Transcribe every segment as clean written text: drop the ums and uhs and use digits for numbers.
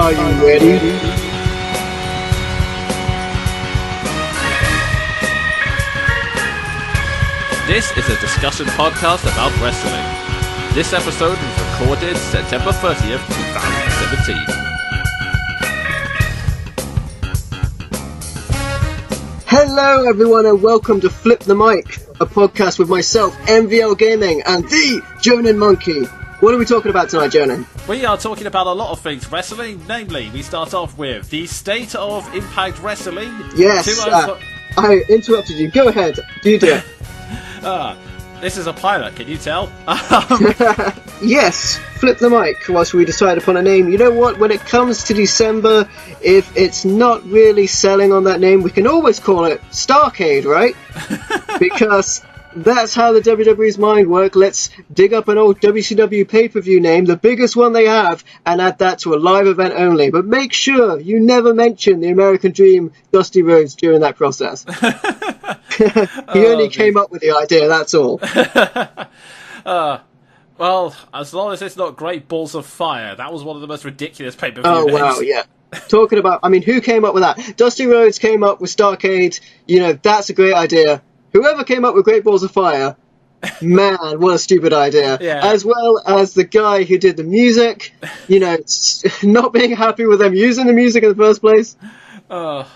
Are you ready? This is a discussion podcast about wrestling. This episode was recorded September 30th, 2017. Hello everyone and welcome to Flip the Mic, a podcast with myself, MVL Gaming, and the Jonin Monkey. What are we talking about tonight, Jonin? We are talking about a lot of things wrestling, namely, we start off with the state of Impact Wrestling. Yes, I interrupted you. Go ahead, you do it. This is a pilot, can you tell? Yes, Flip the Mic whilst we decide upon a name. You know what, when it comes to December, if it's not really selling on that name, we can always call it Starcade, right? Because that's how the WWE's mind works. Let's dig up an old WCW pay-per-view name, the biggest one they have, and add that to a live event only. But make sure you never mention the American Dream, Dusty Rhodes, during that process. He only came up with the idea, that's all. Well, as long as it's not Great Balls of Fire, that was one of the most ridiculous pay-per-view names. Oh, wow, yeah. Talking about, I mean, who came up with that? Dusty Rhodes came up with Starcade. You know, that's a great idea. Whoever came up with Great Balls of Fire, man, what a stupid idea. Yeah. As well as the guy who did the music, you know, not being happy with them using the music in the first place. I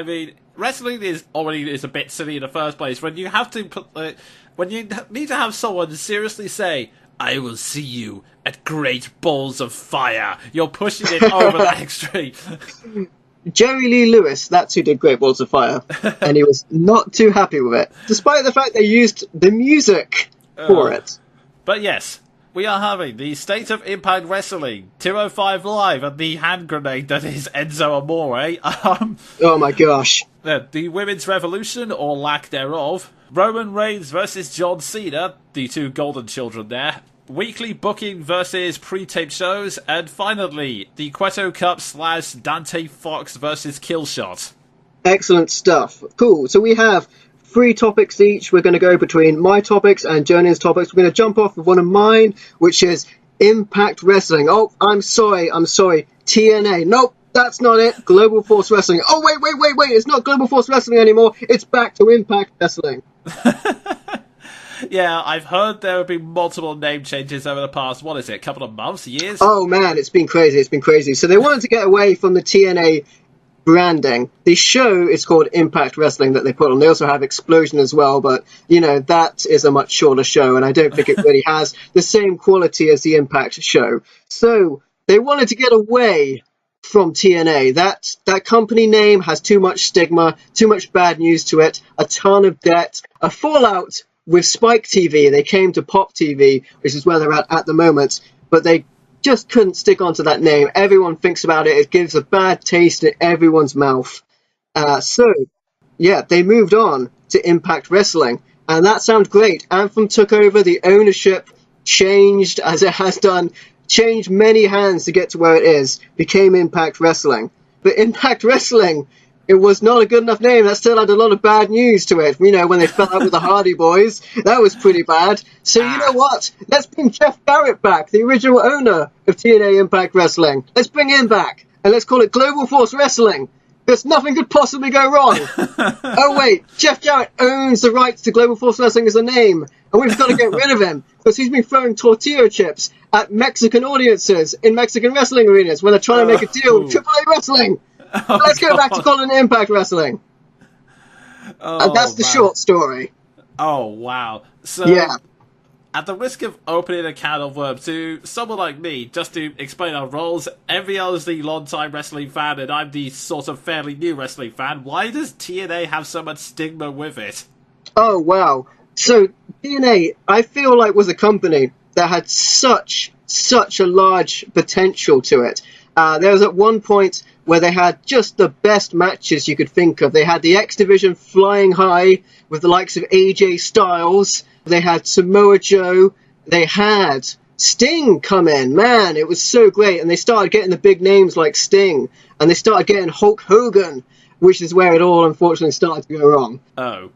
mean, wrestling is a bit silly in the first place. When you have to when you need to have someone seriously say, "I will see you at Great Balls of Fire," you're pushing it over the extreme. Jerry Lee Lewis, that's who did Great Balls of Fire, and he was not too happy with it, despite the fact they used the music for it. But yes, we are having the State of Impact Wrestling 205 Live and the hand grenade that is Enzo Amore. Oh my gosh. The Women's Revolution, or lack thereof. Roman Reigns versus John Cena, the two golden children there. Weekly booking versus pre-tape shows, and finally, the Cuerto Cup / Dante Fox versus Killshot. Excellent stuff. Cool. So we have 3 topics each. We're going to go between my topics and Jonin's topics. We're going to jump off with one of mine, which is Impact Wrestling. Oh, I'm sorry. TNA. Nope, that's not it. Global Force Wrestling. Oh, wait. It's not Global Force Wrestling anymore. It's back to Impact Wrestling. Yeah, I've heard there have been multiple name changes over the past, what is it, couple of months, years? Oh man, it's been crazy. So they wanted to get away from the TNA branding. The show is called Impact Wrestling that they put on. They also have Explosion as well, but, you know, that is a much shorter show, and I don't think it really has the same quality as the Impact show. So they wanted to get away from TNA. That company name has too much stigma, too much bad news to it, a ton of debt, a fallout with Spike TV. They came to Pop TV, which is where they're at the moment, but they just couldn't stick onto that name. Everyone thinks about it. It gives a bad taste in everyone's mouth. So, they moved on to Impact Wrestling, and that sounds great. Anthem took over. The ownership changed, as it has done, changed many hands to get to where it is, became Impact Wrestling. But Impact Wrestling, it was not a good enough name. That still had a lot of bad news to it. You know, when they fell out with the Hardy Boys, that was pretty bad. So you know what? Let's bring Jeff Jarrett back, the original owner of TNA Impact Wrestling. Let's bring him back, and let's call it Global Force Wrestling, because nothing could possibly go wrong. Oh wait, Jeff Jarrett owns the rights to Global Force Wrestling as a name, and we've got to get rid of him, because he's been throwing tortilla chips at Mexican audiences in Mexican wrestling arenas when they're trying to make a deal with AAA Wrestling. Let's go back to calling it Impact Wrestling. And that's the short story. Oh, wow. So, at the risk of opening a can of worms to someone like me, just to explain our roles, MVL is the long-time wrestling fan, and I'm the sort of fairly new wrestling fan. Why does TNA have so much stigma with it? Oh, wow. So, TNA, I feel like, was a company that had such a large potential to it. There was at one point where they had just the best matches you could think of. They had the X Division flying high with the likes of AJ Styles. They had Samoa Joe. They had Sting come in. Man, it was so great. And they started getting the big names like Sting. And they started getting Hulk Hogan, which is where it all unfortunately started to go wrong. Oh.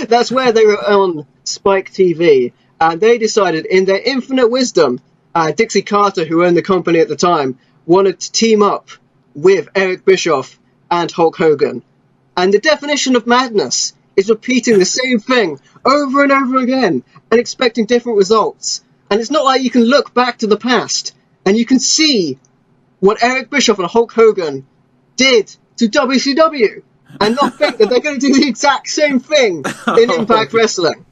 That's where they were on Spike TV. And they decided, in their infinite wisdom, Dixie Carter, who owned the company at the time, wanted to team up with Eric Bischoff and Hulk Hogan. And the definition of madness is repeating the same thing over and over again and expecting different results. And it's not like you can look back to the past and you can see what Eric Bischoff and Hulk Hogan did to WCW and not think that they're going to do the exact same thing in Impact Wrestling,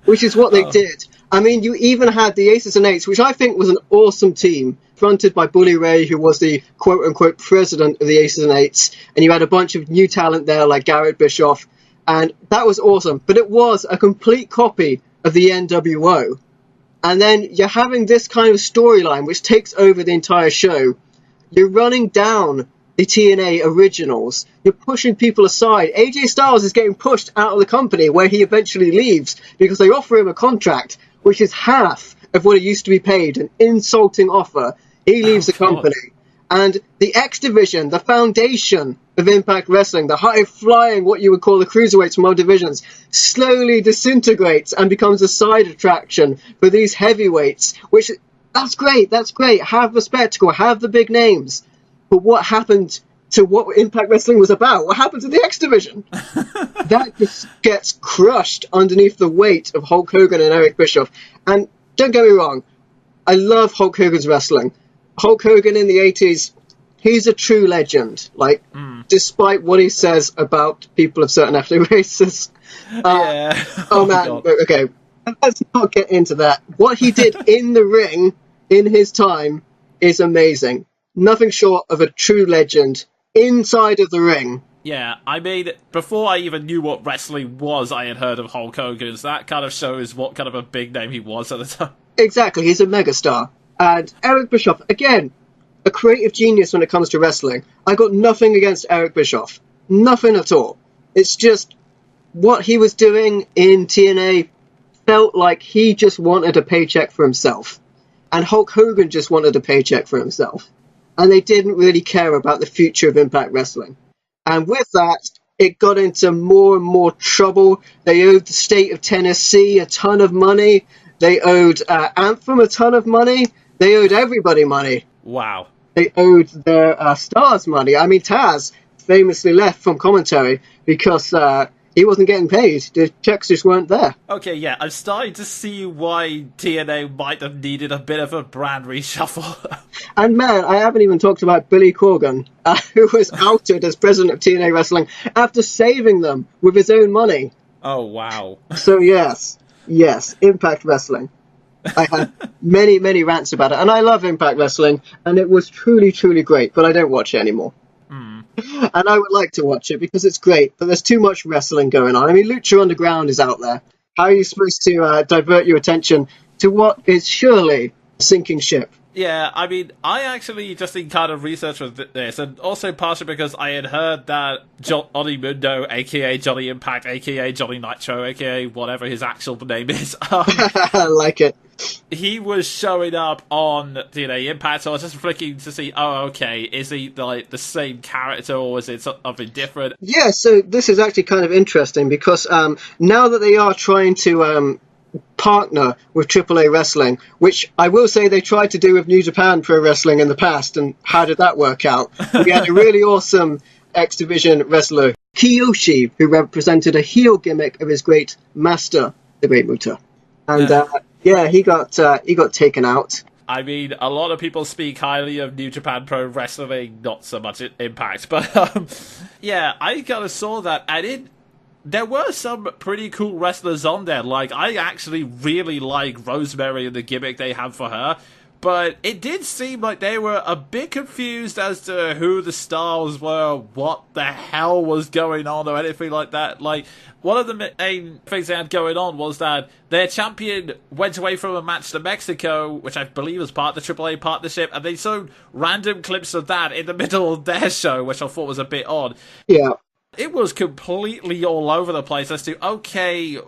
which is what they did. I mean, you even had the Aces and Eights, which I think was an awesome team, fronted by Bully Ray, who was the quote-unquote president of the Aces and Eights, and you had a bunch of new talent there like Garrett Bischoff, and that was awesome. But it was a complete copy of the NWO. And then you're having this kind of storyline which takes over the entire show. You're running down the TNA originals. You're pushing people aside. AJ Styles is getting pushed out of the company where he eventually leaves because they offer him a contract which is half of what he used to be paid, an insulting offer. He leaves the company. And the X Division, the foundation of Impact Wrestling, the high-flying, what you would call the cruiserweights from all divisions, slowly disintegrates and becomes a side attraction for these heavyweights, which, that's great, have the spectacle, have the big names. But what happened to what Impact Wrestling was about? What happened to the X Division? That just gets crushed underneath the weight of Hulk Hogan and Eric Bischoff. And don't get me wrong, I love Hulk Hogan's wrestling. Hulk Hogan in the 80s, he's a true legend. Like, despite what he says about people of certain ethnic races. Yeah. Oh man, okay. Let's not get into that. What he did in the ring, in his time, is amazing. Nothing short of a true legend inside of the ring. Yeah, I mean, before I even knew what wrestling was, I had heard of Hulk Hogan. So that kind of shows what kind of a big name he was at the time. Exactly, he's a megastar. And Eric Bischoff, again, a creative genius when it comes to wrestling. I got nothing against Eric Bischoff. Nothing at all. It's just what he was doing in TNA felt like he just wanted a paycheck for himself. And Hulk Hogan just wanted a paycheck for himself. And they didn't really care about the future of Impact Wrestling. And with that, it got into more and more trouble. They owed the state of Tennessee a ton of money. They owed Anthem a ton of money. They owed everybody money. Wow. They owed their stars money. I mean, Taz famously left from commentary because he wasn't getting paid. The checks just weren't there. Okay, yeah, I'm starting to see why TNA might have needed a bit of a brand reshuffle. And man, I haven't even talked about Billy Corgan, who was outed as president of TNA Wrestling after saving them with his own money. Oh, wow. So yes, Impact Wrestling. I had many, many rants about it, and I love Impact Wrestling, and it was truly, truly great, but I don't watch it anymore. And I would like to watch it because it's great, but there's too much wrestling going on. I mean, Lucha Underground is out there. How are you supposed to divert your attention to what is surely a sinking ship? Yeah, I mean, I actually just did kind of research with this, and also partially because I had heard that Johnny Mundo, aka Johnny Impact, aka Johnny Nitro, aka whatever his actual name is, I like it. He was showing up on TNA Impact, so I was just flicking to see, oh, okay, is he like the same character or is it something different? Yeah, so this is actually kind of interesting because now that they are trying to partner with AAA Wrestling, which I will say they tried to do with New Japan Pro Wrestling in the past, and how did that work out? We had a really awesome X Division wrestler, Kiyoshi, who represented a heel gimmick of his great master, the Great Muta. And yeah, he got taken out. I mean, a lot of people speak highly of New Japan Pro Wrestling, not so much Impact, but yeah, I kind of saw that, and there were some pretty cool wrestlers on there. Like, I actually really like Rosemary and the gimmick they have for her, but it did seem like they were a bit confused as to who the stars were, what the hell was going on, or anything like that. Like, one of the main things they had going on was that their champion went away from a match to Mexico, which I believe was part of the AAA partnership, and they showed random clips of that in the middle of their show, which I thought was a bit odd. Yeah. It was completely all over the place as to, okay,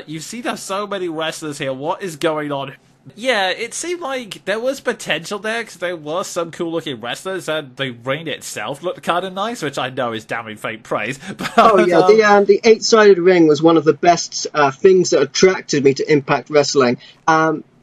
you see there's so many wrestlers here, what is going on? Yeah, it seemed like there was potential there, because there were some cool-looking wrestlers, and the ring itself looked kind of nice, which I know is damning faint praise. But, oh yeah, the eight-sided ring was one of the best things that attracted me to Impact Wrestling.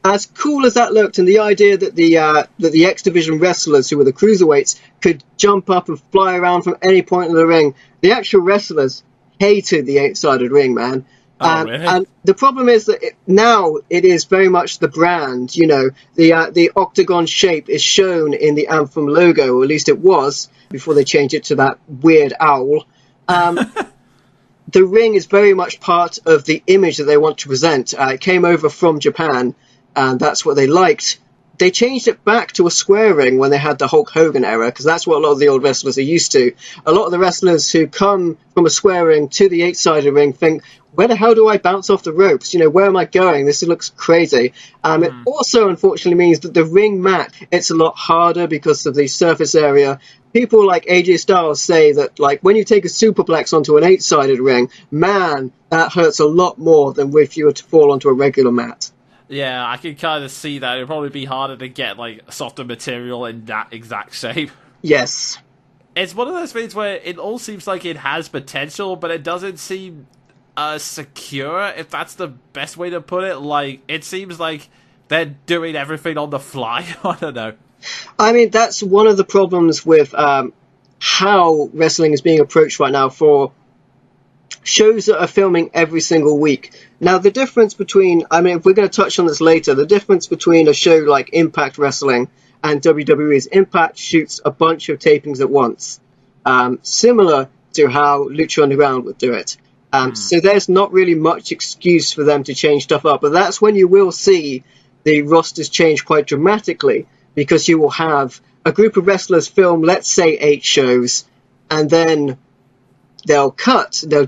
as cool as that looked, and the idea that the X Division wrestlers, who were the cruiserweights, could jump up and fly around from any point in the ring, the actual wrestlers hated the 8-sided ring, man. Oh, really? And the problem is that now it is very much the brand. You know, the octagon shape is shown in the Anthem logo, or at least it was before they changed it to that weird owl. The ring is very much part of the image that they want to present. It came over from Japan, and that's what they liked. They changed it back to a square ring when they had the Hulk Hogan era, because that's what a lot of the old wrestlers are used to. A lot of the wrestlers who come from a square ring to the 8-sided ring think, where the hell do I bounce off the ropes? You know, where am I going? This looks crazy. It also, unfortunately, means that the ring mat, it's a lot harder because of the surface area. People like AJ Styles say that, like, when you take a superplex onto an 8-sided ring, man, that hurts a lot more than if you were to fall onto a regular mat. Yeah, I can kind of see that. It'd probably be harder to get, like, softer material in that exact shape. Yes. It's one of those things where it all seems like it has potential, but it doesn't seem secure, if that's the best way to put it. Like, it seems like they're doing everything on the fly. I don't know. I mean, that's one of the problems with how wrestling is being approached right now for shows that are filming every single week. Now, the difference between, I mean, if we're going to touch on this later, the difference between a show like Impact Wrestling and WWE is Impact shoots a bunch of tapings at once, similar to how Lucha Underground would do it. So there's not really much excuse for them to change stuff up, but that's when you will see the rosters change quite dramatically, because you will have a group of wrestlers film, let's say, 8 shows, and then they'll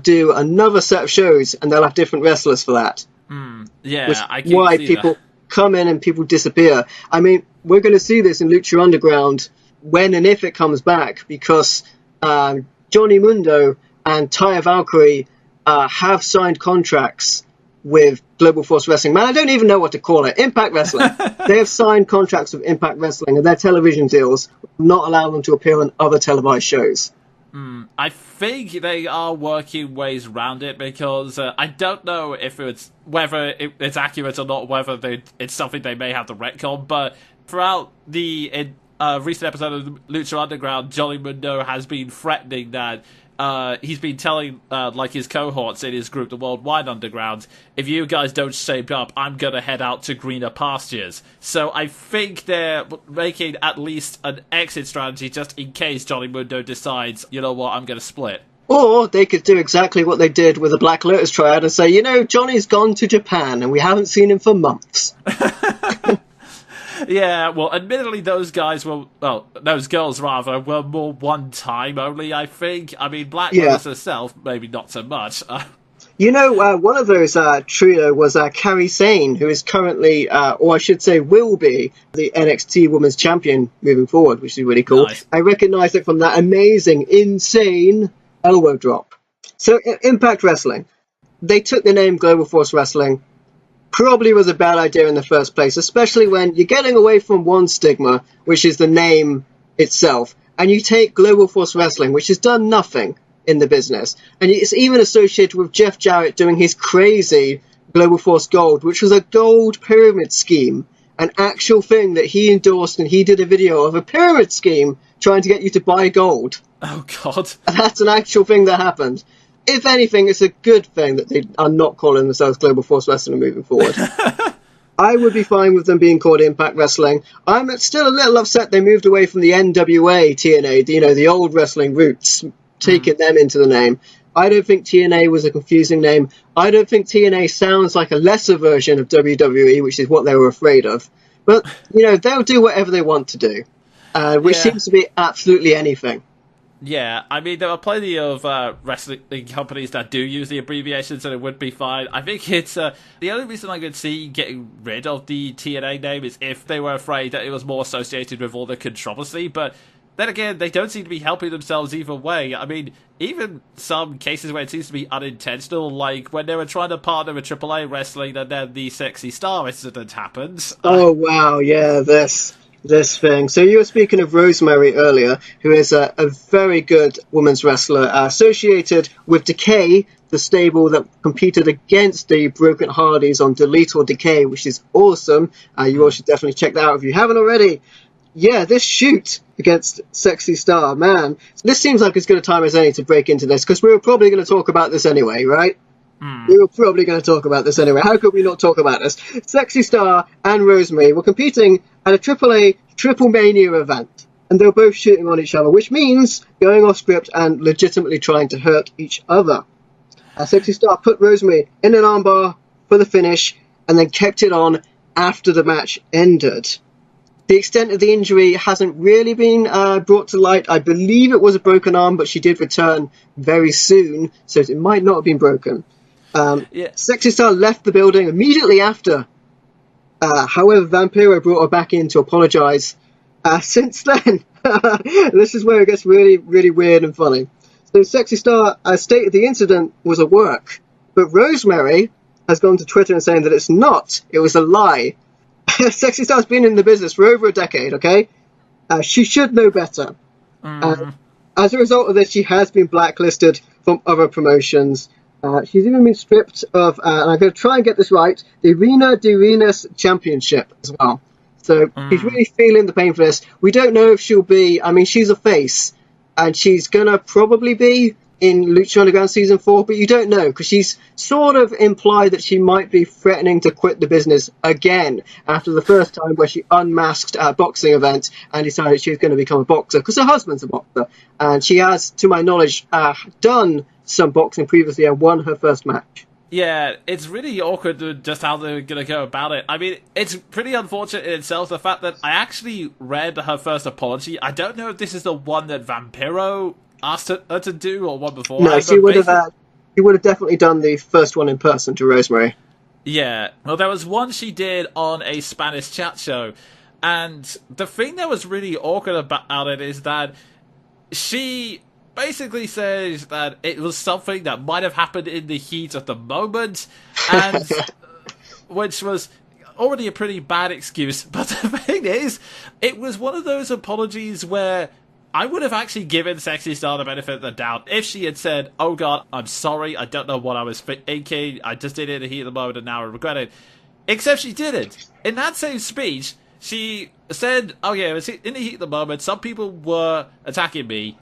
do another set of shows, and they'll have different wrestlers for that. Yeah, I can why see people that. come in and people disappear. I mean, we're going to see this in Lucha Underground when and if it comes back, because Johnny Mundo and Taya Valkyrie have signed contracts with Global Force Wrestling. Man, I don't even know what to call it. Impact Wrestling. They have signed contracts with Impact Wrestling, and their television deals will not allow them to appear on other televised shows. I think they are working ways around it, because I don't know if whether it's accurate or not, whether it's something they may have to retcon, but throughout the recent episode of Lucha Underground, Johnny Mundo has been threatening that he's been telling like his cohorts in his group, the Worldwide Underground, if you guys don't shape up, I'm gonna head out to greener pastures. So I think they're making at least an exit strategy just in case Johnny Mundo decides, you know what, I'm gonna split. Or they could do exactly what they did with the Black Lotus triad and say, you know, Johnny's gone to Japan and we haven't seen him for months. Yeah, well, admittedly, those girls rather, were more one time only, I think. I mean, Black Lotus herself, maybe not so much. You know, one of those trio was Kairi Sane, who is currently, or I should say will be, the NXT Women's Champion moving forward, which is really cool. Nice. I recognise it from that amazing, insane elbow drop. So, Impact Wrestling. They took the name Global Force Wrestling. Probably was a bad idea in the first place, especially when you're getting away from one stigma, which is the name itself, and you take Global Force Wrestling, which has done nothing in the business, and it's even associated with Jeff Jarrett doing his crazy Global Force Gold, which was a gold pyramid scheme, an actual thing that he endorsed, and he did a video of a pyramid scheme trying to get you to buy gold. Oh, God. That's an actual thing that happened. If anything, it's a good thing that they are not calling themselves Global Force Wrestling moving forward. I would be fine with them being called Impact Wrestling. I'm still a little upset they moved away from the NWA TNA, you know, the old wrestling roots, taking them into the name. I don't think TNA was a confusing name. I don't think TNA sounds like a lesser version of WWE, which is what they were afraid of. But, you know, they'll do whatever they want to do, which seems to be absolutely anything. Yeah, I mean, there are plenty of wrestling companies that do use the abbreviations, and it would be fine. I think it's the only reason I could see getting rid of the TNA name is if they were afraid that it was more associated with all the controversy, but then again, they don't seem to be helping themselves either way. I mean, even some cases where it seems to be unintentional, like when they were trying to partner with AAA Wrestling and then the Sexy Star incident happened. Oh, wow, yeah, this thing. So you were speaking of Rosemary earlier, who is a very good women's wrestler associated with Decay, the stable that competed against the Broken Hardys on Delete or Decay, which is awesome. You all should definitely check that out if you haven't already. Yeah, this shoot against Sexy Star, man. This seems like as good a time as any to break into this, because we were probably going to talk about this anyway, right? We were probably going to talk about this anyway. How could we not talk about this? Sexy Star and Rosemary were competing at a AAA Triple Mania event, and they were both shooting on each other, which means going off script and legitimately trying to hurt each other. Sexy Star put Rosemary in an armbar for the finish, and then kept it on after the match ended. The extent of the injury hasn't really been brought to light. I believe it was a broken arm, but she did return very soon, so it might not have been broken. Sexy Star left the building immediately after. However, Vampiro brought her back in to apologise. Since then, this is where it gets really, really weird and funny. So Sexy Star stated the incident was a work, but Rosemary has gone to Twitter and saying that it's not. It was a lie. Sexy Star's been in the business for over a decade, okay? She should know better. As a result of this, she has been blacklisted from other promotions. She's even been stripped of, and I'm going to try and get this right, the Reina de Reinas Championship as well. So she's really feeling the pain for this. We don't know if she'll be, I mean, she's a face, and she's going to probably be in Lucha Underground Season 4, but you don't know, because she's sort of implied that she might be threatening to quit the business again after the first time where she unmasked at a boxing event and decided she was going to become a boxer, because her husband's a boxer, and she has, to my knowledge, done some boxing previously and won her first match. Yeah, it's really awkward just how they're going to go about it. I mean, it's pretty unfortunate in itself, the fact that I actually read her first apology. I don't know if this is the one that Vampiro asked her to do or one before. No, she would have definitely done the first one in person to Rosemary. Yeah, well, there was one she did on a Spanish chat show, and the thing that was really awkward about it is that she basically says that it was something that might have happened in the heat of the moment, and which was already a pretty bad excuse. But the thing is, it was one of those apologies where I would have actually given Sexy Star the benefit of the doubt if she had said, "Oh God, I'm sorry, I don't know what I was thinking, I just did it in the heat of the moment and now I regret it." Except she didn't. In that same speech, she said, "Oh yeah, it was in the heat of the moment, some people were attacking me,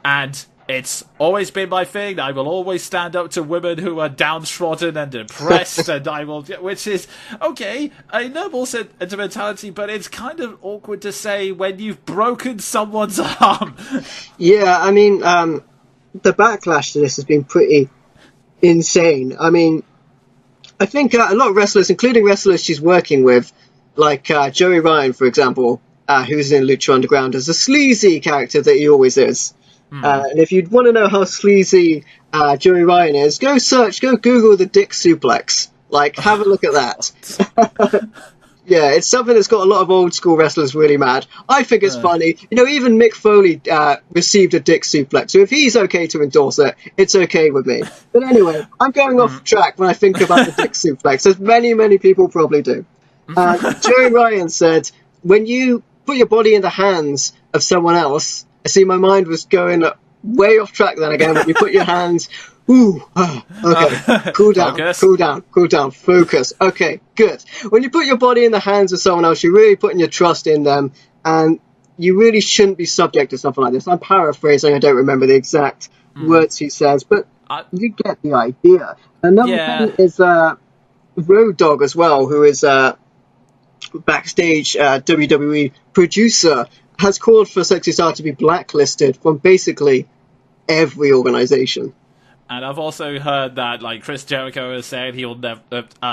and it's always been my thing. I will always stand up to women who are downtrodden and depressed, and I will," which is, okay, a noble sentimentality, but it's kind of awkward to say when you've broken someone's arm. Yeah, I mean, the backlash to this has been pretty insane. I mean, I think a lot of wrestlers, including wrestlers she's working with, like Joey Ryan, for example, who's in Lucha Underground, as a sleazy character that he always is. And if you'd want to know how sleazy Joey Ryan is, go Google the Dick Suplex. Like, have a look at that. Yeah, it's something that's got a lot of old school wrestlers really mad. I think it's funny. You know, even Mick Foley received a Dick Suplex, so if he's okay to endorse it, it's okay with me. But anyway, I'm going off track when I think about the Dick Suplex, as many, many people probably do. Joey Ryan said, when you put your body in the hands of someone else, I see my mind was going way off track then again. When you put your hands, okay, cool down, focus. Okay, good. When you put your body in the hands of someone else, you're really putting your trust in them, and you really shouldn't be subject to something like this. I'm paraphrasing, I don't remember the exact words he says, but you get the idea. Another thing is Road Dogg as well, who is backstage WWE producer, has called for Sexy Star to be blacklisted from basically every organization. And I've also heard that, like, Chris Jericho has said he'll never,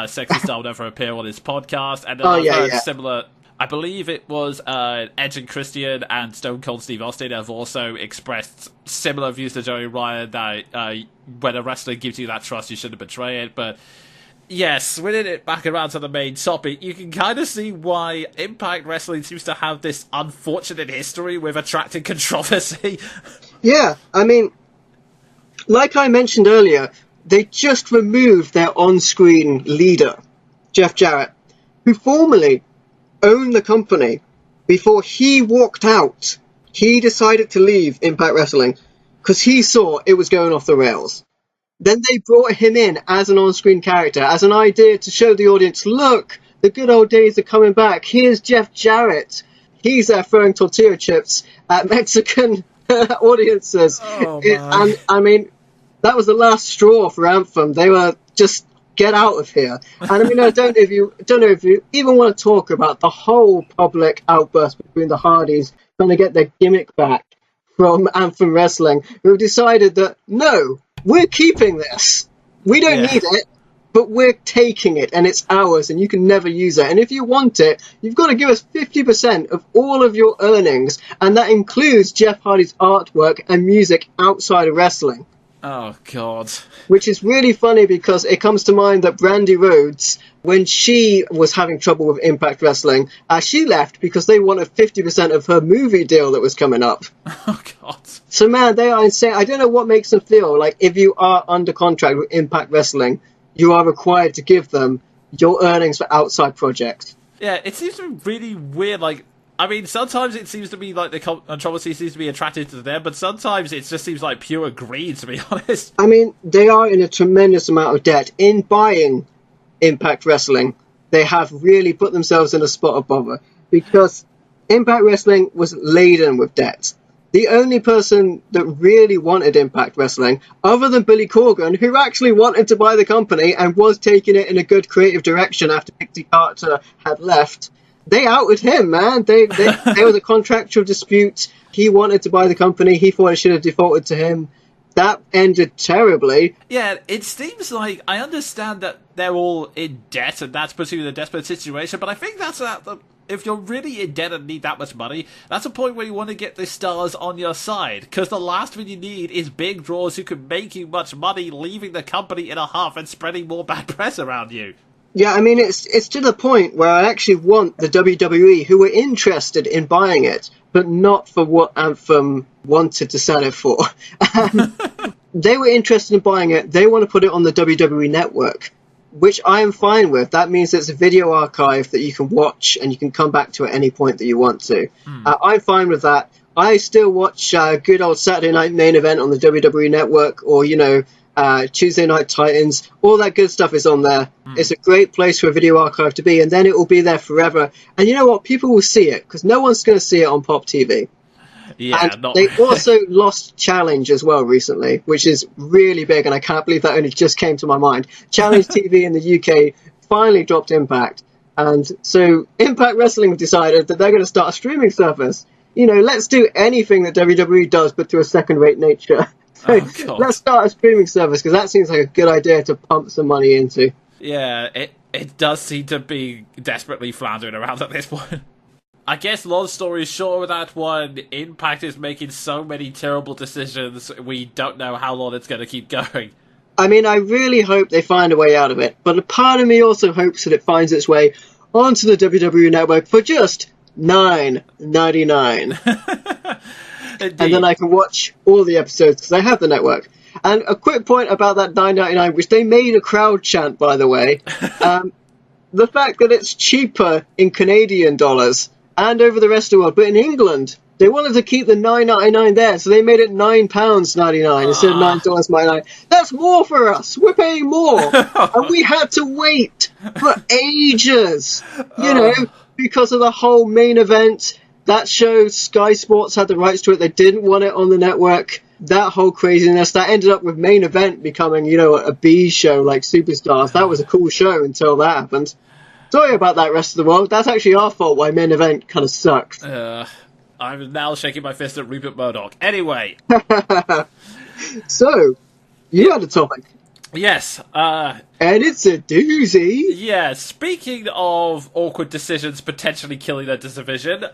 Sexy Star will never appear on his podcast. And then I've heard similar. I believe it was Edge and Christian and Stone Cold Steve Austin have also expressed similar views to Joey Ryan that when a wrestler gives you that trust, you shouldn't betray it. But yes, winning it back around to the main topic, you can kind of see why Impact Wrestling seems to have this unfortunate history with attracting controversy. Yeah, I mean, like I mentioned earlier, they just removed their on-screen leader, Jeff Jarrett, who formerly owned the company. Before he walked out, he decided to leave Impact Wrestling because he saw it was going off the rails. Then they brought him in as an on-screen character, as an idea to show the audience, look, the good old days are coming back. Here's Jeff Jarrett. He's throwing tortilla chips at Mexican audiences. Oh, my. And I mean, that was the last straw for Anthem. They were just, get out of here. And I mean, I don't know if you even want to talk about the whole public outburst between the Hardys trying to get their gimmick back from Anthem Wrestling, who decided that, no, we're keeping this. We don't need it, but we're taking it, and it's ours, and you can never use it. And if you want it, you've got to give us 50% of all of your earnings, and that includes Jeff Hardy's artwork and music outside of wrestling. Oh, God. Which is really funny because it comes to mind that Brandy Rhodes, when she was having trouble with Impact Wrestling, she left because they wanted 50% of her movie deal that was coming up. Oh, God. So, man, they are insane. I don't know what makes them feel like if you are under contract with Impact Wrestling, you are required to give them your earnings for outside projects. Yeah, it seems to be really weird, like, I mean, sometimes it seems to be like the controversy seems to be attracted to them, but sometimes it just seems like pure greed, to be honest. I mean, they are in a tremendous amount of debt. In buying Impact Wrestling, they have really put themselves in a spot of bother because Impact Wrestling was laden with debt. The only person that really wanted Impact Wrestling, other than Billy Corgan, who actually wanted to buy the company and was taking it in a good creative direction after Dixie Carter had left, they outed him, man. There was a contractual dispute. He wanted to buy the company. He thought it should have defaulted to him. That ended terribly. Yeah, it seems like I understand that they're all in debt and that's puts you in a desperate situation, but I think that's if you're really in debt and need that much money, that's a point where you want to get the stars on your side, because the last thing you need is big draws who can make you much money leaving the company in a huff and spreading more bad press around you. Yeah, I mean, it's to the point where I actually want the WWE, who were interested in buying it, but not for what Anthem wanted to sell it for. They were interested in buying it. They want to put it on the WWE network, which I am fine with. That means it's a video archive that you can watch and you can come back to at any point that you want to. I'm fine with that. I still watch good old Saturday Night Main Event on the WWE network, or, you know, Tuesday Night Titans, all that good stuff is on there. It's a great place for a video archive to be, and then it will be there forever. And you know what? People will see it, because no one's going to see it on Pop TV. Yeah, and they also lost Challenge as well recently, which is really big, and I can't believe that only just came to my mind. Challenge TV in the UK finally dropped Impact, and so Impact Wrestling decided that they're going to start a streaming service. You know, let's do anything that WWE does, but to a second-rate nature. So let's start a streaming service, because that seems like a good idea to pump some money into. Yeah, it does seem to be desperately floundering around at this point. I guess, long story short with that one, Impact is making so many terrible decisions, we don't know how long it's going to keep going. I mean, I really hope they find a way out of it, but a part of me also hopes that it finds its way onto the WWE Network for just $9.99. And then I can watch all the episodes, because I have the network. And a quick point about that $9.99, which they made a crowd chant, by the way. The fact that it's cheaper in Canadian dollars and over the rest of the world, but in England, they wanted to keep the $9.99 there, so they made it £9.99 instead of $9.99. That's more for us. We're paying more. And we had to wait for ages, you know, because of the whole main event. That show, Sky Sports had the rights to it. They didn't want it on the network. That whole craziness, that ended up with main event becoming, you know, a B show like Superstars. That was a cool show until that happened. Sorry about that, rest of the world. That's actually our fault why main event kind of sucks. I'm now shaking my fist at Rupert Murdoch. Anyway. So, you had a topic. Yes. And it's a doozy. Yeah, speaking of awkward decisions potentially killing a division,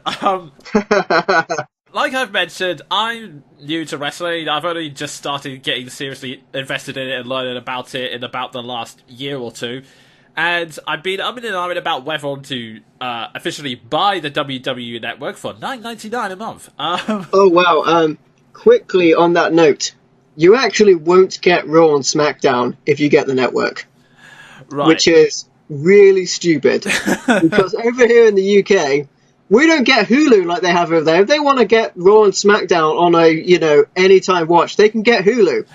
like I've mentioned, I'm new to wrestling. I've only just started getting seriously invested in it and learning about it in about the last year or two. And I've been umming and ahhing about whether to officially buy the WWE Network for $9.99 a month. Oh, wow. Quickly on that note, you actually won't get Raw and SmackDown if you get the network. Right. Which is really stupid. Because over here in the UK, we don't get Hulu like they have over there. If they want to get Raw and SmackDown on a, you know, anytime watch, they can get Hulu.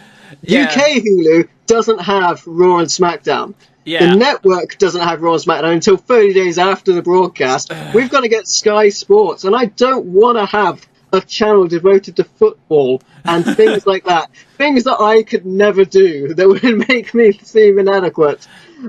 Yeah. UK Hulu doesn't have Raw and SmackDown. Yeah. The network doesn't have Raw and SmackDown until 30 days after the broadcast. We've got to get Sky Sports, and I don't want to have a channel devoted to football and things like that. Things that I could never do that would make me seem inadequate.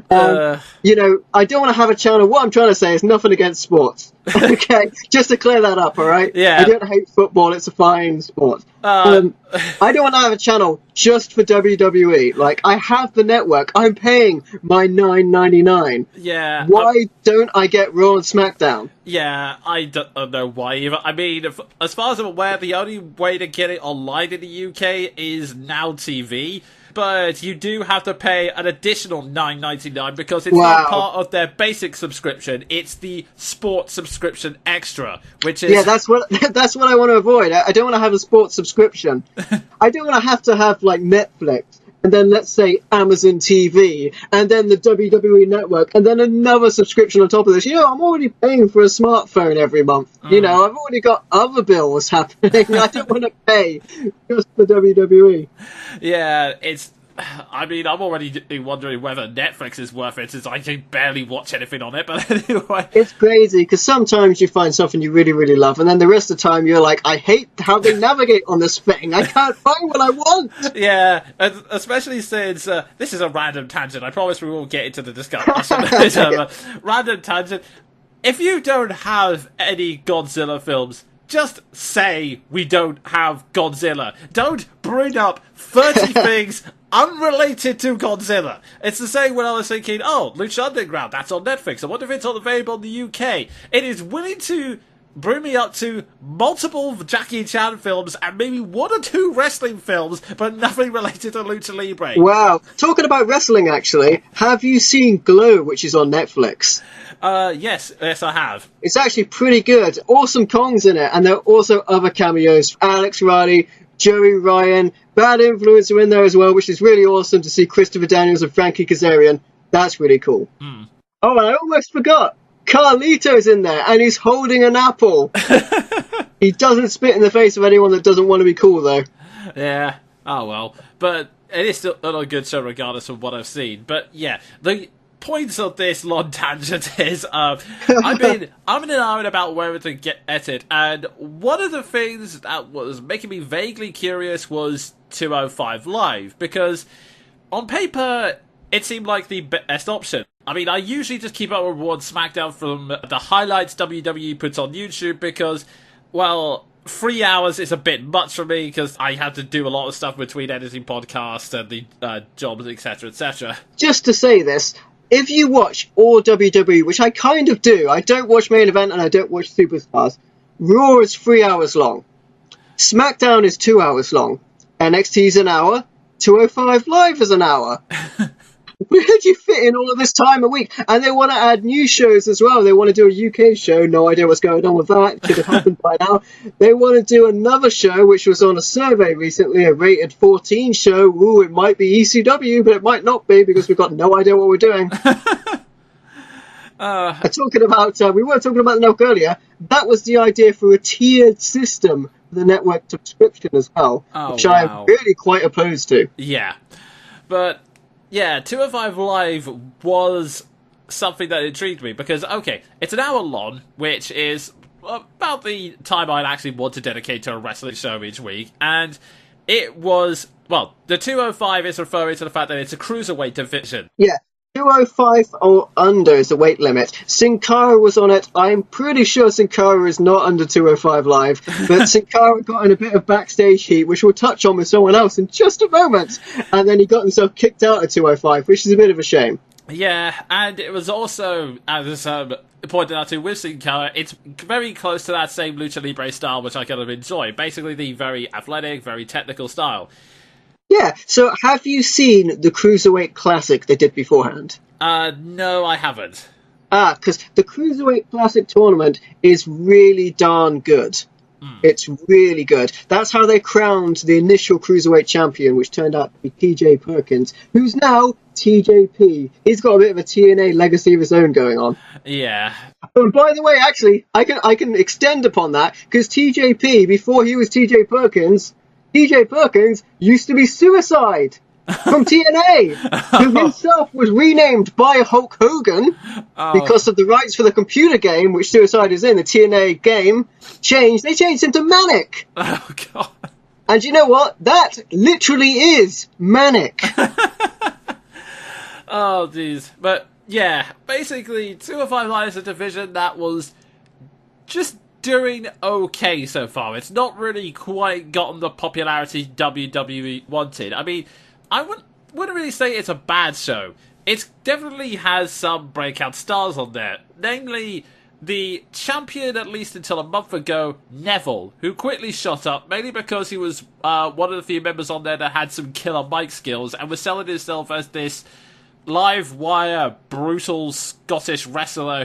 You know, I don't want to have a channel. What I'm trying to say is nothing against sports. Okay, just to clear that up, all right? Yeah. I don't hate football. It's a fine sport. I don't want to have a channel just for WWE. Like, I have the network. I'm paying my $9.99. Yeah. Why don't I get Raw and SmackDown? Yeah, I don't know why either. I mean, as far as I'm aware, the only way to get it online in the UK is Now TV. But you do have to pay an additional $9.99 because it's not part of their basic subscription. It's the sports subscription extra, which is... Yeah, that's what I want to avoid. I don't want to have a sports subscription. I don't want to have like Netflix, and then let's say Amazon TV, and then the WWE Network, and then another subscription on top of this. You know, I'm already paying for a smartphone every month. You know, I've already got other bills happening. I don't want to pay just for WWE. Yeah, I mean, I'm already wondering whether Netflix is worth it, since I can barely watch anything on it, but anyway. It's crazy, because sometimes you find something you really, really love, and then the rest of the time you're like, I hate how they navigate on this thing. I can't find what I want. Yeah, especially since, this is a random tangent. I promise we won't get into the discussion. Random tangent. If you don't have any Godzilla films, just say we don't have Godzilla. Don't bring up 30 things unrelated to Godzilla. It's the same when I was thinking, oh, Lucha Underground, that's on Netflix. I wonder if it's available in the UK. It is willing to bring me up to multiple Jackie Chan films and maybe 1 or 2 wrestling films, but nothing related to Lucha Libre. Wow. Talking about wrestling, actually, have you seen Glow, which is on Netflix? Yes, I have. It's actually pretty good. Awesome Kong's in it, and there are also other cameos. Alex Riley, Joey Ryan, Bad Influence are in there as well, which is really awesome to see Christopher Daniels and Frankie Kazarian. That's really cool. Oh, and I almost forgot. Carlito's in there, and he's holding an apple. He doesn't spit in the face of anyone that doesn't want to be cool, though. Yeah. Oh, well. But it is still a good show regardless of what I've seen. But, yeah, the points of this long tangent is, I'm in an hour about where to get at it, and one of the things that was making me vaguely curious was 205 Live, because on paper, it seemed like the best option. I mean, I usually just keep up with Raw and SmackDown from the highlights WWE puts on YouTube because, well, 3 hours is a bit much for me because I have to do a lot of stuff between editing podcasts and the jobs, etc., etc. Just to say this, if you watch all WWE, which I kind of do, I don't watch Main Event and I don't watch Superstars, Raw is 3 hours long. SmackDown is 2 hours long. NXT is an hour. 205 Live is an hour. Where do you fit in all of this time a week? And they want to add new shows as well. They want to do a UK show. No idea what's going on with that. Could have happened by now. They want to do another show, which was on a survey recently, a rated 14 show. Ooh, it might be ECW, but it might not be because we've got no idea what we're doing. Talking about, we were talking about the network earlier. That was the idea for a tiered system for the network subscription as well, which I'm really quite opposed to. Yeah, but yeah, 205 Live was something that intrigued me because, okay, it's an hour long, which is about the time I'd actually want to dedicate to a wrestling show each week, and it was, well, the 205 is referring to the fact that it's a cruiserweight division. Yeah. 205 or under is the weight limit. Sin Cara was on it. I'm pretty sure Sin Cara is not under 205 Live, but Sin Cara got in a bit of backstage heat, which we'll touch on with someone else in just a moment, and then he got himself kicked out at 205, which is a bit of a shame. Yeah, and it was also, as pointed out to with Sin Cara, it's very close to that same Lucha Libre style, which I kind of enjoy. Basically the very athletic, very technical style. Yeah, so have you seen the Cruiserweight Classic they did beforehand? No, I haven't. Because the Cruiserweight Classic tournament is really darn good. It's really good. That's how they crowned the initial Cruiserweight champion, which turned out to be TJ Perkins, who's now TJP. He's got a bit of a TNA legacy of his own going on. Yeah. And by the way, actually, I can extend upon that, because TJP, before he was TJ Perkins, TJ Perkins used to be Suicide from TNA, who himself was renamed by Hulk Hogan because of the rights for the computer game, which Suicide is in, the TNA game, they changed him to Manic. Oh, God. And you know what? That literally is Manic. Oh, jeez. But, yeah, basically, 205 Live is a division that was just doing okay so far. It's not really quite gotten the popularity WWE wanted. I mean, I wouldn't really say it's a bad show. It definitely has some breakout stars on there. Namely, the champion, at least until a month ago, Neville, who quickly shot up, mainly because he was one of the few members on there that had some killer mic skills and was selling himself as this live wire, brutal Scottish wrestler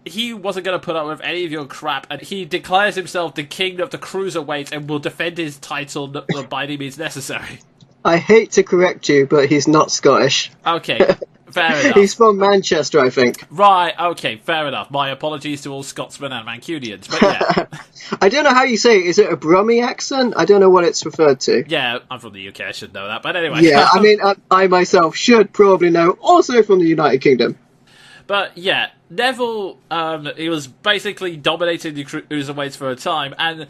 he wasn't going to put up with any of your crap, and he declares himself the king of the cruiserweight and will defend his title by any means necessary. I hate to correct you, but he's not Scottish. Okay, fair enough. He's from Manchester, I think. Right, okay, fair enough. My apologies to all Scotsmen and Mancunians, but yeah. I don't know how you say it. Is it a Brummie accent? I don't know what it's referred to. Yeah, I'm from the UK, I should know that, but anyway. Yeah, I mean, I myself should probably know, also from the United Kingdom. But yeah, Neville, he was basically dominating the cruiserweights for a time, and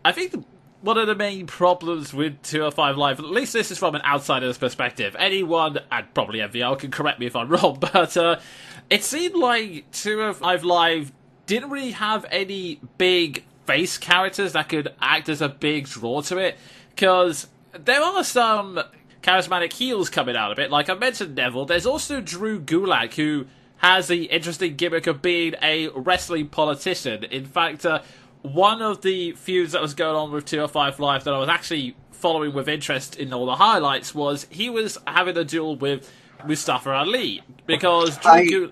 I think one of the main problems with 205 Live, at least this is from an outsider's perspective, anyone, and probably MVL, can correct me if I'm wrong, but it seemed like 205 Live didn't really have any big face characters that could act as a big draw to it, because there are some charismatic heels coming out of it. Like I mentioned Neville, there's also Drew Gulak, who has the interesting gimmick of being a wrestling politician. In fact, one of the feuds that was going on with 205 Live that I was actually following with interest in all the highlights was he was having a duel with Mustafa Ali. Because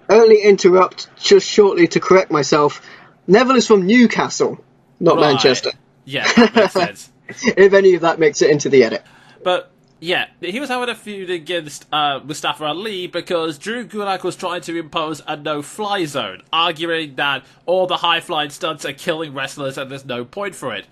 only interrupt just shortly to correct myself. Neville is from Newcastle, not Manchester. Yeah, that makes sense. If any of that makes it into the edit. But yeah, he was having a feud against Mustafa Ali because Drew Gulak was trying to impose a no-fly zone, arguing that all the high-flying stunts are killing wrestlers and there's no point for it.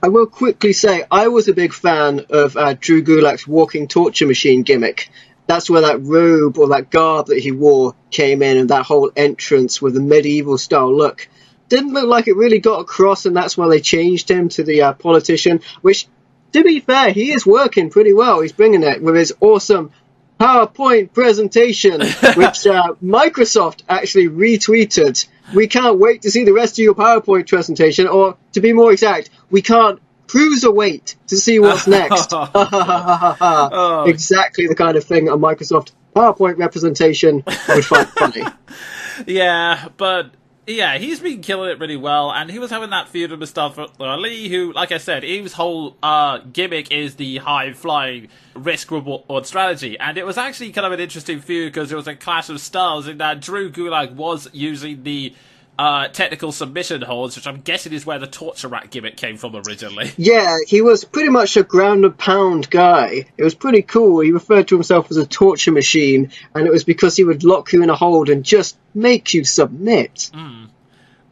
I will quickly say I was a big fan of Drew Gulak's walking torture machine gimmick. That's where that robe or that garb that he wore came in, and that whole entrance with the medieval-style look didn't look like it really got across, and that's why they changed him to the politician, which, to be fair, he is working pretty well. He's bringing it with his awesome PowerPoint presentation, which Microsoft actually retweeted. We can't wait to see the rest of your PowerPoint presentation, or to be more exact, we can't cruiserweight to see what's next. Exactly the kind of thing a Microsoft PowerPoint representation would find funny. Yeah, but yeah, he's been killing it really well, and he was having that feud with Mustafa Ali, who, like I said, his whole gimmick is the high-flying risk-reward strategy, and it was actually kind of an interesting feud because it was a clash of styles in that Drew Gulak was using the technical submission holds, which I'm guessing is where the torture rack gimmick came from originally. Yeah, he was pretty much a ground-and-pound guy. It was pretty cool. He referred to himself as a torture machine, and it was because he would lock you in a hold and just make you submit.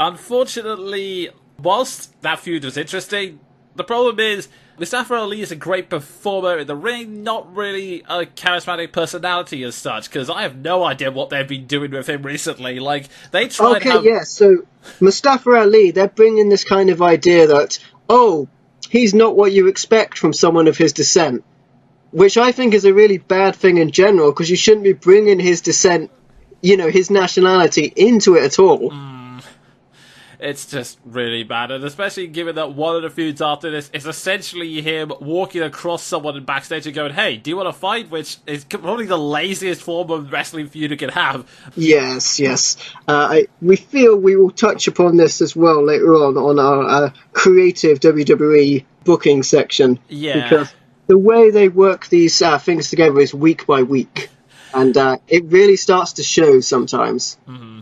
Unfortunately, whilst that feud was interesting, the problem is Mustafa Ali is a great performer in the ring, not really a charismatic personality as such, because I have no idea what they've been doing with him recently. Like, they tried so Mustafa Ali, they're bringing this kind of idea that, he's not what you expect from someone of his descent, which I think is a really bad thing in general, because you shouldn't be bringing his descent, his nationality into it at all. It's just really bad, and especially given that one of the feuds after this is essentially him walking across someone in backstage and going, hey, do you want to fight? Which is probably the laziest form of wrestling feud you can have. Yes. We feel we will touch upon this as well later on our creative WWE booking section. Yeah. Because the way they work these things together is week by week, and it really starts to show sometimes. Mm-hmm.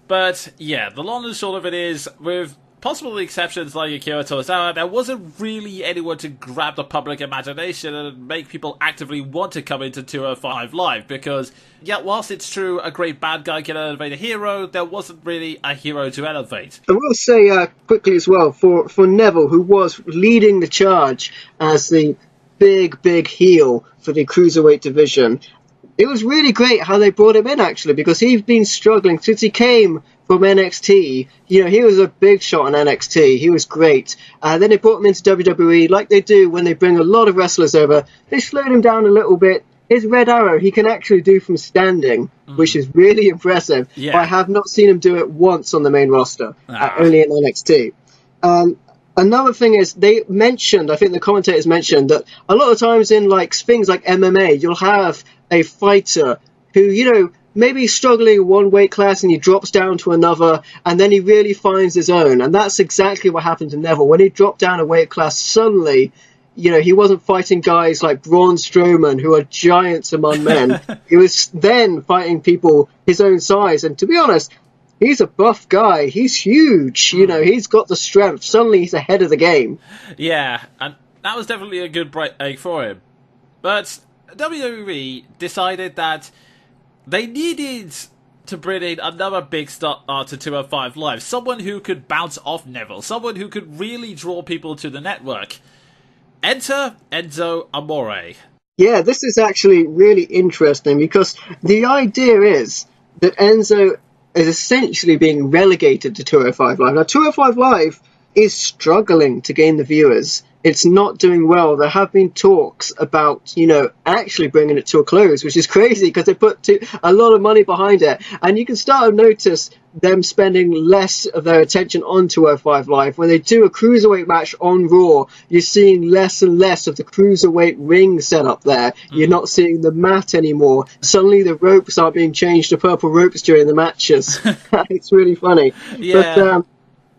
But, yeah, the long and short of it is, with possible exceptions like Akira Tozawa, there wasn't really anyone to grab the public imagination and make people actively want to come into 205 Live, because, yeah, whilst it's true a great bad guy can elevate a hero, there wasn't really a hero to elevate. I will say quickly as well, for Neville, who was leading the charge as the big heel for the Cruiserweight division, it was really great how they brought him in, actually, because he's been struggling since he came from NXT. You know, he was a big shot on NXT. He was great. Then they brought him into WWE, like they do when they bring a lot of wrestlers over. They slowed him down a little bit. His Red Arrow, he can actually do from standing, which is really impressive. Yeah. But I have not seen him do it once on the main roster, only in NXT. Another thing is, they mentioned, I think the commentators mentioned, that a lot of times in like things like MMA, you'll have a fighter who, you know, maybe struggling in one weight class and he drops down to another, and then he really finds his own. And that's exactly what happened to Neville. When he dropped down a weight class, suddenly, you know, he wasn't fighting guys like Braun Strowman, who are giants among men. He was then fighting people his own size. And to be honest, he's a buff guy. He's huge. You know, he's got the strength. Suddenly he's ahead of the game. Yeah, and that was definitely a good break for him. But WWE decided that they needed to bring in another big star to 205 Live. Someone who could bounce off Neville. Someone who could really draw people to the network. Enter Enzo Amore. Yeah, this is actually really interesting, because the idea is that Enzo is essentially being relegated to 205 Live. Now, 205 Live is struggling to gain the viewers. It's not doing well. There have been talks about, you know, actually bringing it to a close, which is crazy because they put a lot of money behind it. And you can start to notice them spending less of their attention on 205 Live. When they do a cruiserweight match on Raw, you're seeing less and less of the cruiserweight ring set up there. You're not seeing the mat anymore. Suddenly the ropes are being changed to purple ropes during the matches. It's really funny. Yeah. But,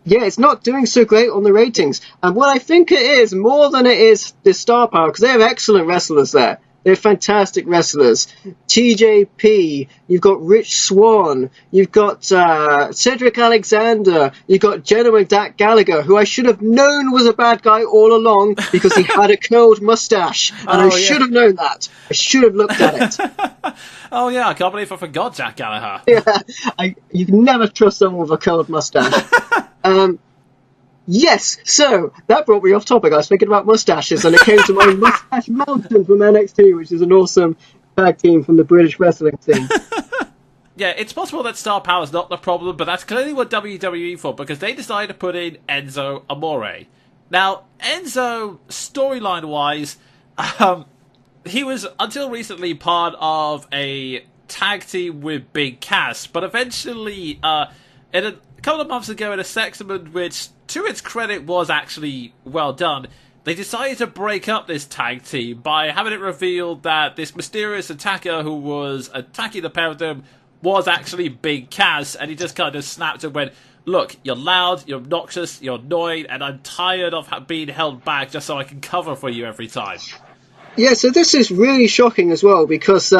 yeah, it's not doing so great on the ratings. And what I think it is, more than it is the star power, because they have excellent wrestlers there. They're fantastic wrestlers. TJP, you've got Rich Swann, you've got Cedric Alexander, you've got Gentleman Dak Gallagher, who I should have known was a bad guy all along because he had a curled mustache. And I should have known that. I should have looked at it. Oh, yeah, I can't believe I forgot Jack Gallagher. Yeah, you can never trust someone with a curled mustache. Yes, so that brought me off topic. I was thinking about mustaches, and it came to my Mustache Mountain from NXT, which is an awesome tag team from the British wrestling team. Yeah, it's possible that star power is not the problem, but that's clearly what WWE thought, because they decided to put in Enzo Amore. Now, Enzo, storyline-wise, he was, until recently, part of a tag team with Big Cass, but eventually, in a couple of months ago, in a segment which, to its credit, was actually well done, they decided to break up this tag team by having it revealed that this mysterious attacker who was attacking the pair of them was actually Big Cass, and he just kind of snapped and went, "Look, you're loud, you're obnoxious, you're annoying, and I'm tired of being held back just so I can cover for you every time." Yeah, so this is really shocking as well, because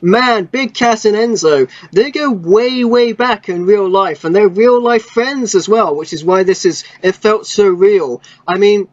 man, Big Cass and Enzo, they go way, way back in real life, and they're real life friends as well, which is why it felt so real. I mean,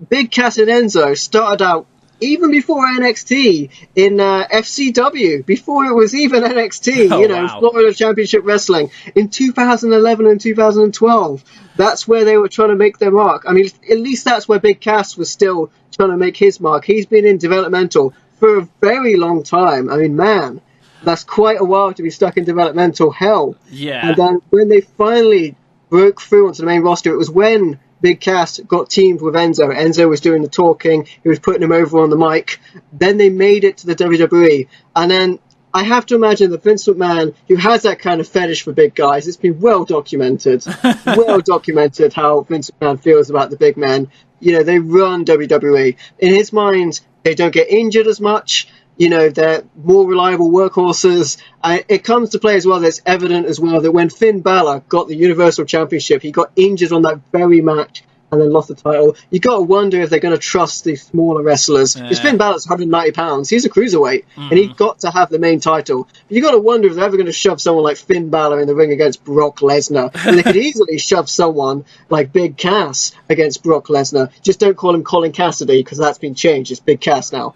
Big Cass and Enzo started out even before NXT in FCW, before it was even NXT, wow. Florida Championship Wrestling in 2011 and 2012. That's where they were trying to make their mark. I mean, at least that's where Big Cass was still trying to make his mark. He's been in developmental for a very long time. I mean, man, that's quite a while to be stuck in developmental hell. Yeah. And then when they finally broke through onto the main roster, it was when Big Cass got teamed with Enzo. Enzo was doing the talking. He was putting him over on the mic. Then they made it to the WWE. And then I have to imagine that Vince McMahon, who has that kind of fetish for big guys, it's been well documented how Vince McMahon feels about the big men. They run WWE. In his mind, they don't get injured as much. They're more reliable workhorses. It comes to play as well. That's evident as well that when Finn Balor got the Universal Championship, he got injured on that very match. and then lost the title. You got to wonder if they're going to trust these smaller wrestlers. Because Finn Balor's 190 pounds. He's a cruiserweight, and he got to have the main title. But you got to wonder if they're ever going to shove someone like Finn Balor in the ring against Brock Lesnar. And they could easily shove someone like Big Cass against Brock Lesnar. Just don't call him Colin Cassidy, because that's been changed. It's Big Cass now.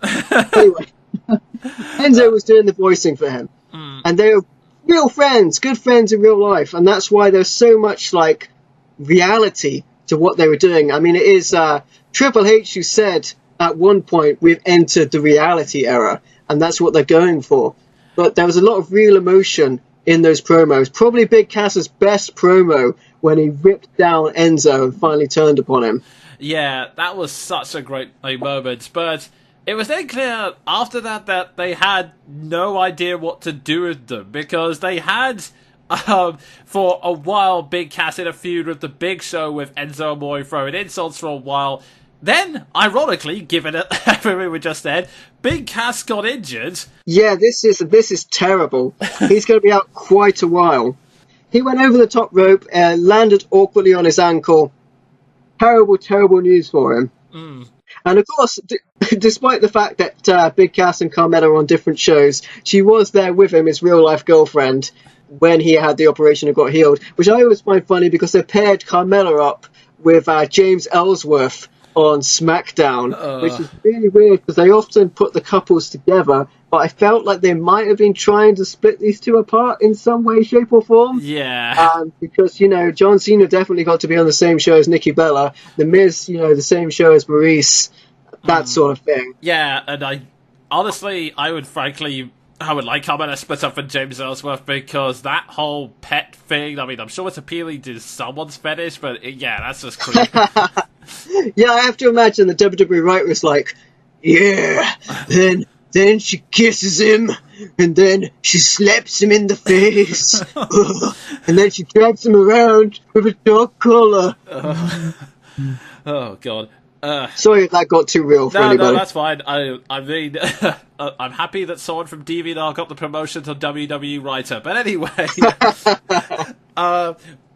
Anyway, Enzo was doing the voicing for him, and they were real friends, good friends in real life, and that's why there's so much like reality to what they were doing. I mean, it is Triple H who said at one point, we've entered the reality era, and that's what they're going for. But there was a lot of real emotion in those promos. Probably Big Cass's best promo when he ripped down Enzo and finally turned upon him. Yeah, that was such a great moment, but it was then clear after that they had no idea what to do with them, because they had, for a while, Big Cass in a feud with the Big Show with Enzo Amore throwing insults for a while. Then, ironically, given everything we just said, Big Cass got injured. Yeah, this is terrible. He's going to be out quite a while. He went over the top rope, landed awkwardly on his ankle. Terrible, terrible news for him. And of course, despite the fact that Big Cass and Carmella are on different shows, she was there with him, his real-life girlfriend, when he had the operation and got healed, which I always find funny because they paired Carmella up with James Ellsworth on SmackDown, which is really weird because they often put the couples together, but I felt like they might have been trying to split these two apart in some way, shape or form. Yeah. Because, John Cena definitely got to be on the same show as Nikki Bella, The Miz, the same show as Maurice, that sort of thing. Yeah, and I would like Carmella split up with James Ellsworth, because that whole pet thing, I mean, I'm sure it's appealing to someone's fetish, but yeah, that's just creepy. Yeah, I have to imagine the WWE writer like, yeah, then she kisses him, and then she slaps him in the face, and then she drags him around with a dog collar. Oh, God. Sorry if that got too real for anybody. No, that's fine. I mean, I'm happy that someone from DVR got the promotion to WWE writer. But anyway,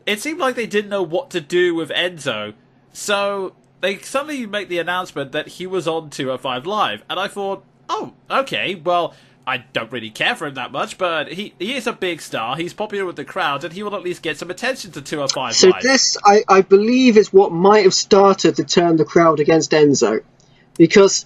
it seemed like they didn't know what to do with Enzo. So they suddenly make the announcement that he was on 205 Live. And I thought, oh, okay, well, I don't really care for him that much, but he is a big star. He's popular with the crowd, and he will at least get some attention to 205 so Live. So this, I believe, is what might have started to turn the crowd against Enzo. Because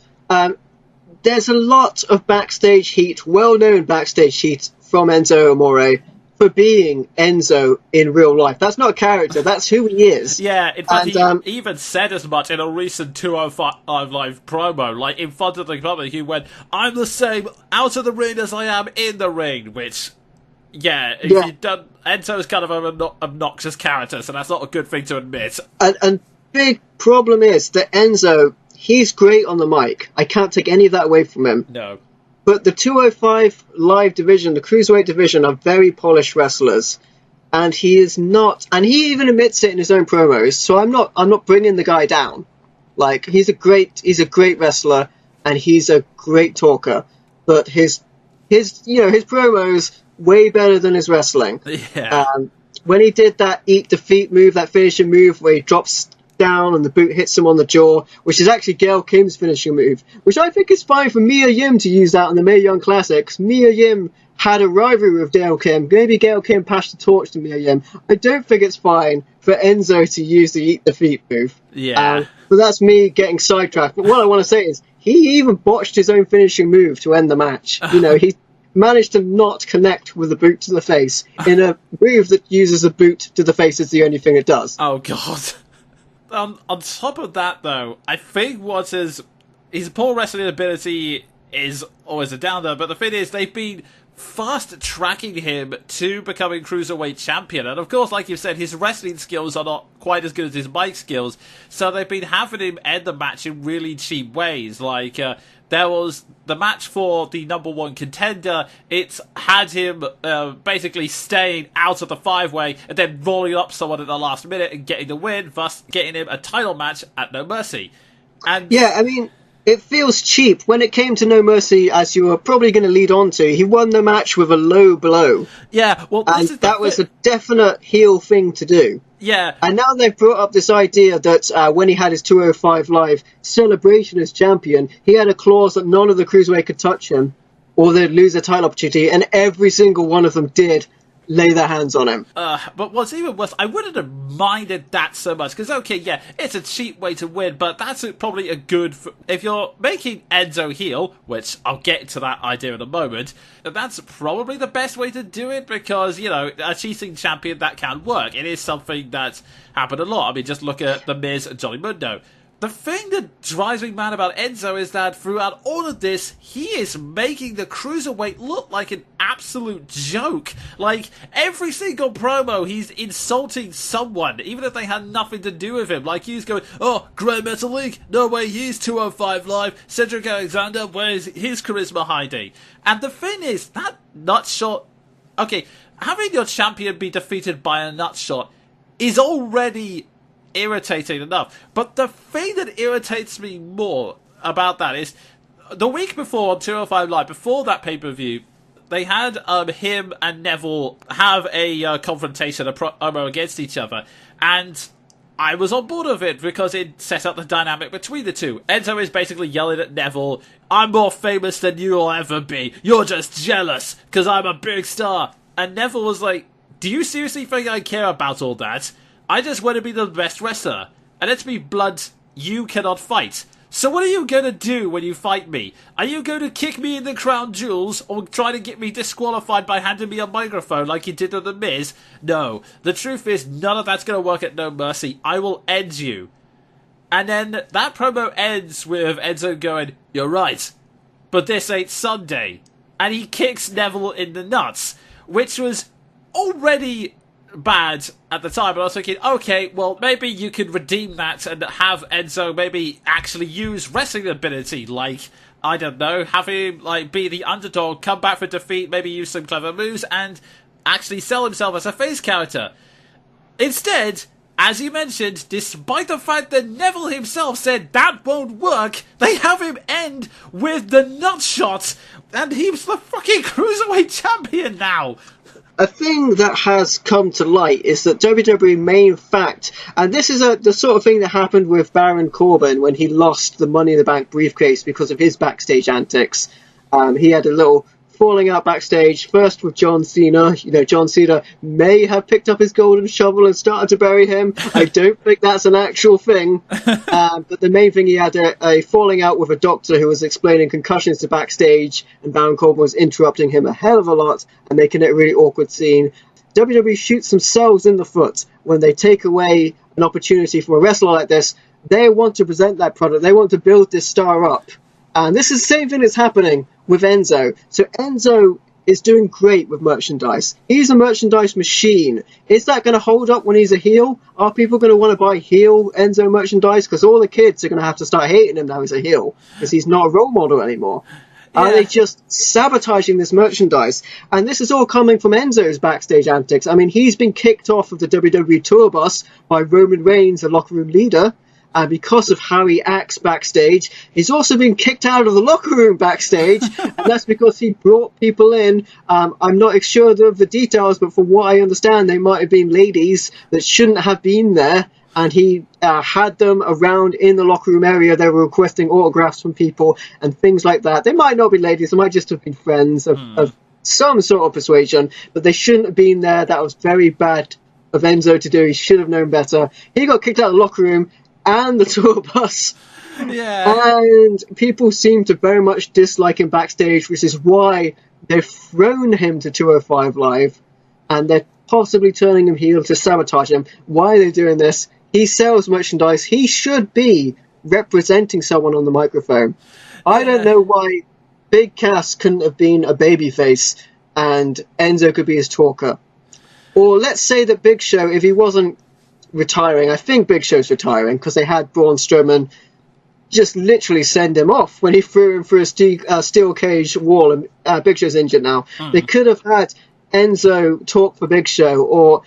there's a lot of backstage heat, well-known backstage heat from Enzo Amore for being Enzo in real life. That's not a character, that's who he is. Yeah, in fact, he even said as much in a recent 205 Live promo, like in front of the public. He went, "I'm the same out of the ring as I am in the ring," which, Enzo's kind of an obnoxious character, so that's not a good thing to admit. And big problem is that Enzo, he's great on the mic. I can't take any of that away from him. No. But the 205 Live division, the Cruiserweight division, are very polished wrestlers. And he is not, and he even admits it in his own promos, so I'm not bringing the guy down. Like, he's a great wrestler, and he's a great talker. But his promos, way better than his wrestling. Yeah. When he did that eat the feet move, that finishing move where he drops down and the boot hits him on the jaw, which is actually Gail Kim's finishing move, which I think is fine for Mia Yim to use that in the Mae Young Classics. Mia Yim had a rivalry with Gail Kim. Maybe Gail Kim passed the torch to Mia Yim. I don't think it's fine for Enzo to use the eat the feet move. Yeah. But that's me getting sidetracked. But what I want to say is, he even botched his own finishing move to end the match. He managed to not connect with the boot to the face in a move that uses a boot to the face as the only thing it does. Oh, God. On top of that, though, I think what his poor wrestling ability is always a downer, but the thing is, they've been fast-tracking him to becoming Cruiserweight Champion, and of course, like you said, his wrestling skills are not quite as good as his mic skills, so they've been having him end the match in really cheap ways, like, there was the match for the number one contender. It's had him basically staying out of the five-way and then rolling up someone at the last minute and getting the win, thus getting him a title match at No Mercy. And yeah, I mean, it feels cheap. When it came to No Mercy, as you were probably going to lead on to, he won the match with a low blow. Yeah, well, and that was a definite heel thing to do. Yeah. And now they've brought up this idea that when he had his 205 Live celebration as champion, he had a clause that none of the Cruiserweight could touch him or they'd lose a title opportunity, and every single one of them did lay their hands on him. But what's even worse, I wouldn't have minded that so much, because okay, yeah, it's a cheap way to win, but that's probably a good... if you're making Enzo heel, which I'll get to that idea in a moment, that's probably the best way to do it, because, you know, a cheating champion, that can work. It is something that's happened a lot. I mean, just look at The Miz and Johnny Mundo. The thing that drives me mad about Enzo is that throughout all of this, he is making the Cruiserweight look like an absolute joke. Like, every single promo, he's insulting someone, even if they had nothing to do with him. Like, he's going, oh, Grey Metal League? No way, he's 205 Live. Cedric Alexander, where's his charisma hiding? And the thing is, that nutshot... okay, having your champion be defeated by a nutshot is already... irritating enough, but the thing that irritates me more about that is the week before on 205 Live, before that pay-per-view, they had him and Neville have a confrontation, a promo against each other, and I was on board with it because it set up the dynamic between the two. Enzo is basically yelling at Neville, I'm more famous than you'll ever be, you're just jealous because I'm a big star, and Neville was like, do you seriously think I care about all that? I just want to be the best wrestler. And let's be blunt, you cannot fight. So what are you going to do when you fight me? Are you going to kick me in the crown jewels or try to get me disqualified by handing me a microphone like you did to The Miz? No. The truth is, none of that's going to work at No Mercy. I will end you. And then that promo ends with Enzo going, you're right, but this ain't Sunday. And he kicks Neville in the nuts, which was already... bad at the time, but I was thinking, okay, well, maybe you could redeem that and have Enzo maybe actually use wrestling ability, like, I don't know, have him, like, be the underdog, come back for defeat, maybe use some clever moves, and actually sell himself as a face character. Instead, as you mentioned, despite the fact that Neville himself said that won't work, they have him end with the nutshot, and he's the fucking Cruiserweight champion now! A thing that has come to light is that WWE may in fact, and this is the sort of thing that happened with Baron Corbin when he lost the Money in the Bank briefcase because of his backstage antics. He had a little falling out backstage, first with John Cena. You know, John Cena may have picked up his golden shovel and started to bury him. I don't think that's an actual thing. But the main thing, he had a falling out with a doctor who was explaining concussions to backstage, and Baron Corbin was interrupting him a hell of a lot and making it a really awkward scene. WWE shoots themselves in the foot when they take away an opportunity from a wrestler like this. They want to present that product. They want to build this star up. And this is the same thing that's happening with Enzo. So Enzo is doing great with merchandise. He's a merchandise machine. Is that going to hold up when he's a heel? Are people going to want to buy heel Enzo merchandise? Because all the kids are going to have to start hating him now he's a heel, because he's not a role model anymore. Yeah. Are they just sabotaging this merchandise? And this is all coming from Enzo's backstage antics. I mean, he's been kicked off of the WWE tour bus by Roman Reigns, the locker room leader. And because of how he acts backstage, he's also been kicked out of the locker room backstage, and that's because he brought people in. I'm not sure of the details, but from what I understand, they might have been ladies that shouldn't have been there, and he had them around in the locker room area. They were requesting autographs from people and things like that. They might not be ladies, they might just have been friends of some sort of persuasion, but they shouldn't have been there. That was very bad of Enzo to do. He should have known better. He got kicked out of the locker room and the tour bus. Yeah. And people seem to very much dislike him backstage, which is why they've thrown him to 205 Live, and they're possibly turning him heel to sabotage him. Why are they doing this? He sells merchandise. He should be representing someone on the microphone. I don't know why Big Cass couldn't have been a babyface and Enzo could be his talker. Or let's say that Big Show, if he wasn't retiring, I think Big Show's retiring, because they had Braun Strowman just literally send him off when he threw him through a steel cage wall, and Big Show's injured now. They could have had Enzo talk for Big Show, or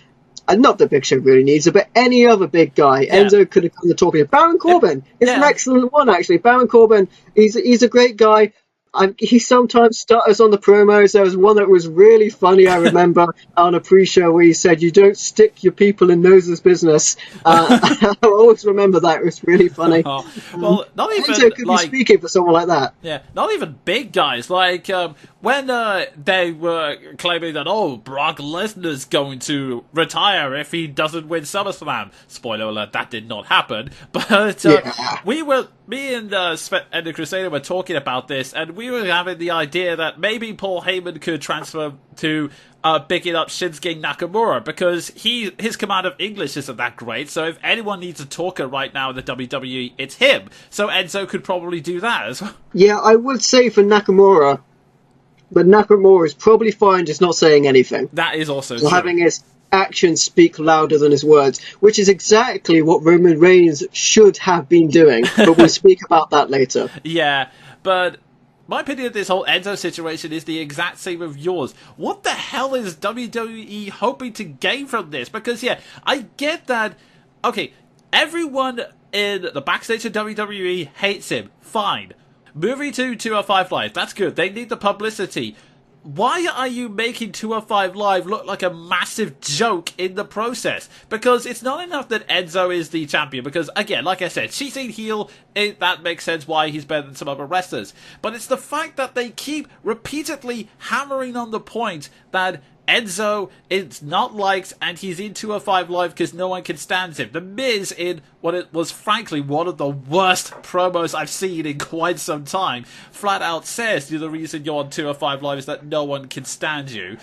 not that Big Show really needs it, but any other big guy. Enzo could have come to talk to him. Baron Corbin is an excellent one, actually. Baron Corbin, he's a great guy. he sometimes stutters on the promos. There was one that was really funny, I remember, on a pre-show where he said, "You don't stick your people in noses business." I always remember that. It was really funny. Well, not even Enzo could be speaking for someone like that. Yeah, not even big guys. Like, when they were claiming that, Brock Lesnar's going to retire if he doesn't win SummerSlam. Spoiler alert, that did not happen. But me and the Crusader were talking about this, and we were having the idea that maybe Paul Heyman could transfer to picking up Shinsuke Nakamura, because his command of English isn't that great, so if anyone needs a talker right now in the WWE, it's him. So Enzo could probably do that as well. Yeah, I would say for Nakamura, but Nakamura is probably fine just not saying anything. That is also true. Having his actions speak louder than his words, which is exactly what Roman Reigns should have been doing, but we'll speak about that later. Yeah, but my opinion of this whole Enzo situation is the exact same of yours. What the hell is WWE hoping to gain from this? Because, yeah, I get that, okay, everyone in the backstage of WWE hates him. Fine. Moving to 205 Live, that's good. They need the publicity. Why are you making 205 Live look like a massive joke in the process? Because it's not enough that Enzo is the champion, because, again, like I said, cheating heel, that makes sense why he's better than some other wrestlers. But it's the fact that they keep repeatedly hammering on the point that Enzo is not liked and he's in 205 Live because no one can stand him. The Miz, in what it was frankly one of the worst promos I've seen in quite some time, flat out says the reason you're on 205 Live is that no one can stand you.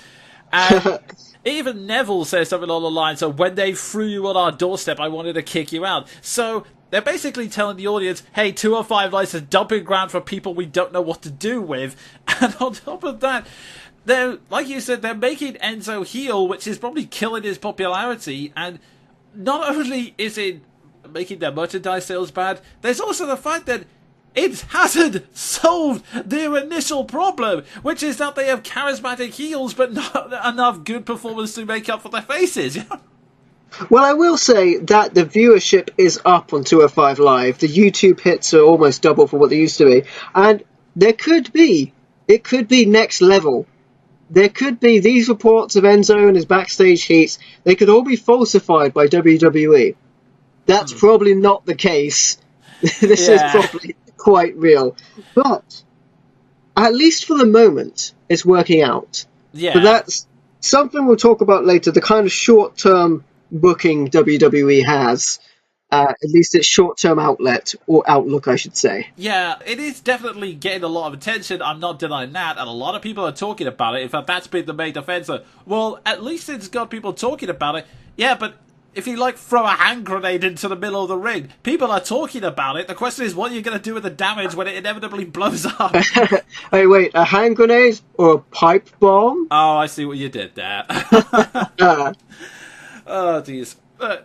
And even Neville says something along the lines of, when they threw you on our doorstep, I wanted to kick you out. So they're basically telling the audience, hey, 205 Live is a dumping ground for people we don't know what to do with. And on top of that, they're, like you said, they're making Enzo heel, which is probably killing his popularity, and not only is it making their merchandise sales bad, there's also the fact that it hasn't solved their initial problem, which is that they have charismatic heels, but not enough good performance to make up for their faces. Well, I will say that the viewership is up on 205 Live. The YouTube hits are almost double for what they used to be, and it could be next level. There could be these reports of Enzo and his backstage heats. They could all be falsified by WWE. That's probably not the case. This is probably quite real. But at least for the moment, it's working out. Yeah. But that's something we'll talk about later, the kind of short-term booking WWE has. At least its short-term outlet, or outlook, I should say. Yeah, it is definitely getting a lot of attention, I'm not denying that, and a lot of people are talking about it. In fact, that's been the main defense. Well, at least it's got people talking about it. Yeah, but if you, throw a hand grenade into the middle of the ring, people are talking about it. The question is, what are you going to do with the damage when it inevitably blows up? Hey, wait, a hand grenade or a pipe bomb? Oh, I see what you did there. Oh, jeez.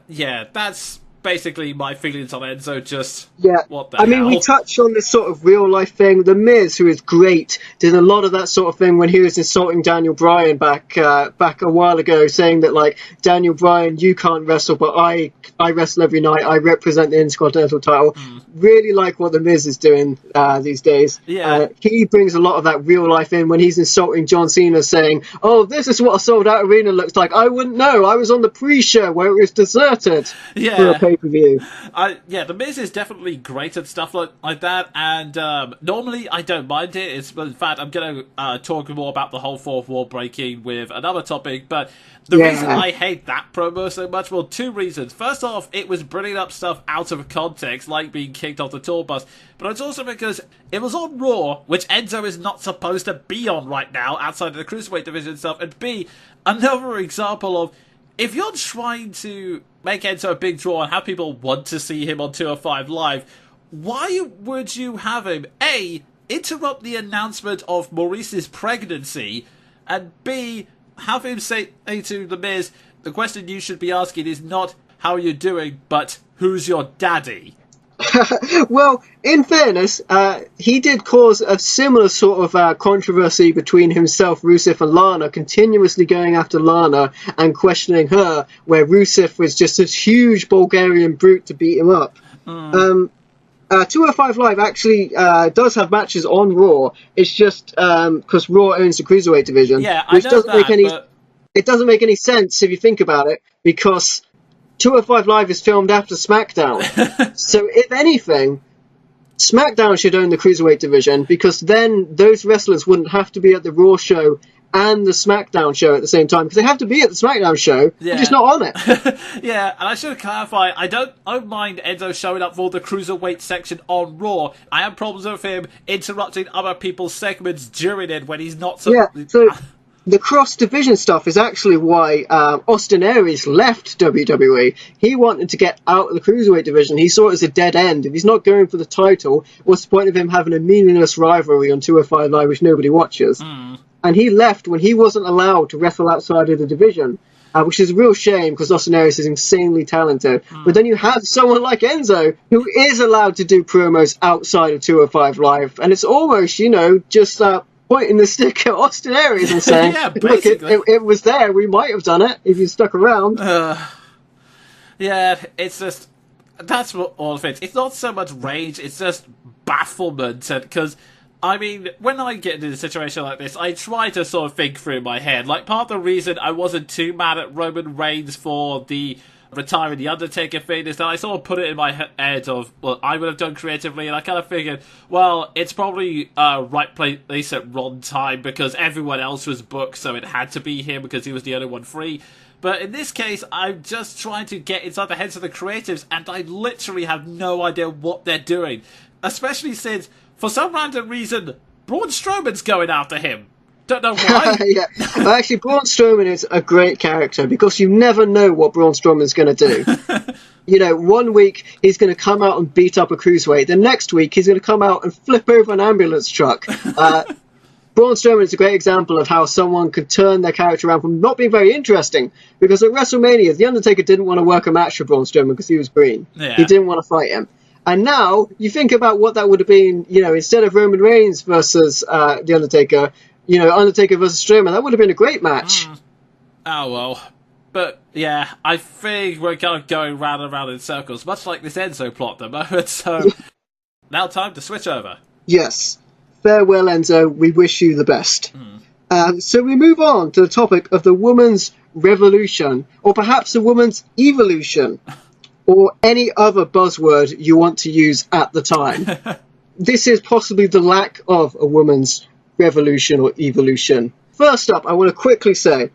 Yeah, that's basically my feelings on Enzo. Just what the hell? I mean, we touched on this sort of real life thing. The Miz, who is great, did a lot of that sort of thing when he was insulting Daniel Bryan back a while ago, saying that Daniel Bryan, you can't wrestle, but I wrestle every night. I represent the Intercontinental title. Really like what the Miz is doing these days. Yeah, he brings a lot of that real life in when he's insulting John Cena, saying, "Oh, this is what a sold out arena looks like. I wouldn't know. I was on the pre-show where it was deserted for a pay-per-view." The Miz is definitely great at stuff like that, and normally I don't mind it. In fact, I'm going to talk more about the whole fourth wall breaking with another topic, but the reason I hate that promo so much, well, two reasons. First off, it was bringing up stuff out of context, like being kicked off the tour bus, but it's also because it was on Raw, which Enzo is not supposed to be on right now, outside of the Cruiserweight division stuff, and B, another example of, if you're trying to make Enzo a big draw and have people want to see him on 205 Live, why would you have him, A, interrupt the announcement of Maurice's pregnancy, and B, have him say to The Miz, the question you should be asking is not how you're doing, but who's your daddy? Well, in fairness, he did cause a similar sort of controversy between himself, Rusev, and Lana, continuously going after Lana and questioning her, where Rusev was just this huge Bulgarian brute to beat him up. 205 Live actually does have matches on Raw. It's just because Raw owns the Cruiserweight division. Yeah, which I know doesn't make any. It doesn't make any sense if you think about it, because 205 Live is filmed after SmackDown. So if anything, SmackDown should own the Cruiserweight division, because then those wrestlers wouldn't have to be at the Raw show and the SmackDown show at the same time, because they have to be at the SmackDown show, they're just not on it. Yeah, and I should clarify, I don't mind Enzo showing up for the Cruiserweight section on Raw. I have problems with him interrupting other people's segments during it when he's not so... Yeah, so the cross-division stuff is actually why Austin Aries left WWE. He wanted to get out of the Cruiserweight division. He saw it as a dead end. If he's not going for the title, what's the point of him having a meaningless rivalry on 205 Live which nobody watches? And he left when he wasn't allowed to wrestle outside of the division, which is a real shame, because Austin Aries is insanely talented. But then you have someone like Enzo, who is allowed to do promos outside of 205 Live, and it's almost, just... pointing the stick at Austin Aries and saying, yeah, look, it was there, we might have done it if you stuck around. Yeah, it's just, that's what all of it. It's not so much rage, it's just bafflement, because, I mean, when I get into a situation like this, I try to sort of think through my head. Like, part of the reason I wasn't too mad at Roman Reigns for the retiring the Undertaker thing is that I sort of put it in my head of, well, I would have done creatively, and I kind of figured, well, it's probably right place at wrong time, because everyone else was booked, so it had to be him because he was the only one free. But in this case, I'm just trying to get inside the heads of the creatives, and I literally have no idea what they're doing. Especially since, for some random reason, Braun Strowman's going after him. Don't know why. Yeah. Actually, Braun Strowman is a great character, because you never know what Braun Strowman's going to do. 1 week he's going to come out and beat up a cruiserweight. The next week he's going to come out and flip over an ambulance truck. Braun Strowman is a great example of how someone could turn their character around from not being very interesting, because at WrestleMania, The Undertaker didn't want to work a match for Braun Strowman because he was green. Yeah. He didn't want to fight him. And now, you think about what that would have been, instead of Roman Reigns versus The Undertaker, Undertaker versus Strowman, that would have been a great match. Oh, well. But, yeah, I think we're kind of going round and round in circles, much like this Enzo plot at the moment, so now time to switch over. Yes. Farewell, Enzo. We wish you the best. So we move on to the topic of the woman's revolution, or perhaps the woman's evolution, or any other buzzword you want to use at the time. This is possibly the lack of a woman's revolution or evolution. First up, I want to quickly say,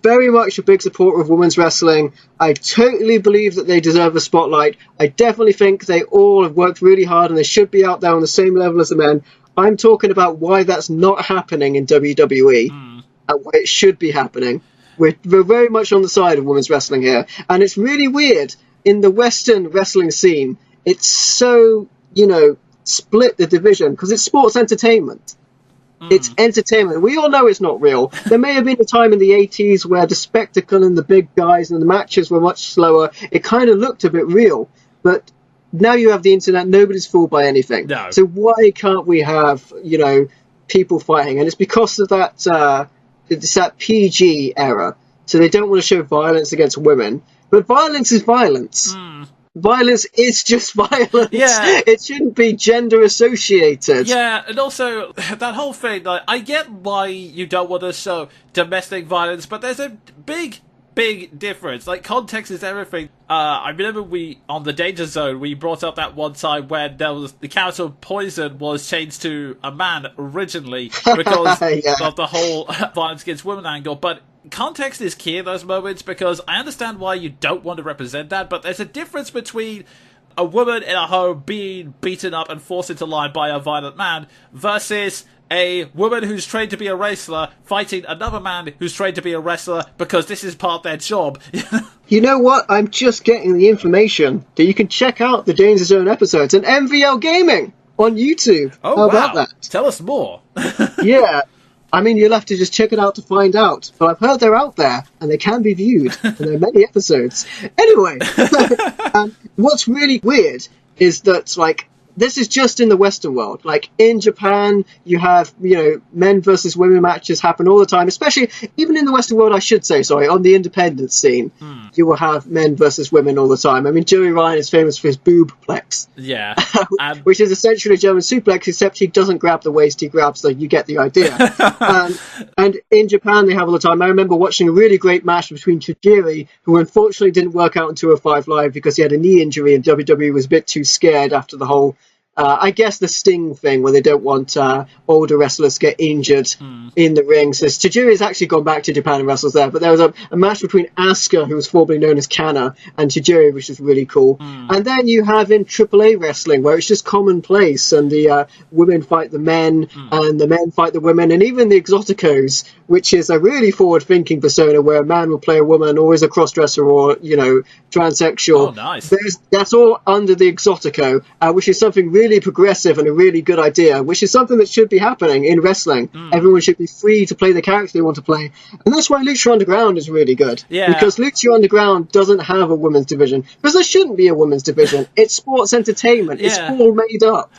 very much a big supporter of women's wrestling. I totally believe that they deserve a spotlight. I definitely think they all have worked really hard and they should be out there on the same level as the men. I'm talking about why that's not happening in WWE and why it should be happening. We're very much on the side of women's wrestling here. And it's really weird, in the Western wrestling scene, it's so, split the division, because it's sports entertainment. It's entertainment. We all know it's not real. There may have been a time in the 80s where the spectacle and the big guys and the matches were much slower. It kind of looked a bit real. But now you have the internet, nobody's fooled by anything. No. So why can't we have, people fighting? And it's because of that, it's that PG era. So they don't want to show violence against women. But violence is violence. Violence is just violence. Yeah. It shouldn't be gender associated. Yeah, and also, that whole thing, like, I get why you don't want to show domestic violence, but there's a big difference. Like, context is everything. I remember on the Danger Zone, we brought up that one time where there was the character Poison was changed to a man originally because of the whole violence against women angle, but context is key in those moments, because I understand why you don't want to represent that, but there's a difference between a woman in a home being beaten up and forced into line by a violent man versus a woman who's trained to be a wrestler fighting another man who's trained to be a wrestler because this is part of their job. You know what? I'm just getting the information that you can check out the Danger Zone episodes on MVL Gaming on YouTube. Oh, How wow. about that? Tell us more. Yeah. I mean, you'll have to just check it out to find out. But I've heard they're out there, and they can be viewed, and there are many episodes. Anyway, what's really weird is that, this is just in the Western world. Like in Japan, you have, men versus women matches happen all the time, especially even in the Western world, I should say, on the independent scene, you will have men versus women all the time. I mean, Joey Ryan is famous for his boobplex. Yeah. Which is essentially a German suplex, except he doesn't grab the waist, he grabs you get the idea. And in Japan, they have all the time. I remember watching a really great match between Tajiri, who unfortunately didn't work out in 205 Live because he had a knee injury and WWE was a bit too scared after the whole I guess the Sting thing where they don't want older wrestlers to get injured in the ring. So Tajiri has actually gone back to Japan and wrestles there. But there was a match between Asuka, who was formerly known as Kana, and Tajiri, which is really cool. And then you have in AAA wrestling, where it's just commonplace, and the women fight the men, and the men fight the women, and even the Exoticos, which is a really forward-thinking persona where a man will play a woman, or is a cross-dresser, or, transsexual. Oh, nice. That's all under the Exotico, which is something really progressive and a really good idea, which is something that should be happening in wrestling. Everyone should be free to play the character they want to play, and that's why Lucha Underground is really good. Because Lucha Underground doesn't have a women's division, because there shouldn't be a women's division. It's sports entertainment. It's all made up.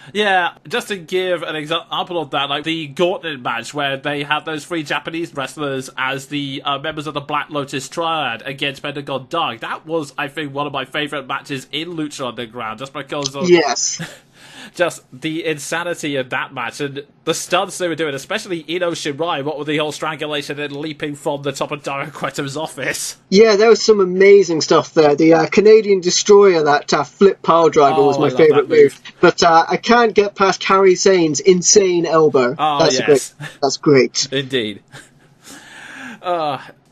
Just to give an example of that, like the Gauntlet match where they had those 3 Japanese wrestlers as the members of the Black Lotus Triad against Pentagon Dark. That was, I think, one of my favourite matches in Lucha Underground, just because of just the insanity of that match and the stunts they were doing, especially Ino Shirai, what with the whole strangulation and leaping from the top of Dario Cueto's office. Yeah, there was some amazing stuff there. The Canadian Destroyer, that flip pile driver, was my favourite move. But I can't get past Kairi Sane's insane elbow. That's great. Indeed.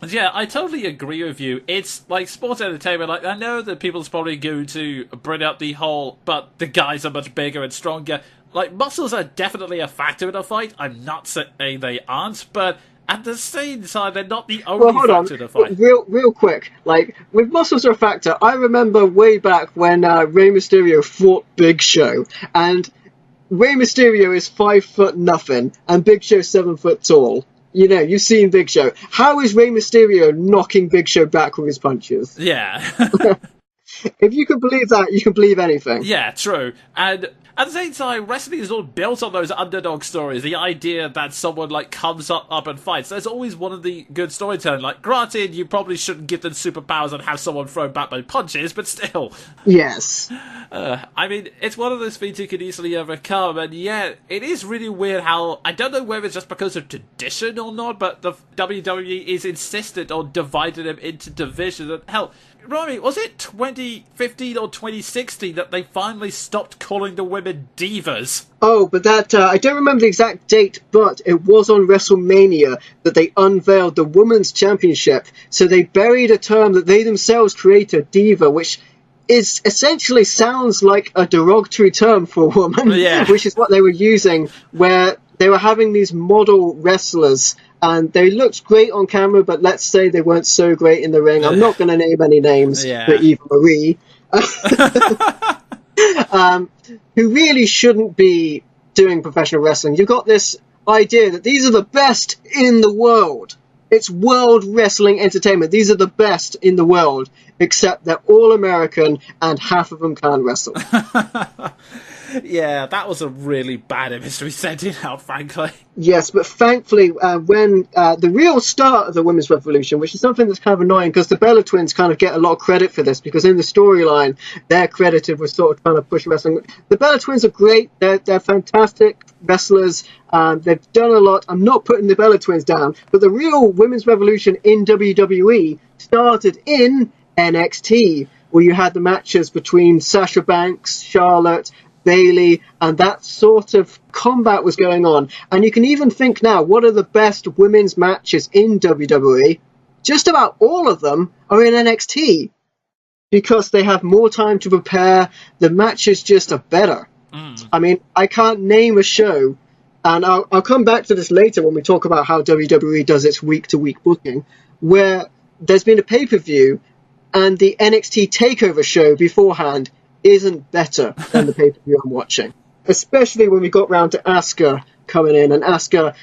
Yeah, I totally agree with you. It's like sports entertainment. Like, I know that people's probably going to bring up the whole, but the guys are much bigger and stronger. Like, muscles are definitely a factor in a fight. I'm not saying they aren't, but at the same time, they're not the only factor in a fight. Real quick, like, with muscles are a factor, I remember way back when Rey Mysterio fought Big Show, and Rey Mysterio is 5'0", and Big Show's 7 foot tall. You've seen Big Show. How is Rey Mysterio knocking Big Show back with his punches? Yeah. If you can believe that, you can believe anything. Yeah, true. And at the same time, wrestling is all built on those underdog stories. The idea that someone, comes up and fights. There's always one of the good storytelling. Like, granted, you probably shouldn't give them superpowers and have someone throw back by punches, but still. Yes. I mean, it's one of those things you can easily overcome, and yeah, it is really weird how, I don't know whether it's just because of tradition or not, but the WWE is insistent on dividing them into divisions, and hell, Rory, was it 2015 or 2016 that they finally stopped calling the women divas? Oh, but that, I don't remember the exact date, but it was on WrestleMania that they unveiled the Women's Championship, so they buried a term that they themselves created, diva, which is essentially sounds like a derogatory term for a woman, which is what they were using, where they were having these model wrestlers, and they looked great on camera, but let's say they weren't so great in the ring. I'm not going to name any names, but Eva Marie, who really shouldn't be doing professional wrestling. You've got this idea that these are the best in the world. It's world wrestling entertainment. These are the best in the world, except they're all American and half of them can't wrestle. Yeah, that was a really bad image to be sending out, frankly. Yes, but thankfully, when the real start of the women's revolution, which is something that's kind of annoying, because the Bella Twins kind of get a lot of credit for this, because in the storyline, they're credited with sort of trying to push wrestling. The Bella Twins are great. They're fantastic wrestlers. They've done a lot. I'm not putting the Bella Twins down, but the real women's revolution in WWE started in NXT, where you had the matches between Sasha Banks, Charlotte, Bayley, and that sort of combat was going on. And you can even think now, what are the best women's matches in WWE? Just about all of them are in NXT, because they have more time to prepare. The matches just are better. I mean, I can't name a show, and I'll come back to this later when we talk about how WWE does its week-to-week booking, where there's been a pay-per-view, and the NXT TakeOver show beforehand isn't better than the pay-per-view I'm watching. Especially when we got round to Asuka coming in, and Asuka,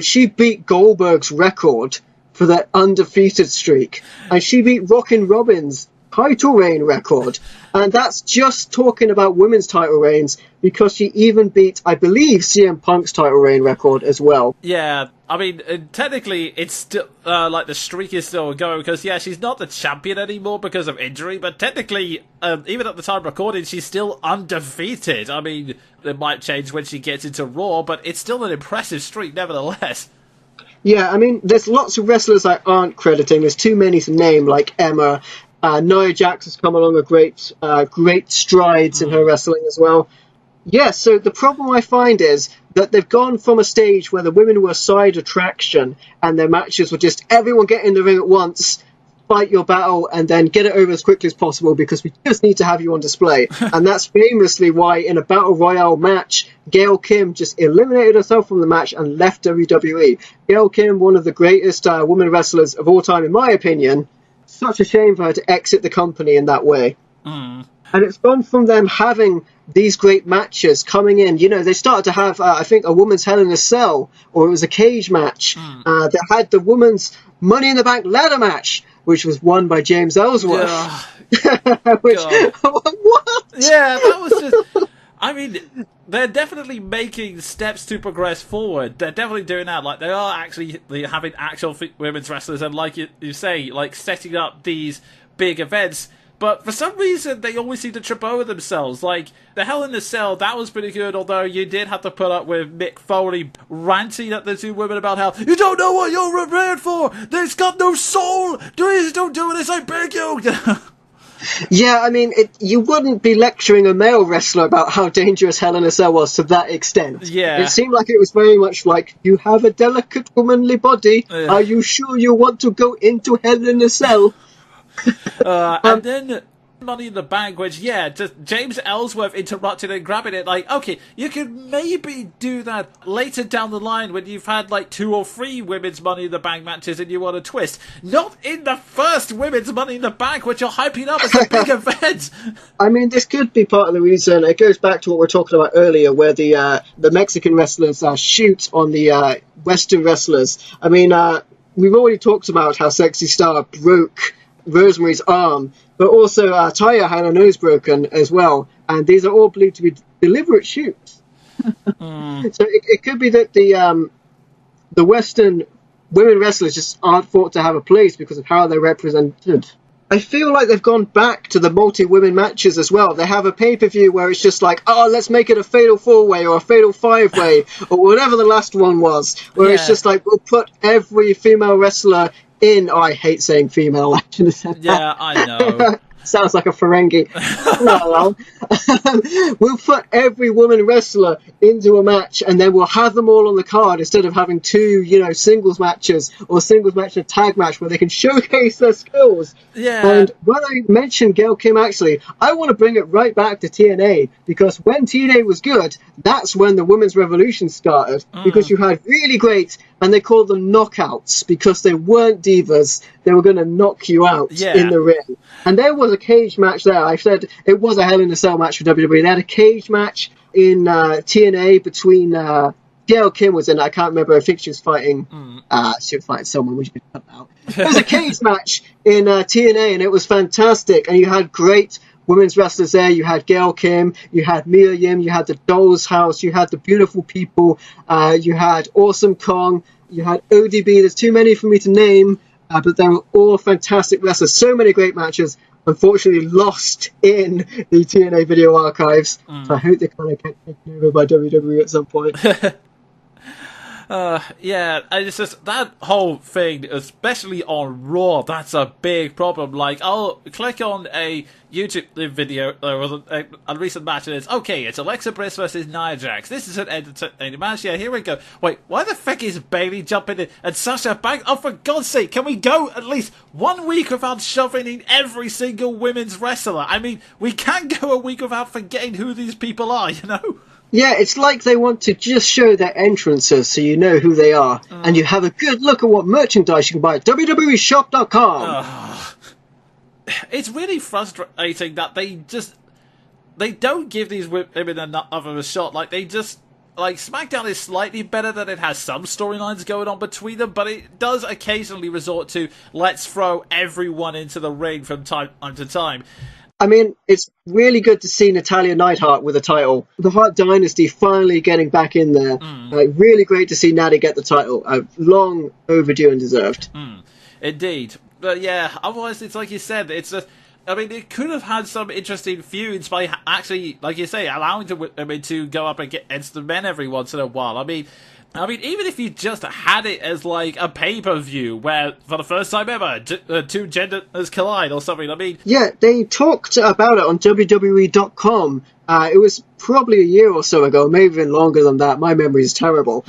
she beat Goldberg's record for that undefeated streak, and she beat Rockin' Robin's title reign record. And that's just talking about women's title reigns, because she even beat, I believe, CM Punk's title reign record as well. Yeah, I mean, technically, it's still, like, the streak is still going, because, yeah, she's not the champion anymore because of injury, but technically, even at the time of recording, she's still undefeated. I mean, it might change when she gets into Raw, but it's still an impressive streak, nevertheless. Yeah, I mean, there's lots of wrestlers I aren't crediting. There's too many to name, like Emma. Nia Jax has come along a great strides in her wrestling as well. Yeah, so the problem I find is that they've gone from a stage where the women were a side attraction and their matches were just everyone get in the ring at once, fight your battle, and then get it over as quickly as possible because we just need to have you on display. And that's famously why in a Battle Royale match, Gail Kim just eliminated herself from the match and left WWE. Gail Kim, one of the greatest women wrestlers of all time, in my opinion. Such a shame for her to exit the company in that way. And it's gone from them having these great matches coming in. You know, they started to have, I think, a woman's Hell in a Cell, or it was a cage match. They had the woman's Money in the Bank ladder match, which was won by James Ellsworth. Which, what? Yeah, that was just... I mean, they're definitely making steps to progress forward. They're definitely doing that. Like, they are actually having actual women's wrestlers, and like you say, like, setting up these big events. But for some reason, they always seem to trip over themselves. Like, the Hell in a Cell, that was pretty good, although you did have to put up with Mick Foley ranting at the two women about how, you don't know what you're prepared for! It's got no soul! Please don't do this, I beg you! Yeah, I mean, you wouldn't be lecturing a male wrestler about how dangerous Hell in a Cell was to that extent. Yeah. It seemed like it was very much like, you have a delicate womanly body. Are you sure you want to go into Hell in a Cell? And then Money in the Bank, which, yeah, just James Ellsworth interrupted and grabbing it, like, okay, you could maybe do that later down the line when you've had, like, 2 or 3 women's Money in the Bank matches and you want a twist. Not in the first women's Money in the Bank, which you're hyping up as a big event. I mean, this could be part of the reason. It goes back to what we were talking about earlier, where the Mexican wrestlers shoot on the Western wrestlers. I mean, we've already talked about how Sexy Star broke Rosemary's arm, but also Taya had her nose broken as well, and these are all believed to be deliberate shoots. So it could be that the Western women wrestlers just aren't thought to have a place because of how they're represented. I feel like they've gone back to the multi-women matches as well. They have a pay-per-view where it's just like, oh, let's make it a fatal 4-way or a fatal 5-way or whatever the last one was, where it's just like, we'll put every female wrestler in. Oh, I hate saying female. I shouldn't have said that. Yeah, I know. Sounds like a Ferengi. We'll put every woman wrestler into a match, and then we'll have them all on the card instead of having 2, singles matches or singles match and a tag match where they can showcase their skills. Yeah. And when I mentioned Gail Kim, actually, I want to bring it right back to TNA, because when TNA was good, that's when the women's revolution started, because you had really great, and they called them knockouts because they weren't divas. They were going to knock you out in the ring. And there was a cage match there. I said it was a Hell in a Cell match for WWE. They had a cage match in TNA between Gail Kim was in it. I can't remember. I think she was fighting someone. We should cut that out. It was a cage match in TNA, and it was fantastic. And you had great women's wrestlers there. You had Gail Kim, you had Mia Yim, you had the Doll's House, you had the Beautiful People, you had Awesome Kong, you had ODB. There's too many for me to name, but they were all fantastic wrestlers. So many great matches. Unfortunately lost in the TNA video archives. So I hope they kind of get taken over by WWE at some point. Yeah, and it's just that whole thing, especially on Raw, that's a big problem. Like, I'll click on a YouTube video or a recent match, and it's okay. It's Alexa Bliss versus Nia Jax. This is an entertaining match. Yeah, here we go. Wait, why the fuck is Bayley jumping in and Sasha Banks? Oh, for God's sake, can we go at least 1 week without shoving in every single women's wrestler? I mean, we can't go a week without forgetting who these people are, you know? Yeah, it's like they want to just show their entrances so you know who they are. And you have a good look at what merchandise you can buy at www.shop.com. It's really frustrating that they don't give these women enough of a shot. Like, they just like, SmackDown is slightly better than it has some storylines going on between them, but it does occasionally resort to, let's throw everyone into the ring from time to time. I mean, it's really good to see Natalya Neidhart with a title. The Hart Dynasty finally getting back in there. Really great to see Natty get the title. Long overdue and deserved. Indeed. But yeah, otherwise it's like you said, it's just... I mean, it could have had some interesting feuds by actually, like you say, allowing the women to go up against the men every once in a while. I mean, even if you just had it as like a pay-per-view where, for the first time ever, two genders collide or something. I mean, yeah, they talked about it on WWE.com. It was probably a year or so ago, maybe even longer than that. My memory is terrible.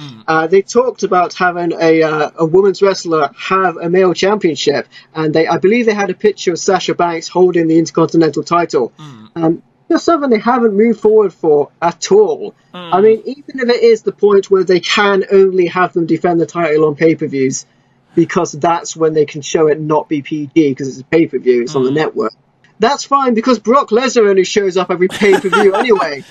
They talked about having a women's wrestler have a male championship, and I believe they had a picture of Sasha Banks holding the Intercontinental title. Just something they haven't moved forward for at all. I mean, even if it is the point where they can only have them defend the title on pay-per-views, because that's when they can show it not be PG, because it's a pay-per-view, it's on the network. That's fine, because Brock Lesnar only shows up every pay-per-view anyway.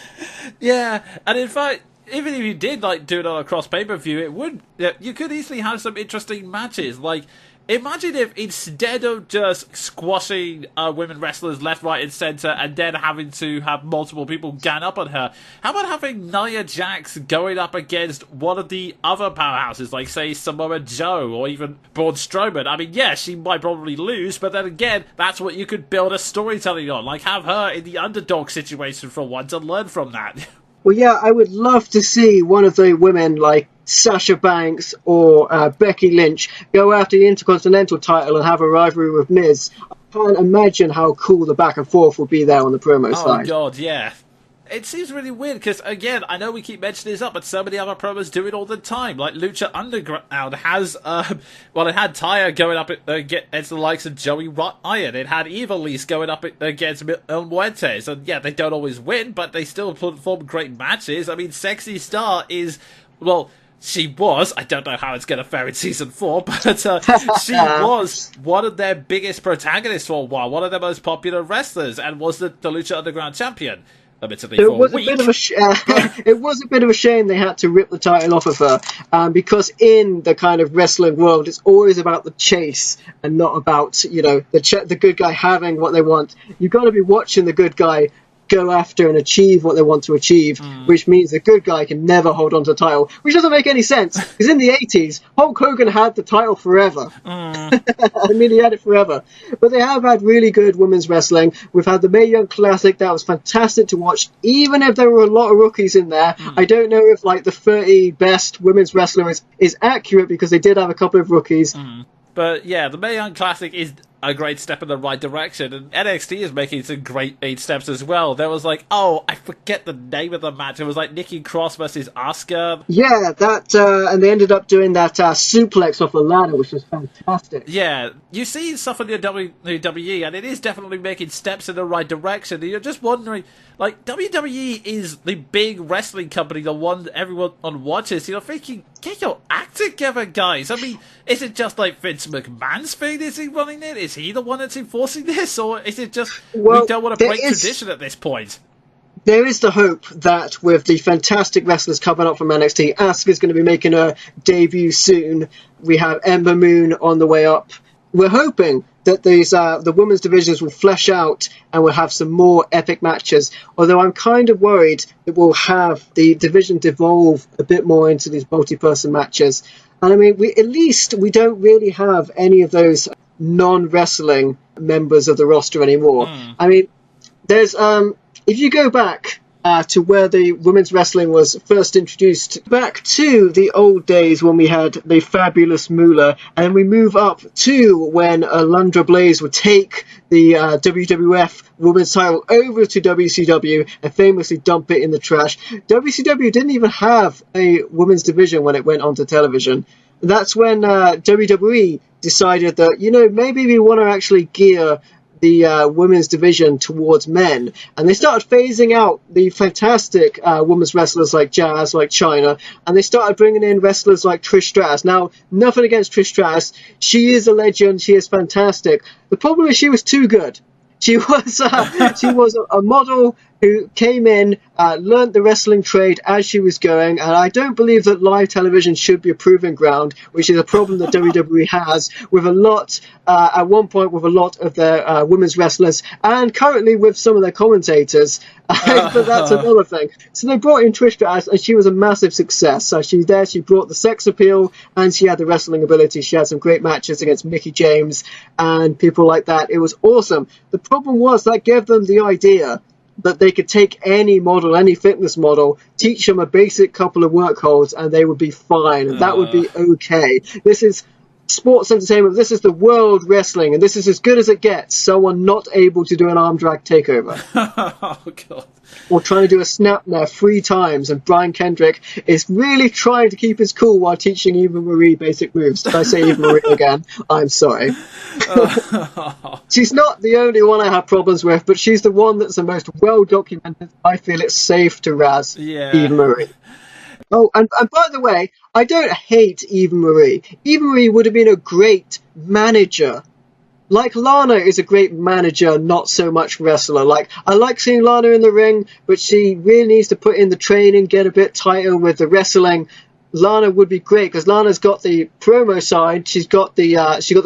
Yeah, and in fact, even if you did like do it on a cross pay-per-view, you could easily have some interesting matches. Like, imagine if instead of just squashing women wrestlers left, right, and centre, and then having to have multiple people gang up on her, how about having Nia Jax going up against one of the other powerhouses, like, say, Samoa Joe, or even Braun Strowman? I mean, yeah, she might probably lose, but then again, that's what you could build a storytelling on. Like, have her in the underdog situation for once and learn from that. Well, yeah, I would love to see one of the women, like Sasha Banks or Becky Lynch, go after the Intercontinental title and have a rivalry with Miz. I can't imagine how cool the back and forth would be there on the promo side. Oh, God, yeah. It seems really weird, because, again, I know we keep mentioning this up, but so many other promos do it all the time. Like, Lucha Underground has, it had Taya going up against the likes of Joey Ryan. It had Ivelisse going up against El Muertes. And, yeah, they don't always win, but they still perform great matches. I mean, Sexy Star is, well... She was, I don't know how it's going to fare in Season 4, but she was one of their biggest protagonists for a while, one of their most popular wrestlers, and was the Lucha Underground champion. Admittedly, it was a bit of a shame they had to rip the title off of her, because in the kind of wrestling world, it's always about the chase and not about, the good guy having what they want. You've got to be watching the good guy go after and achieve what they want to achieve, which means the good guy can never hold on to the title, which doesn't make any sense, because in the 80s, Hulk Hogan had the title forever. I mean, he had it forever. But they have had really good women's wrestling. We've had the Mae Young Classic. That was fantastic to watch, even if there were a lot of rookies in there. I don't know if, like, the 30 best women's wrestlers is accurate, because they did have a couple of rookies. But yeah, the Mae Young Classic is a great step in the right direction, and NXT is making some great 8 steps as well. There was like, I forget the name of the match. It was like Nikki Cross versus Asuka. Yeah, that, and they ended up doing that suplex off the ladder, which was fantastic. Yeah, you see stuff in the WWE, and it is definitely making steps in the right direction. And you're just wondering, like, WWE is the big wrestling company, the one everyone watches. You're thinking, get your act together, guys. I mean, is it just like Vince McMahon's thing? Is he running it? Is he the one that's enforcing this? Or is it just, we don't want to break tradition at this point? There is the hope that with the fantastic wrestlers coming up from NXT, Asuka's going to be making her debut soon. We have Ember Moon on the way up. We're hoping that these the women's divisions will flesh out and we'll have some more epic matches. Although I'm kind of worried that we'll have the division devolve a bit more into these multi-person matches. And I mean, we don't really have any of those non-wrestling members of the roster anymore. I mean, there's if you go back to where the women's wrestling was first introduced, back to the old days when we had the fabulous Moolah, and we move up to when Alundra Blaze would take the WWF women's title over to WCW and famously dump it in the trash. WCW didn't even have a women's division when it went onto television. That's when WWE decided that, maybe we want to actually gear the women's division towards men, and they started phasing out the fantastic women's wrestlers like Jazz, like Chyna, and they started bringing in wrestlers like Trish Stratus. Now, nothing against Trish Stratus, she is a legend, she is fantastic. The problem is she was too good. She was a model who came in, learnt the wrestling trade as she was going, and I don't believe that live television should be a proving ground, which is a problem that WWE has with a lot, at one point with a lot of their women's wrestlers, and currently with some of their commentators. But that's another thing. So they brought in Trish Stratus, and she was a massive success. So she brought the sex appeal, and she had the wrestling ability. She had some great matches against Mickie James and people like that. It was awesome. The problem was that gave them the idea that they could take any model, any fitness model, teach them a basic couple of work holds, and they would be fine, and that would be okay. This is sports entertainment. This is the world wrestling, and this is as good as it gets. Someone not able to do an arm drag takeover. Oh, God. Or trying to do a snap there 3 times, and Brian Kendrick is really trying to keep his cool while teaching Eva Marie basic moves. Did I say Eva Marie again? I'm sorry. She's not the only one I have problems with, but she's the one that's the most well documented. I feel it's safe to razz Eva Marie. Oh, and by the way, I don't hate Eva Marie. Eva Marie would have been a great manager. Like, Lana is a great manager, not so much wrestler. Like, I like seeing Lana in the ring, but she really needs to put in the training, get a bit tighter with the wrestling. Lana would be great, because Lana's got the promo side, she's got the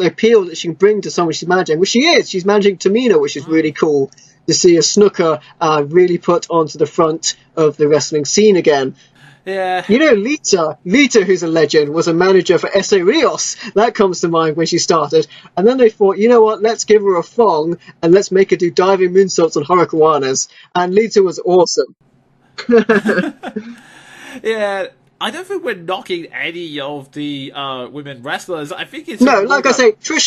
appeal that she can bring to someone she's managing, which she is. She's managing Tamina, which is really cool to see a snooker really put onto the front of the wrestling scene again. Yeah. You know, Lita, who's a legend, was a manager for Essa Rios. That comes to mind when she started. And then they thought, you know what, let's give her a thong and let's make her do diving moonsaults on hurricanranas. And Lita was awesome. Yeah. I don't think we're knocking any of the women wrestlers. I think it's... No, like I say, Trish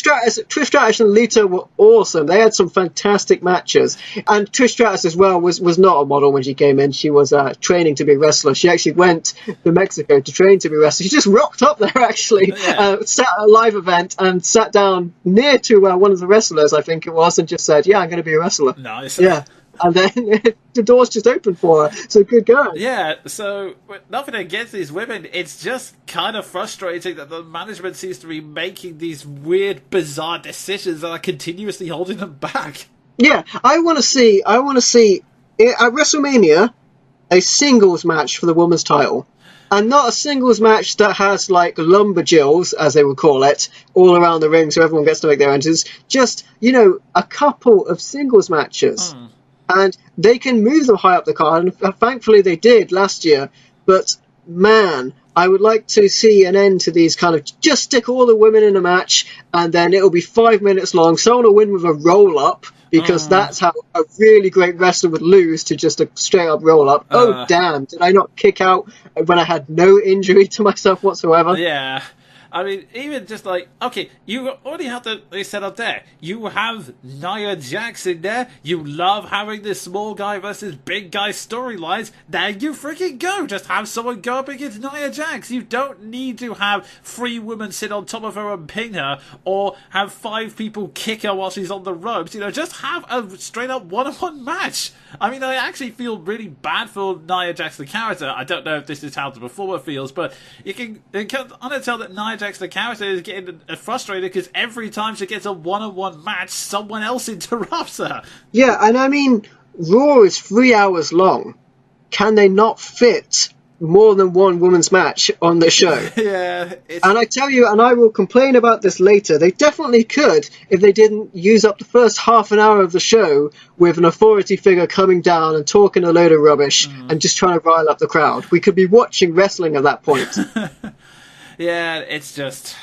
Stratus and Lita were awesome. They had some fantastic matches. And Trish Stratus as well was not a model when she came in. She was training to be a wrestler. She actually went to Mexico to train to be a wrestler. She just rocked up there, actually, sat at a live event and sat down near to one of the wrestlers, I think it was, and just said, yeah, I'm going to be a wrestler. Nice. Yeah. And then the doors just opened for her. So good going. Yeah, so nothing against these women. It's just kind of frustrating that the management seems to be making these weird, bizarre decisions that are continuously holding them back. Yeah, I want to see at WrestleMania a singles match for the women's title. And not a singles match that has, like, lumberjills, as they would call it, all around the ring so everyone gets to make their entrance. Just, you know, a couple of singles matches. And they can move them high up the card, and thankfully they did last year. But, man, I would like to see an end to these kind of, just stick all the women in a match, and then it'll be 5 minutes long. Someone will win with a roll-up, because that's how a really great wrestler would lose, to just a straight-up roll-up. Oh, damn, did I not kick out when I had no injury to myself whatsoever? Yeah. I mean, even just like, okay, you already have they set up there. You have Nia Jax in there. You love having this small guy versus big guy storylines. There you freaking go. Just have someone go up against Nia Jax. You don't need to have 3 women sit on top of her and pin her, or have 5 people kick her while she's on the ropes. You know, just have a straight up one-on-one match. I mean, I actually feel really bad for Nia Jax the character. I don't know if this is how the performer feels, but you can tell that Nia Jax the character is getting frustrated because every time she gets a one-on-one match, someone else interrupts her. Yeah, and I mean, Raw is 3 hours long. Can they not fit more than one women's match on the show? Yeah. And I tell you, and I will complain about this later, they definitely could if they didn't use up the first half an hour of the show with an authority figure coming down and talking a load of rubbish and just trying to rile up the crowd. We could be watching wrestling at that point. Yeah, it's just...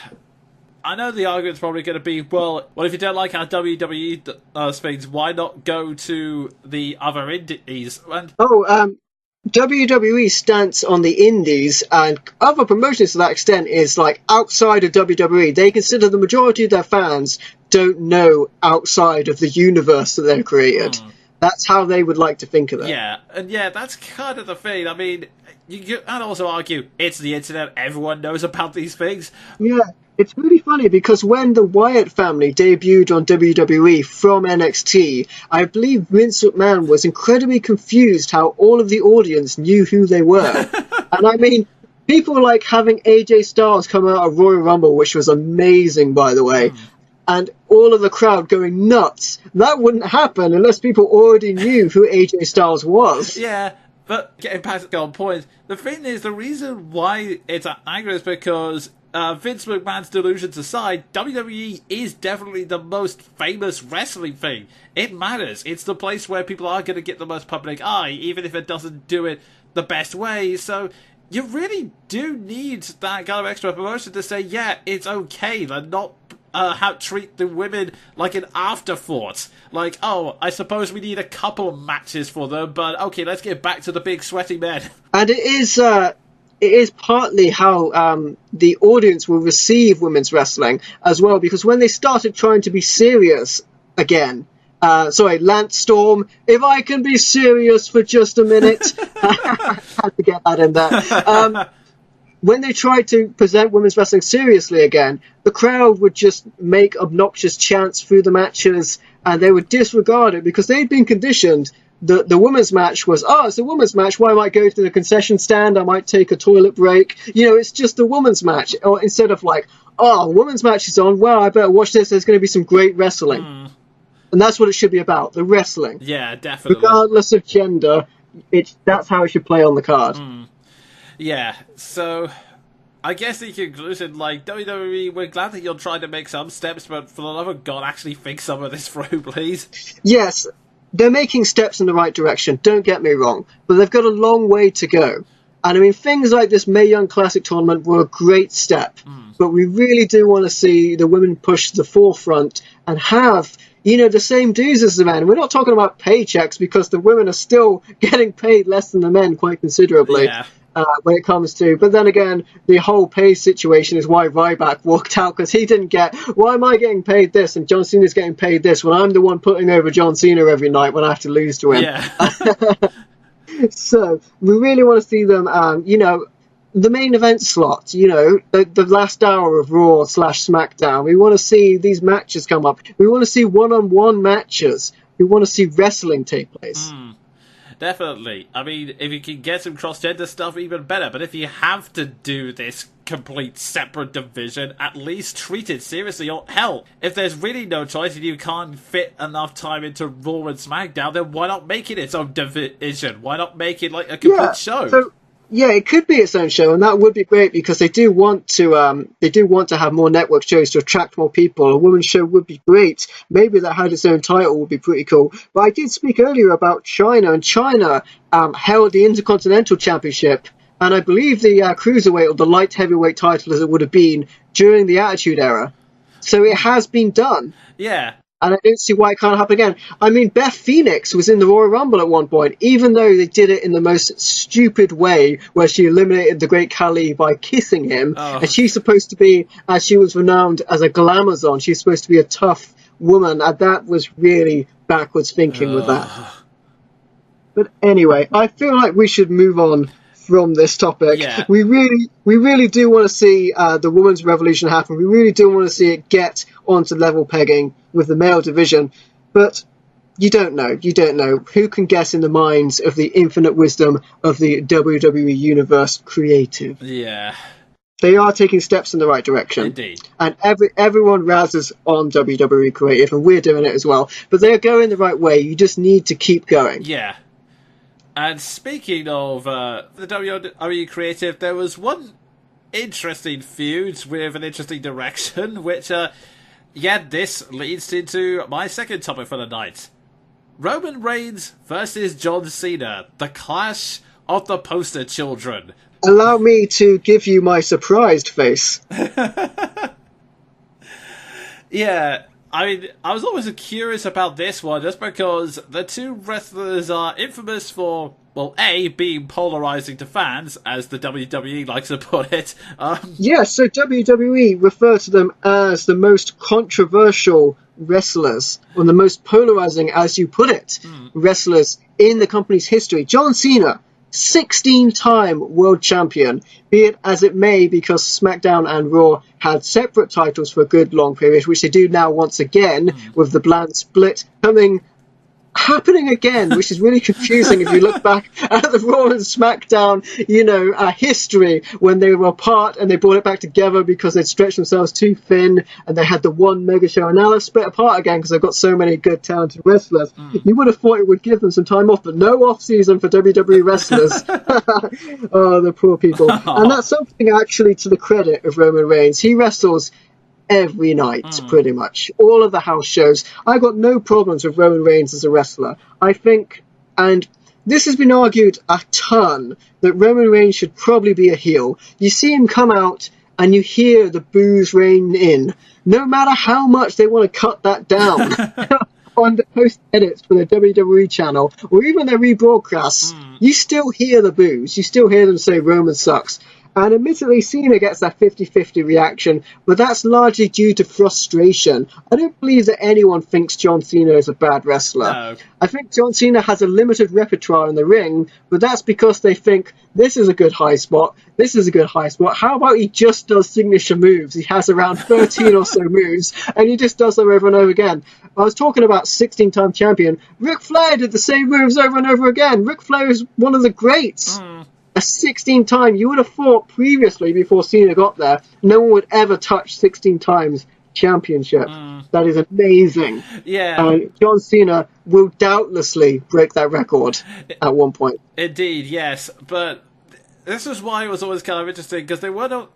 I know the argument's probably going to be, well, if you don't like how WWE does things, why not go to the other indies? And... WWE's stance on the indies and other promotions to that extent is like outside of WWE. They consider the majority of their fans don't know outside of the universe that they've created. That's how they would like to think of it. Yeah, and yeah, that's kind of the thing. I mean, you can also argue it's the internet. Everyone knows about these things. Yeah, it's really funny because when the Wyatt family debuted on WWE from NXT, I believe Vince McMahon was incredibly confused how all of the audience knew who they were. And I mean, people like having AJ Styles come out of Royal Rumble, which was amazing, by the way. and all of the crowd going nuts. That wouldn't happen unless people already knew who AJ Styles was. Yeah, but getting back to the point, the thing is, the reason why it's angry is because Vince McMahon's delusions aside, WWE is definitely the most famous wrestling thing. It matters. It's the place where people are going to get the most public eye, even if it doesn't do it the best way. So you really do need that kind of extra promotion to say, yeah, it's okay, and not treat the women like an afterthought. Like, oh, I suppose we need a couple matches for them, but okay, let's get back to the big sweaty men. And it is partly how the audience will receive women's wrestling as well, because when they started trying to be serious again, Lance Storm, if I can be serious for just a minute, I had to get that in there. When they tried to present women's wrestling seriously again, the crowd would just make obnoxious chants through the matches, and they would disregard it because they'd been conditioned. The women's match was, it's a women's match, well, I might go to the concession stand, I might take a toilet break. It's just a women's match. Or instead of like, women's match is on, well, I better watch this, there's going to be some great wrestling. And that's what it should be about, the wrestling. Yeah, definitely. Regardless of gender, that's how it should play on the card. Yeah, so I guess in conclusion, like, WWE, we're glad that you're trying to make some steps, but for the love of God, actually think some of this through, please. Yes, they're making steps in the right direction, don't get me wrong, but they've got a long way to go. And I mean, things like this Mae Young Classic tournament were a great step, but we really do want to see the women push to the forefront and have, the same dues as the men. We're not talking about paychecks because the women are still getting paid less than the men quite considerably. Yeah. When it comes to, but then again, the whole pay situation is why Ryback walked out, because he didn't get, why am I getting paid this and John Cena's getting paid this when I'm the one putting over John Cena every night when I have to lose to him. Yeah. So we really want to see them, the main event slot, the last hour of Raw / SmackDown. We want to see these matches come up. We want to see one-on-one matches. We want to see wrestling take place. Definitely. I mean, if you can get some cross-gender stuff, even better. But if you have to do this complete separate division, at least treat it seriously. Or hell, if there's really no choice and you can't fit enough time into Raw and SmackDown, then why not make it its own division? Why not make it like a complete show? So, it could be its own show, and that would be great because they do want to have more network shows to attract more people. A women's show would be great. Maybe that had its own title would be pretty cool. But I did speak earlier about China, and China held the Intercontinental Championship, and I believe the cruiserweight or the light heavyweight title as it would have been during the Attitude Era. So it has been done. Yeah. And I don't see why it can't happen again. I mean, Beth Phoenix was in the Royal Rumble at one point, even though they did it in the most stupid way, where she eliminated the Great Khali by kissing him. And she's supposed to be, as she was renowned as a glamazon, she's supposed to be a tough woman. And that was really backwards thinking with that. But anyway, I feel like we should move on from this topic. Yeah. We really do want to see the women's revolution happen. We really do want to see it get onto level pegging with the male division. But you don't know. Who can guess in the minds of the infinite wisdom of the WWE Universe creative? Yeah. They are taking steps in the right direction. Indeed. And everyone razzes on WWE creative, and we're doing it as well. But they're going the right way. You just need to keep going. Yeah. And speaking of the WWE creative, there was one interesting feud with an interesting direction, which, this leads into my second topic for the night. Roman Reigns versus John Cena, the clash of the poster children. Allow me to give you my surprised face. Yeah. I mean, I was always curious about this one, just because the two wrestlers are infamous for, well, A, being polarizing to fans, as the WWE likes to put it. So WWE refer to them as the most controversial wrestlers, or the most polarizing, as you put it, wrestlers in the company's history. John Cena, 16-time world champion, be it as it may, because SmackDown and Raw had separate titles for a good long period, which they do now once again with the bland split coming happening again, which is really confusing if you look back at the Raw and SmackDown, history when they were apart and they brought it back together because they'd stretched themselves too thin and they had the one mega show and now they're split apart again because they've got so many good talented wrestlers. You would have thought it would give them some time off, but no off season for WWE wrestlers. Oh, the poor people. And that's something actually to the credit of Roman Reigns. He wrestles every night, pretty much. All of the house shows. I got no problems with Roman Reigns as a wrestler. I think, and this has been argued a ton, that Roman Reigns should probably be a heel. You see him come out and you hear the boos rain in. No matter how much they want to cut that down on the post-edits for the WWE channel, or even their rebroadcasts, you still hear the boos. You still hear them say Roman sucks. And admittedly, Cena gets that 50-50 reaction, but that's largely due to frustration. I don't believe that anyone thinks John Cena is a bad wrestler. No. I think John Cena has a limited repertoire in the ring, but that's because they think, this is a good high spot, this is a good high spot. How about he just does signature moves? He has around 13 or so moves, and he just does them over and over again. I was talking about 16-time champion. Ric Flair did the same moves over and over again. Ric Flair is one of the greats. A 16-time, you would have thought previously, before Cena got there, no one would ever touch 16 times championship. That is amazing. Yeah. John Cena will doubtlessly break that record at one point. Indeed, yes. But this is why it was always kind of interesting, because they were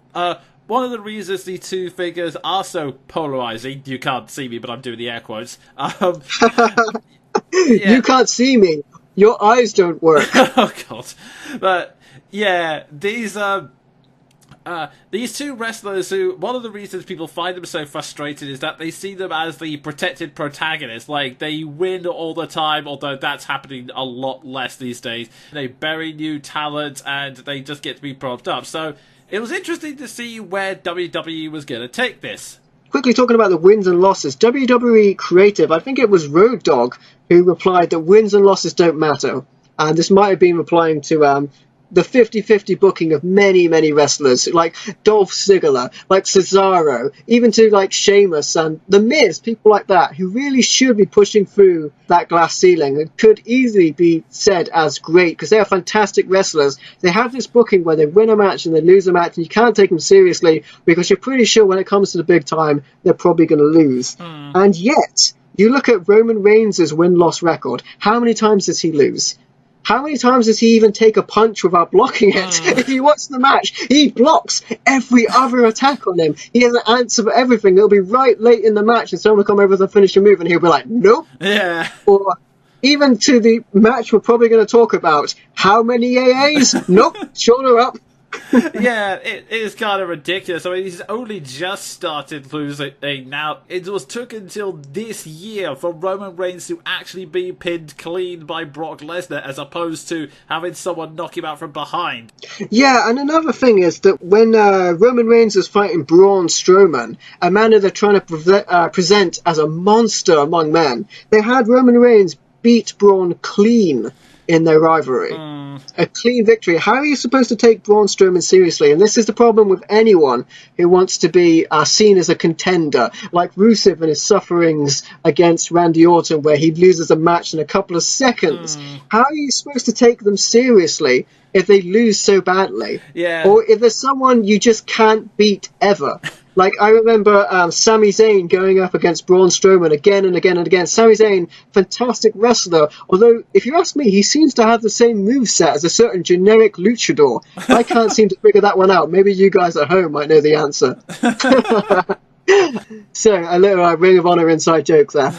one of the reasons the two figures are so polarizing. You can't see me, but I'm doing the air quotes. You can't see me. Your eyes don't work. Oh, God. But yeah, these two wrestlers who, one of the reasons people find them so frustrated is that they see them as the protected protagonist. Like, they win all the time, although that's happening a lot less these days. They bury new talent and they just get to be propped up. So it was interesting to see where WWE was going to take this. Quickly talking about the wins and losses, WWE Creative, I think it was Road Dogg who replied that wins and losses don't matter. And this might have been replying to the 50-50 booking of many, many wrestlers, like Dolph Ziggler, like Cesaro, even to like Sheamus and The Miz, people like that, who really should be pushing through that glass ceiling and could easily be said as great, because they are fantastic wrestlers. They have this booking where they win a match and they lose a match, and you can't take them seriously because you're pretty sure when it comes to the big time, they're probably going to lose. And yet, you look at Roman Reigns' win-loss record. How many times does he lose? How many times does he even take a punch without blocking it? If you watch the match, he blocks every other attack on him. He has an answer for everything. It'll be right late in the match and someone will come over with a finishing move and he'll be like, nope. Yeah. Or even to the match we're probably going to talk about. How many AAs? Nope. Shoulder up. Yeah, it is kind of ridiculous. I mean, he's only just started losing now. It took until this year for Roman Reigns to actually be pinned clean by Brock Lesnar, as opposed to having someone knock him out from behind. Yeah, and another thing is that when Roman Reigns was fighting Braun Strowman, a man that they're trying to present as a monster among men, they had Roman Reigns beat Braun clean in their rivalry. A clean victory. How are you supposed to take Braun Strowman seriously? And this is the problem with anyone who wants to be seen as a contender, like Rusev and his sufferings against Randy Orton, where he loses a match in a couple of seconds. How are you supposed to take them seriously if they lose so badly? Yeah. Or if there's someone you just can't beat ever? Like, I remember Sami Zayn going up against Braun Strowman again and again and again. Sami Zayn, fantastic wrestler. Although, if you ask me, he seems to have the same moveset as a certain generic luchador. I can't seem to figure that one out. Maybe you guys at home might know the answer. So, a little Ring of Honor inside joke there.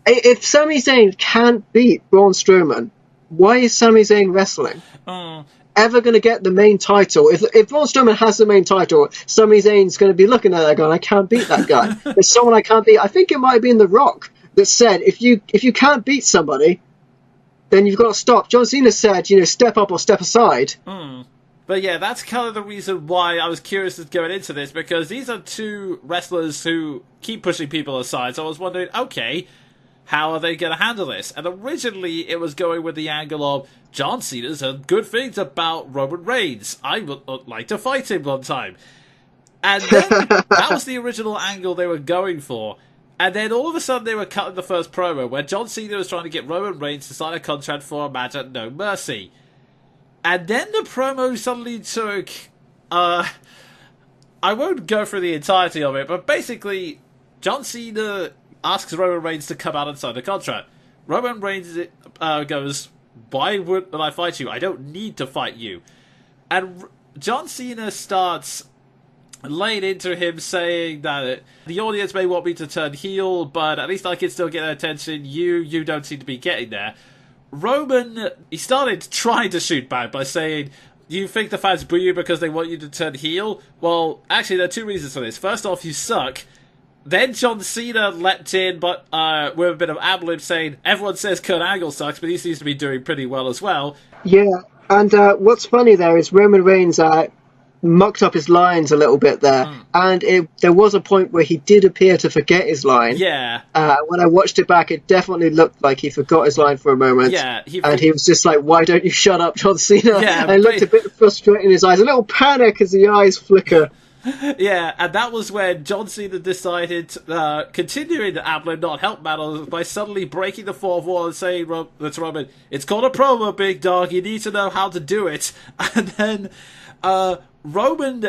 If Sami Zayn can't beat Braun Strowman, why is Sami Zayn wrestling? Ever going to get the main title? If Braun Strowman has the main title, Sami Zayn's going to be looking at that going, I can't beat that guy. There's someone I can't beat. I think it might have been The Rock that said, if you can't beat somebody, then you've got to stop. John Cena said, step up or step aside. But yeah, that's kind of the reason why I was curious going into this, because these are two wrestlers who keep pushing people aside. So I was wondering, okay, how are they going to handle this? And originally, it was going with the angle of John Cena's had good things about Roman Reigns. I would like to fight him one time. And then that was the original angle they were going for. And then all of a sudden they were cutting the first promo where John Cena was trying to get Roman Reigns to sign a contract for a match at No Mercy. And then the promo suddenly took... I won't go through the entirety of it, but basically John Cena asks Roman Reigns to come out and sign the contract. Roman Reigns goes, why would I fight you? I don't need to fight you. And John Cena starts... laying into him saying that the audience may want me to turn heel, but at least I can still get their attention. You don't seem to be getting there. Roman, he started trying to shoot back by saying, you think the fans boo you because they want you to turn heel? Well, actually, there are two reasons for this. First off, you suck. Then John Cena leapt in, but with a bit of ad-lib saying, everyone says Kurt Angle sucks, but he seems to be doing pretty well as well. Yeah, and what's funny there is Roman Reigns mucked up his lines a little bit there, and there was a point where he did appear to forget his line. Yeah. When I watched it back, it definitely looked like he forgot his line for a moment. Yeah. And he was just like, why don't you shut up, John Cena? Yeah, and he looked a bit frustrated in his eyes, a little panic as the eyes flicker. Yeah, and that was when John Cena decided, continuing the ad-lib not help matters by suddenly breaking the fourth wall and saying to Roman, it's called a promo, big dog, you need to know how to do it. And then Roman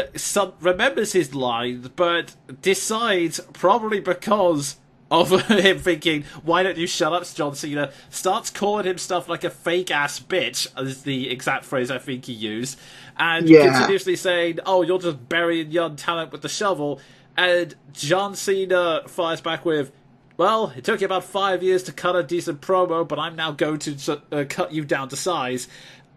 remembers his lines, but decides, probably because of him thinking, why don't you shut up, John Cena, starts calling him stuff like a fake-ass bitch, is the exact phrase I think he used, and continuously saying, oh, you're just burying young talent with the shovel, and John Cena fires back with, well, it took you about 5 years to cut a decent promo, but I'm now going to cut you down to size,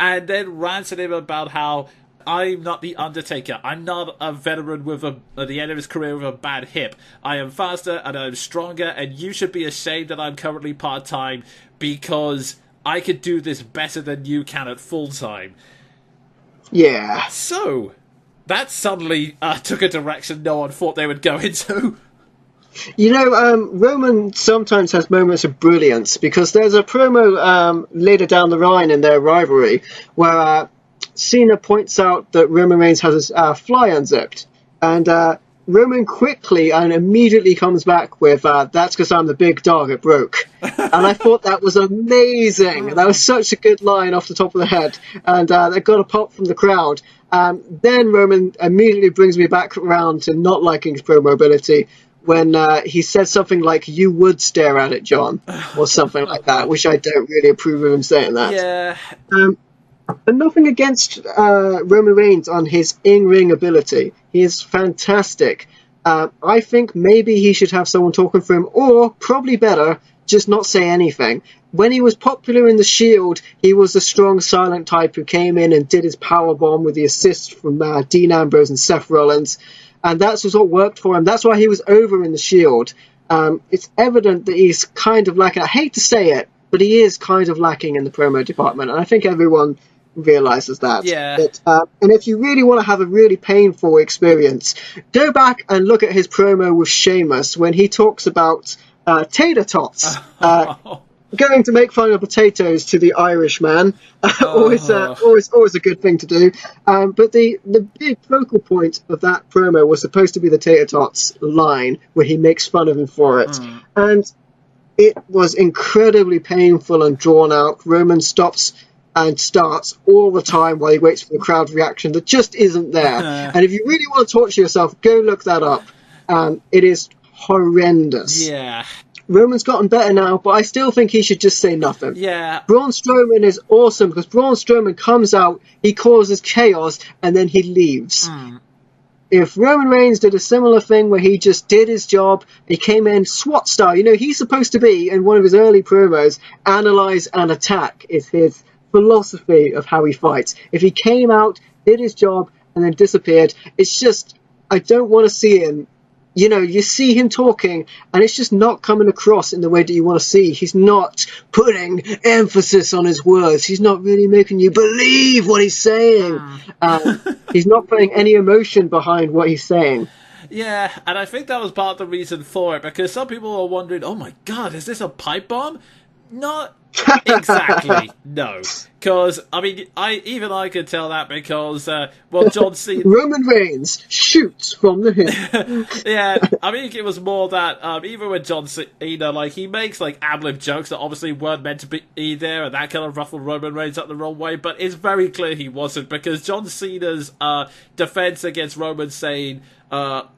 and then rants at him about how I'm not the Undertaker. I'm not a veteran with at the end of his career with a bad hip. I am faster and I'm stronger, and you should be ashamed that I'm currently part-time because I could do this better than you can at full-time. Yeah. So, that suddenly took a direction no one thought they would go into. You know, Roman sometimes has moments of brilliance, because there's a promo later down the line in their rivalry where Cena points out that Roman Reigns has his fly unzipped, and Roman quickly and immediately comes back with, that's because I'm the big dog, it broke. And I thought that was amazing. That was such a good line off the top of the head, and that got a pop from the crowd. Then Roman immediately brings me back around to not liking his pro mobility when he said something like, you would stare at it, John, or something like that, which I don't really approve of him saying that. Yeah. But nothing against Roman Reigns on his in-ring ability. He is fantastic. I think maybe he should have someone talking for him, or, probably better, just not say anything. When he was popular in The Shield, he was the strong, silent type who came in and did his powerbomb with the assist from Dean Ambrose and Seth Rollins. And that's what worked for him. That's why he was over in The Shield. It's evident that he's kind of lacking. I hate to say it, but he is kind of lacking in the promo department. And I think everyone realizes that. Yeah. And if you really want to have a really painful experience, go back and look at his promo with Sheamus when he talks about tater tots. Going to make fun of potatoes to the Irish man. Always a good thing to do. But the big focal point of that promo was supposed to be the tater tots line where he makes fun of him for it. And it was incredibly painful and drawn out. Roman stops and starts all the time while he waits for the crowd reaction that just isn't there. And if you really want to torture yourself, go look that up. It is horrendous. Yeah. Roman's gotten better now, but I still think he should just say nothing. Yeah. Braun Strowman is awesome because Braun Strowman comes out, he causes chaos, and then he leaves. If Roman Reigns did a similar thing where he just did his job, he came in SWAT style, you know, he's supposed to be, in one of his early promos, analyze and attack is his philosophy of how he fights. If he came out, did his job, and then disappeared, it's just, I don't want to see him. You know, you see him talking, and it's just not coming across in the way that you want to see. He's not putting emphasis on his words. He's not really making you believe what he's saying. He's not putting any emotion behind what he's saying. Yeah, and I think that was part of the reason for it, because some people are wondering, oh my god, is this a pipe bomb? Not Exactly. No. Because, I mean, I could tell that because, John Cena... Roman Reigns shoots from the hip. Yeah, I mean, it was more that, even with John Cena, like, he makes, like, ad-lib jokes that obviously weren't meant to be there, and that kind of ruffled Roman Reigns up the wrong way, but it's very clear he wasn't, because John Cena's, defense against Roman saying,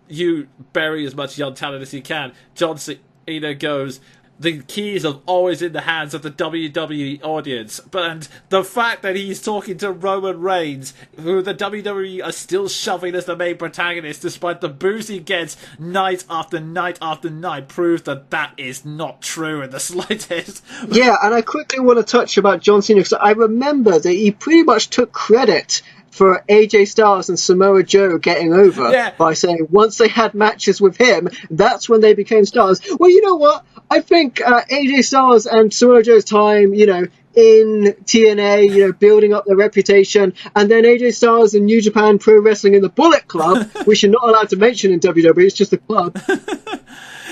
you bury as much young talent as you can, John Cena goes... The keys are always in the hands of the WWE audience. But the fact that he's talking to Roman Reigns, who the WWE are still shoving as the main protagonist, despite the boos he gets night after night after night, proves that that is not true in the slightest. Yeah, and I quickly want to touch about John Cena, because I remember that he pretty much took credit for AJ Styles and Samoa Joe getting over by saying once they had matches with him, that's when they became stars. Well, you know what? I think AJ Styles and Samoa Joe's time, you know, in TNA, you know, building up their reputation, and then AJ Styles in New Japan Pro Wrestling in the Bullet Club, which you're not allowed to mention in WWE, it's just a club.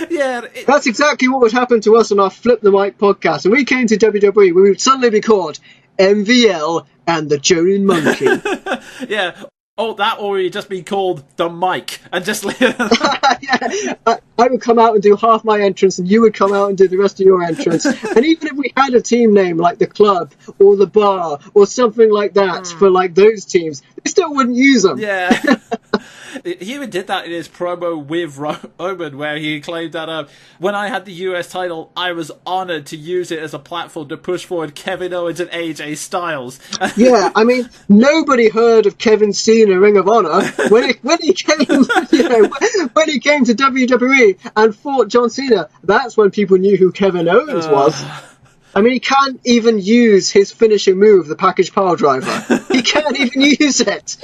Yeah, that's exactly what would happen to us on our Flip the Mic podcast. When we came to WWE, we would suddenly be called MVL and the Jonin Monkey. Yeah. Oh, that or he'd just be called the Mic and just yeah. I would come out and do half my entrance, and you would come out and do the rest of your entrance. And even if we had a team name like the Club or the Bar or something like that for like those teams, they still wouldn't use them. Yeah. He even did that in his promo with Roman, where he claimed that when I had the US title, I was honoured to use it as a platform to push forward Kevin Owens and AJ Styles. Yeah, I mean, nobody heard of Kevin Cena Ring of Honor when he came, you know, when he came to WWE and fought John Cena. That's when people knew who Kevin Owens was. I mean, he can't even use his finishing move, the package power driver. He can't even use it.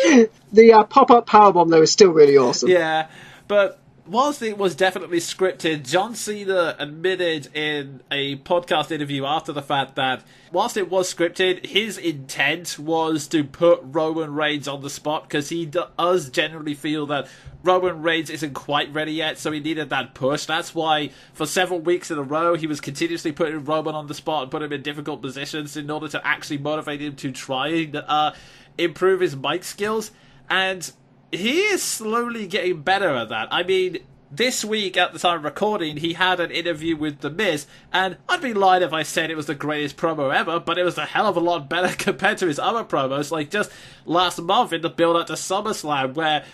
The pop-up powerbomb, though, is still really awesome. Yeah, but whilst it was definitely scripted, John Cena admitted in a podcast interview after the fact that whilst it was scripted, his intent was to put Roman Reigns on the spot, because he does generally feel that Roman Reigns isn't quite ready yet, so he needed that push. That's why for several weeks in a row he was continuously putting Roman on the spot and put him in difficult positions in order to actually motivate him to try and improve his mic skills. And he is slowly getting better at that. I mean, this week, at the time of recording, he had an interview with The Miz, and I'd be lying if I said it was the greatest promo ever, but it was a hell of a lot better compared to his other promos, like just last month in the build-up to SummerSlam, where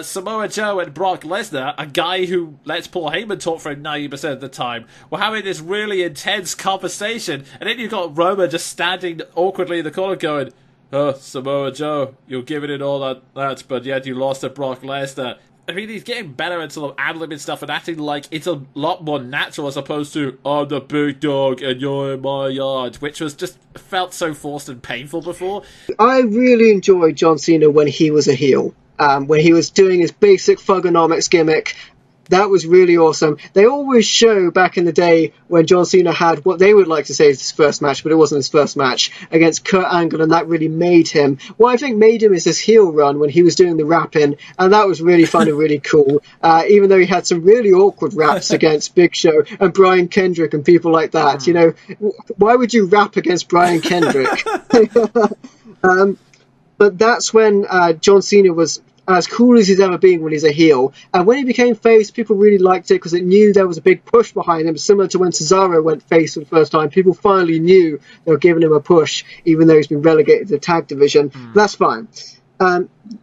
Samoa Joe and Brock Lesnar, a guy who lets Paul Heyman talk for him 90% of the time, were having this really intense conversation, and then you've got Roman just standing awkwardly in the corner going, "Oh, Samoa Joe, you're giving it all that, but yet you lost to Brock Lesnar." I mean, he's getting better at sort of ad-libbing stuff and acting like it's a lot more natural as opposed to, "I'm the big dog and you're in my yard," which was just felt so forced and painful before. I really enjoyed John Cena when he was a heel. When he was doing his basic Thugonomics gimmick. That was really awesome. They always show back in the day when John Cena had what they would like to say is his first match, but it wasn't his first match, against Kurt Angle, and that really made him. What I think made him is his heel run when he was doing the rapping, and that was really fun and really cool, even though he had some really awkward raps against Big Show and Brian Kendrick and people like that. You know, why would you rap against Brian Kendrick? But that's when John Cena was as cool as he's ever been when he's a heel. And when he became face, people really liked it because it knew there was a big push behind him, similar to when Cesaro went face for the first time. People finally knew they were giving him a push, even though he's been relegated to the tag division. That's fine.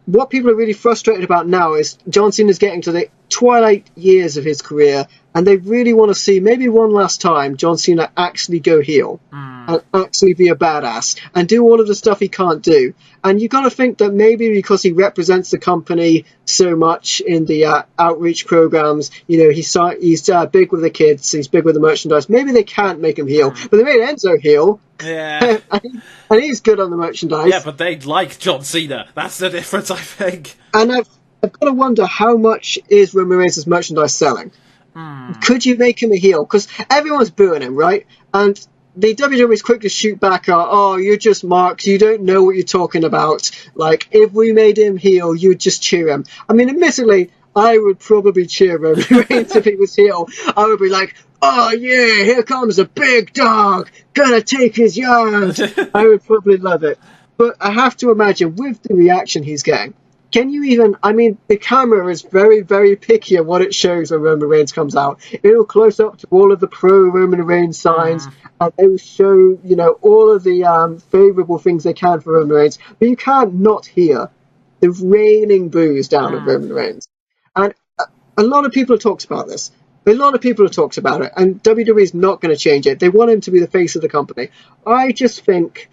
What people are really frustrated about now is John Cena's getting to the twilight years of his career, and they really want to see maybe one last time John Cena actually go heel and actually be a badass and do all of the stuff he can't do. And you got to think that maybe because he represents the company so much in the outreach programs, you know, he's big with the kids, he's big with the merchandise. Maybe they can't make him heel, but they made Enzo heel. Yeah. And he's good on the merchandise. Yeah, but they like John Cena. That's the difference, I think. And I've got to wonder how much is Roman Reigns' merchandise selling? Could you make him a heel? Because everyone's booing him, right? And the WWE is quick to shoot back at, "Oh, you're just marks, you don't know what you're talking about. Like, if we made him heel, you'd just cheer him." I mean, admittedly, I would probably cheer Roman Reigns if he was heel. I would be like, oh yeah, here comes a big dog, gonna take his yard. I would probably love it. But I have to imagine, with the reaction he's getting, can you even, I mean, the camera is very, very picky on what it shows when Roman Reigns comes out. It'll close up to all of the pro-Roman Reigns signs, and they will show, you know, all of the favourable things they can for Roman Reigns. But you can't not hear the raining boos down at Roman Reigns. And a lot of people have talked about this. A lot of people have talked about it, and WWE's not going to change it. They want him to be the face of the company. I just think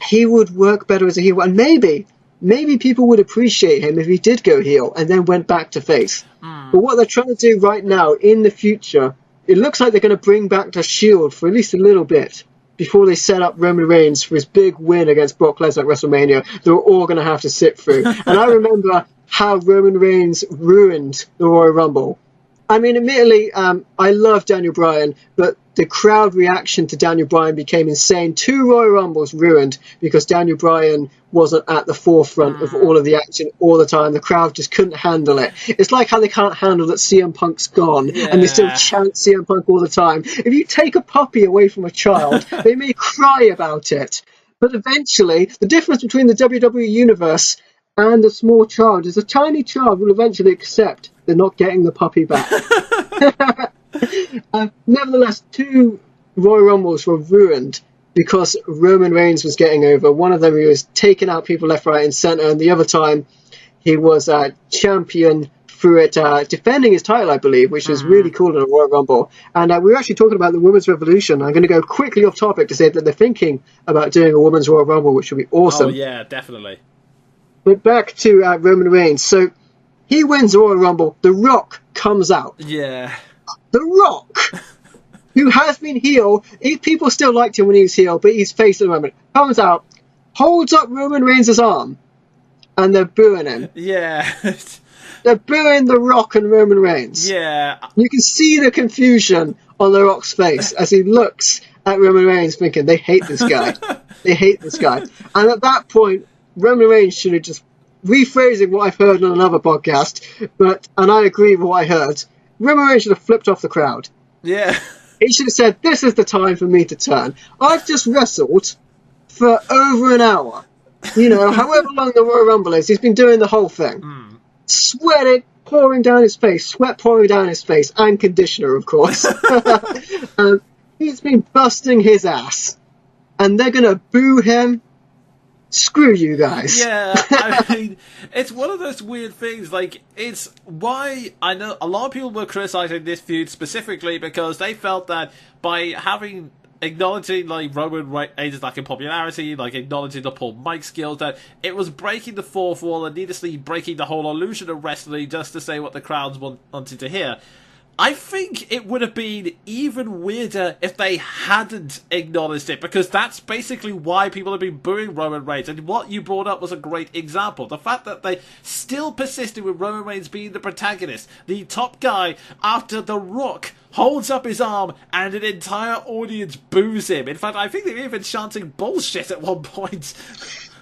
he would work better as a heel, and maybe people would appreciate him if he did go heel and then went back to face. But what they're trying to do right now, in the future, it looks like they're going to bring back the Shield for at least a little bit before they set up Roman Reigns for his big win against Brock Lesnar at WrestleMania. They're all going to have to sit through. And I remember how Roman Reigns ruined the Royal Rumble. I mean, admittedly, I love Daniel Bryan, but the crowd reaction to Daniel Bryan became insane. 2 Royal Rumbles ruined because Daniel Bryan wasn't at the forefront of all of the action all the time. The crowd just couldn't handle it. It's like how they can't handle that CM Punk's gone, and they still chant CM Punk all the time. If you take a puppy away from a child, they may cry about it. But eventually, the difference between the WWE Universe and a small child is a tiny child will eventually accept they're not getting the puppy back. Nevertheless, 2 Royal Rumbles were ruined because Roman Reigns was getting over. One of them, he was taking out people left, right, and centre, and the other time he was champion through it, defending his title, I believe, which was really cool in a Royal Rumble. And we were actually talking about the Women's Revolution. I'm going to go quickly off topic to say that they're thinking about doing a Women's Royal Rumble, which would be awesome. Oh, yeah, definitely. But back to Roman Reigns. So he wins the Royal Rumble. The Rock comes out. Yeah. The Rock, who has been heel, people still liked him when he was heel, but he's face at the moment, comes out, holds up Roman Reigns' arm, and they're booing him. Yeah. They're booing The Rock and Roman Reigns. Yeah. You can see the confusion on The Rock's face as he looks at Roman Reigns thinking, they hate this guy. They hate this guy. And at that point, Roman Reigns should have just, rephrasing what I've heard on another podcast, and I agree with what I heard, Roman Reigns should have flipped off the crowd. Yeah. He should have said, this is the time for me to turn. I've just wrestled for over an hour. You know, however long the Royal Rumble is, he's been doing the whole thing. Sweating, pouring down his face, sweat pouring down his face, and conditioner, of course. He's been busting his ass. And they're going to boo him. Screw you guys. Yeah, I mean, it's one of those weird things, like, it's why I know a lot of people were criticising this feud specifically because they felt that by acknowledging, like, Roman Reigns' lack in popularity, like, acknowledging the poor mic skills, that it was breaking the fourth wall and needlessly breaking the whole illusion of wrestling just to say what the crowds wanted to hear. I think it would have been even weirder if they hadn't acknowledged it, because that's basically why people have been booing Roman Reigns, and what you brought up was a great example. The fact that they still persisted with Roman Reigns being the protagonist, the top guy, after The Rock holds up his arm and an entire audience boos him. In fact, I think they were even chanting bullshit at one point.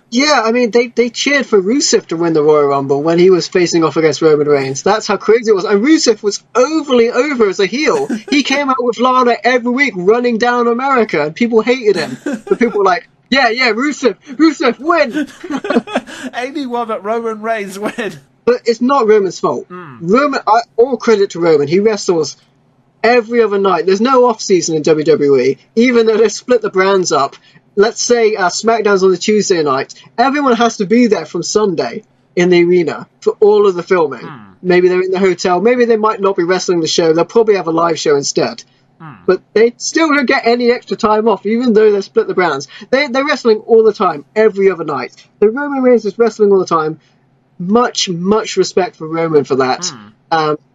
Yeah, I mean, they cheered for Rusev to win the Royal Rumble when he was facing off against Roman Reigns. That's how crazy it was. And Rusev was overly over as a heel. He came out with Lana every week running down America, and people hated him. But people were like, yeah, Rusev, win! Anyone but Roman Reigns win. But it's not Roman's fault. All credit to Roman. He wrestles every other night. There's no off-season in WWE, even though they've split the brands up. Let's say SmackDown's on the Tuesday night. Everyone has to be there from Sunday in the arena for all of the filming. Maybe they're in the hotel. Maybe they might not be wrestling the show. They'll probably have a live show instead. But they still don't get any extra time off, even though they've split the brands. They're wrestling all the time, every other night. The Roman Reigns is wrestling all the time. Much respect for Roman for that.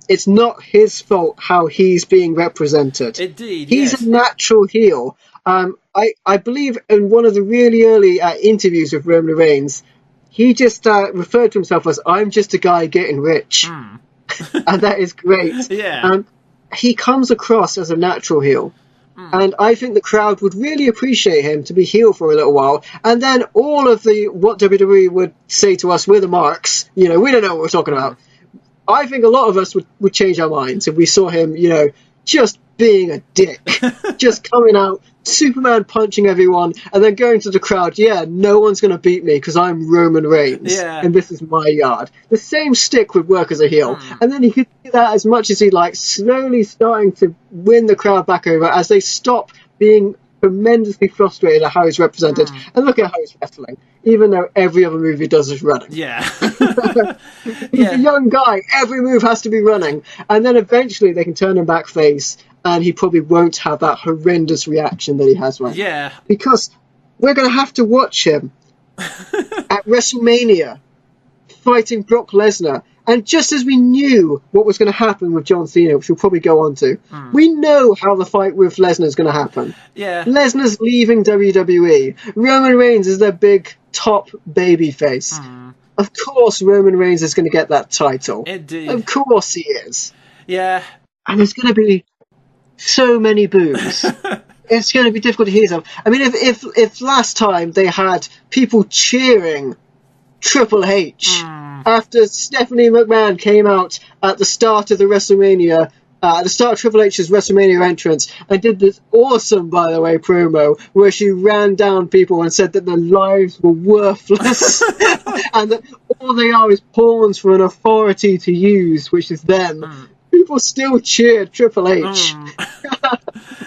It's not his fault how he's being represented. Indeed, he's yes. a natural heel. I believe in one of the really early interviews with Roman Reigns, he just referred to himself as, I'm just a guy getting rich. And that is great. Yeah. He comes across as a natural heel. And I think the crowd would really appreciate him to be heel for a little while. And then all of what WWE would say to us, we're the marks, we don't know what we're talking about. I think a lot of us would change our minds if we saw him, just being a dick, just coming out, Superman punching everyone, and then going to the crowd, no one's going to beat me because I'm Roman Reigns, and this is my yard. The same stick would work as a heel, and then he could do that as much as he likes, slowly starting to win the crowd back over as they stop being tremendously frustrated at how he's represented, and look at how he's wrestling, even though every other move he does is running. Yeah. He's a young guy, every move has to be running, and then eventually they can turn him back face, and he probably won't have that horrendous reaction that he has right now. Because we're going to have to watch him at WrestleMania fighting Brock Lesnar. And just as we knew what was going to happen with John Cena, which we'll probably go on to, we know how the fight with Lesnar is going to happen. Lesnar's leaving WWE. Roman Reigns is their big top baby face. Of course Roman Reigns is going to get that title. Indeed. Of course he is. Yeah. And there's going to be so many boos. It's going to be difficult to hear them. I mean, if last time they had people cheering Triple H after Stephanie McMahon came out at the start of the WrestleMania, at the start of Triple H's WrestleMania entrance, and did this awesome, by the way, promo where she ran down people and said that their lives were worthless and that all they are is pawns for an authority to use, which is them. People still cheered Triple H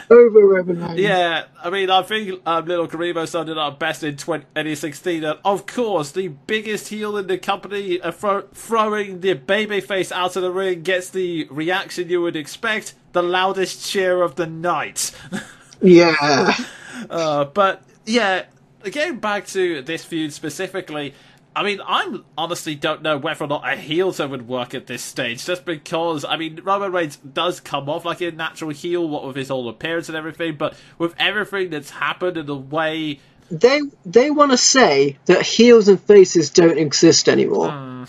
over Roman Reigns. Yeah, I mean, I think Little Karibo summed it up best in 2016. That, of course, the biggest heel in the company throwing the babyface out of the ring gets the reaction you would expect, the loudest cheer of the night. Yeah. But, yeah, getting back to this feud specifically, I mean, I honestly don't know whether or not a heel turn would work at this stage, just because, I mean, Roman Reigns does come off like a natural heel, what with his whole appearance and everything, but with everything that's happened and the way... They want to say that heels and faces don't exist anymore.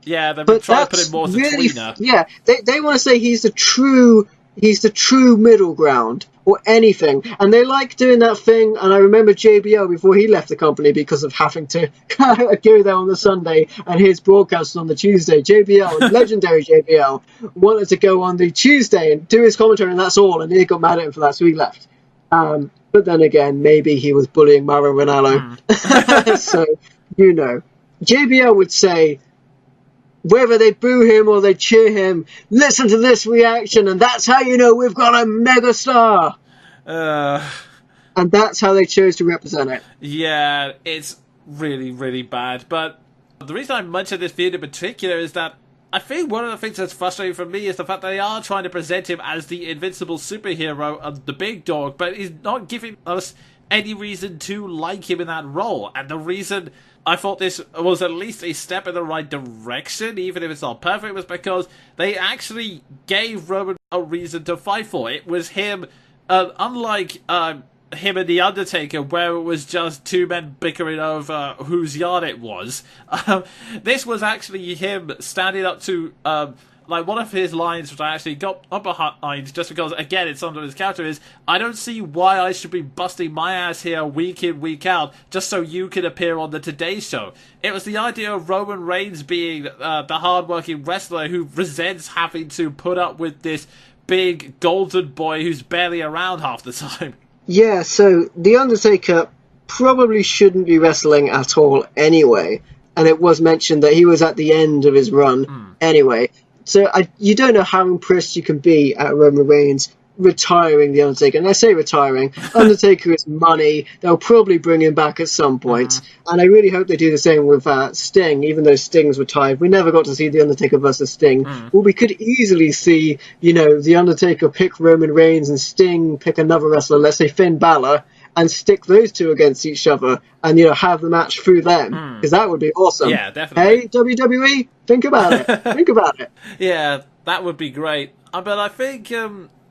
Yeah, they've been trying to put it more to really, tweener. Yeah, they want to say he's the true middle ground, or anything. And they like doing that thing, and I remember JBL before he left the company because of having to go there on the Sunday and his broadcast on the Tuesday. JBL, legendary JBL, wanted to go on the Tuesday and do his commentary, and that's all, and they got mad at him for that, so he left. But then again, maybe he was bullying Mauro Ranallo. So, JBL would say, whether they boo him or they cheer him, listen to this reaction, and that's how you know we've got a megastar. And that's how they chose to represent it. Yeah, it's really, really bad. But the reason I mentioned this feud in particular is that I think one of the things that's frustrating for me is the fact that they are trying to present him as the invincible superhero and the big dog, but he's not giving us any reason to like him in that role. And the reason I thought this was at least a step in the right direction, even if it's not perfect, was because they actually gave Roman a reason to fight for. It was him, unlike him and The Undertaker, where it was just two men bickering over whose yard it was. This was actually him standing up to... like, one of his lines, which I actually got up behind, just because, again, it's under his character, is, I don't see why I should be busting my ass here week in, week out, just so you can appear on the Today Show. It was the idea of Roman Reigns being the hard-working wrestler who resents having to put up with this big golden boy who's barely around half the time. Yeah, so The Undertaker probably shouldn't be wrestling at all anyway, and it was mentioned that he was at the end of his run anyway. So you don't know how impressed you can be at Roman Reigns retiring The Undertaker. And I say retiring, Undertaker is money. They'll probably bring him back at some point. And I really hope they do the same with Sting, even though Sting's retired. We never got to see The Undertaker versus Sting. Well, we could easily see, The Undertaker pick Roman Reigns and Sting pick another wrestler, let's say Finn Balor, and stick those two against each other and, have the match through them. Because that would be awesome. Yeah, definitely. Hey, WWE, think about it. Think about it. Yeah, that would be great. But I think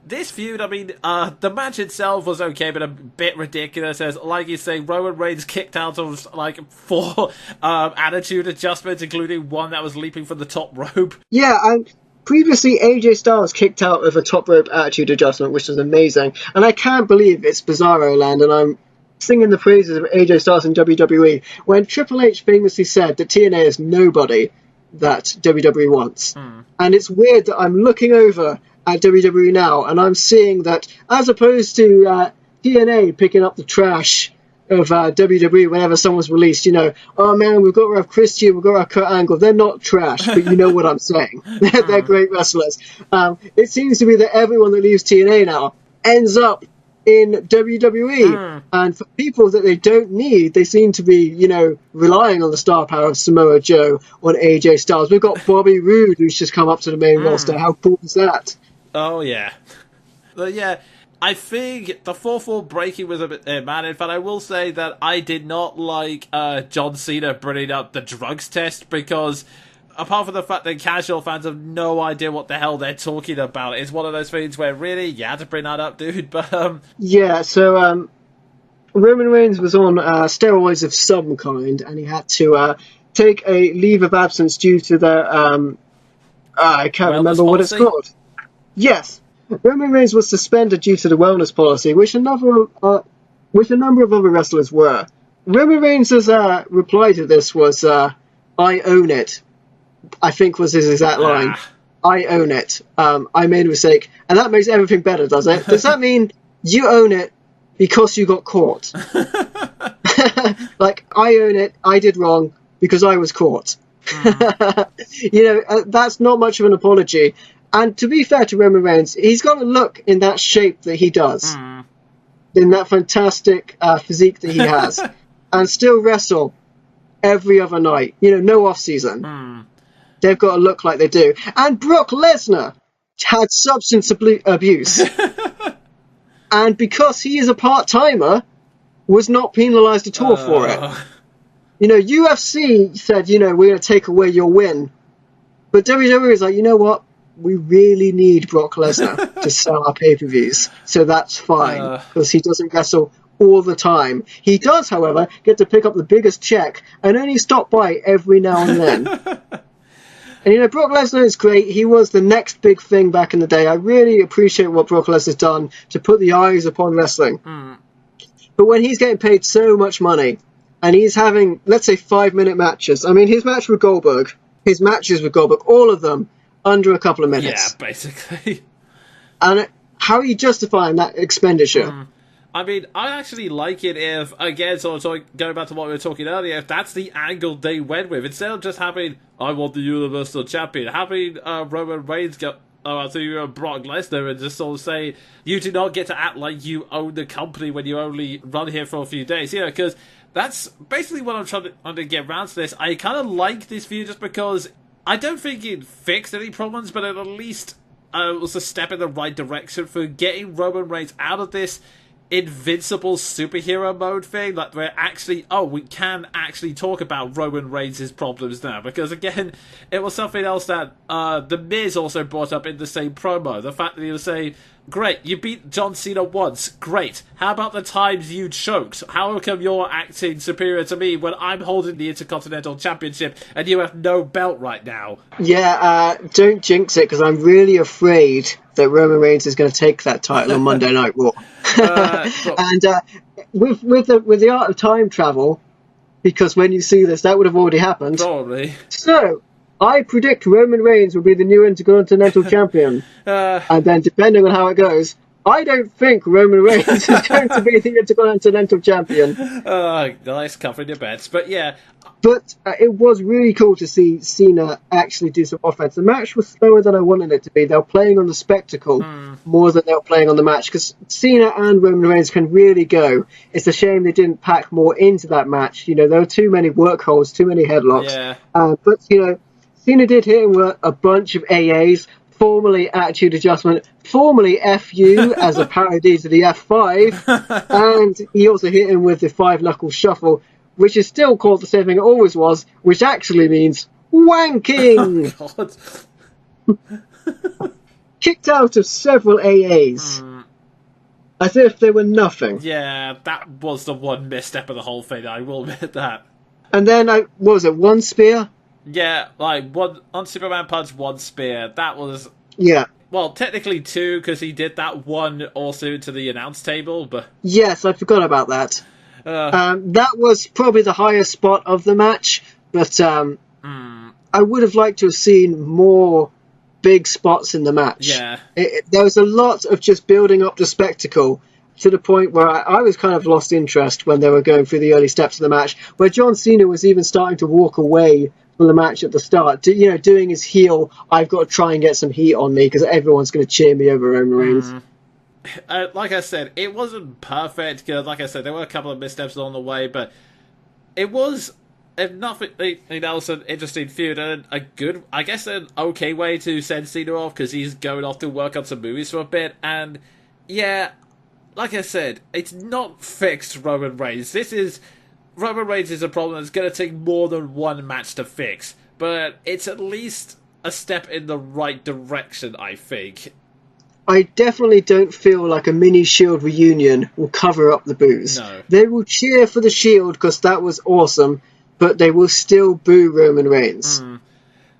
this feud, I mean, the match itself was okay, but a bit ridiculous. As, like you say, Roman Reigns kicked out of, 4 attitude adjustments, including one that was leaping from the top rope. Yeah, and previously, AJ Styles kicked out of a top rope attitude adjustment, which was amazing. And I can't believe it's Bizarro Land, and I'm singing the praises of AJ Styles in WWE, when Triple H famously said that TNA is nobody. that WWE wants. And it's weird that I'm looking over at WWE now and I'm seeing that, as opposed to TNA picking up the trash of WWE whenever someone's released, oh man, we've got to have Christian, we've got to have Kurt Angle. They're not trash, but you know what I'm saying. They're great wrestlers. It seems to be that everyone that leaves TNA now ends up in WWE. And for people that they don't need, they seem to be, relying on the star power of Samoa Joe, on AJ Styles. We've got Bobby Roode, who's just come up to the main roster. How cool is that? Oh, yeah. But yeah, I think the 4-4 breaking was a bit man. In fact, I will say that I did not like John Cena bringing up the drugs test, because apart from the fact that casual fans have no idea what the hell they're talking about, it's one of those things where really you had to bring that up, dude. But yeah, so Roman Reigns was on steroids of some kind, and he had to take a leave of absence due to the I can't remember what it's called. Yes. Roman Reigns was suspended due to the wellness policy, which a number of other wrestlers were. Roman Reigns' reply to this was, "I own it." I think was his exact line. "I own it. I made a mistake," and that makes everything better, does it? Does that mean you own it because you got caught? Like, I own it. I did wrong because I was caught. That's not much of an apology. And to be fair to Roman Reigns, he's got a look in that shape that he does, in that fantastic physique that he has, and still wrestle every other night. No off-season. They've got to look like they do. And Brock Lesnar had substance abuse. And because he is a part-timer, was not penalised at all for it. UFC said, we're going to take away your win. But WWE is like, you know what? We really need Brock Lesnar to sell our pay-per-views, so that's fine, because he doesn't wrestle all the time. He does, however, get to pick up the biggest check and only stop by every now and then. And, Brock Lesnar is great. He was the next big thing back in the day. I really appreciate what Brock Lesnar's done to put the eyes upon wrestling. But when he's getting paid so much money, and he's having, let's say, 5-minute matches. I mean, his matches with Goldberg, all of them, under a couple of minutes. Yeah, basically. And how are you justifying that expenditure? I mean, I actually like it if, again, going back to what we were talking earlier, if that's the angle they went with. Instead of just having, I want the Universal Champion, having Roman Reigns go to Brock Lesnar and just sort of say, you do not get to act like you own the company when you only run here for a few days. Because that's basically what I'm trying to get around to this. I kind of like this view just because I don't think it fixed any problems, but it at least was a step in the right direction for getting Roman Reigns out of this invincible superhero mode thing. Like, we're actually, we can actually talk about Roman Reigns' problems now. Because, again, it was something else that The Miz also brought up in the same promo. The fact that he was saying, great, you beat John Cena once. Great. How about the times you choked? How come you're acting superior to me when I'm holding the Intercontinental Championship and you have no belt right now? Yeah, don't jinx it, because I'm really afraid that Roman Reigns is going to take that title on Monday Night Raw. And with the art of time travel, because when you see this, that would have already happened. Probably. So, I predict Roman Reigns will be the new Intercontinental Champion. And then, depending on how it goes, I don't think Roman Reigns is going to be the Intercontinental Champion. Nice covering your bets. But yeah. But it was really cool to see Cena actually do some offense. The match was slower than I wanted it to be. They were playing on the spectacle more than they were playing on the match, because Cena and Roman Reigns can really go. It's a shame they didn't pack more into that match. There were too many work holds, too many headlocks. Yeah. But, Cena did hit him with a bunch of AAs, formerly Attitude Adjustment, formerly FU as a parody to the F5, and he also hit him with the 5-knuckle shuffle, which is still called the same thing it always was, which actually means wanking! Oh, God. Kicked out of several AAs. As if they were nothing. Yeah, that was the one misstep of the whole thing, I will admit that. And then, what was it, one spear? Yeah, like, one on Superman Punch, one spear. That was... Yeah. Well, technically two, because he did that one also to the announce table, but... Yes, I forgot about that. That was probably the highest spot of the match, but I I would have liked to have seen more big spots in the match. Yeah. There was a lot of just building up the spectacle to the point where I was kind of lost interest when they were going through the early steps of the match, where John Cena was even starting to walk away from the match at the start, doing his heel, I've got to try and get some heat on me because everyone's going to cheer me over Roman Reigns. Like I said, it wasn't perfect, because like I said, there were a couple of missteps along the way, but it was, if nothing else, an interesting feud, and a good, I guess an okay way to send Cena off, because he's going off to work on some movies for a bit, and yeah, like I said, it's not fixed Roman Reigns. Roman Reigns is a problem that's going to take more than one match to fix, but it's at least a step in the right direction, I think. I definitely don't feel like a mini Shield reunion will cover up the boos. No. They will cheer for the Shield because that was awesome, but they will still boo Roman Reigns.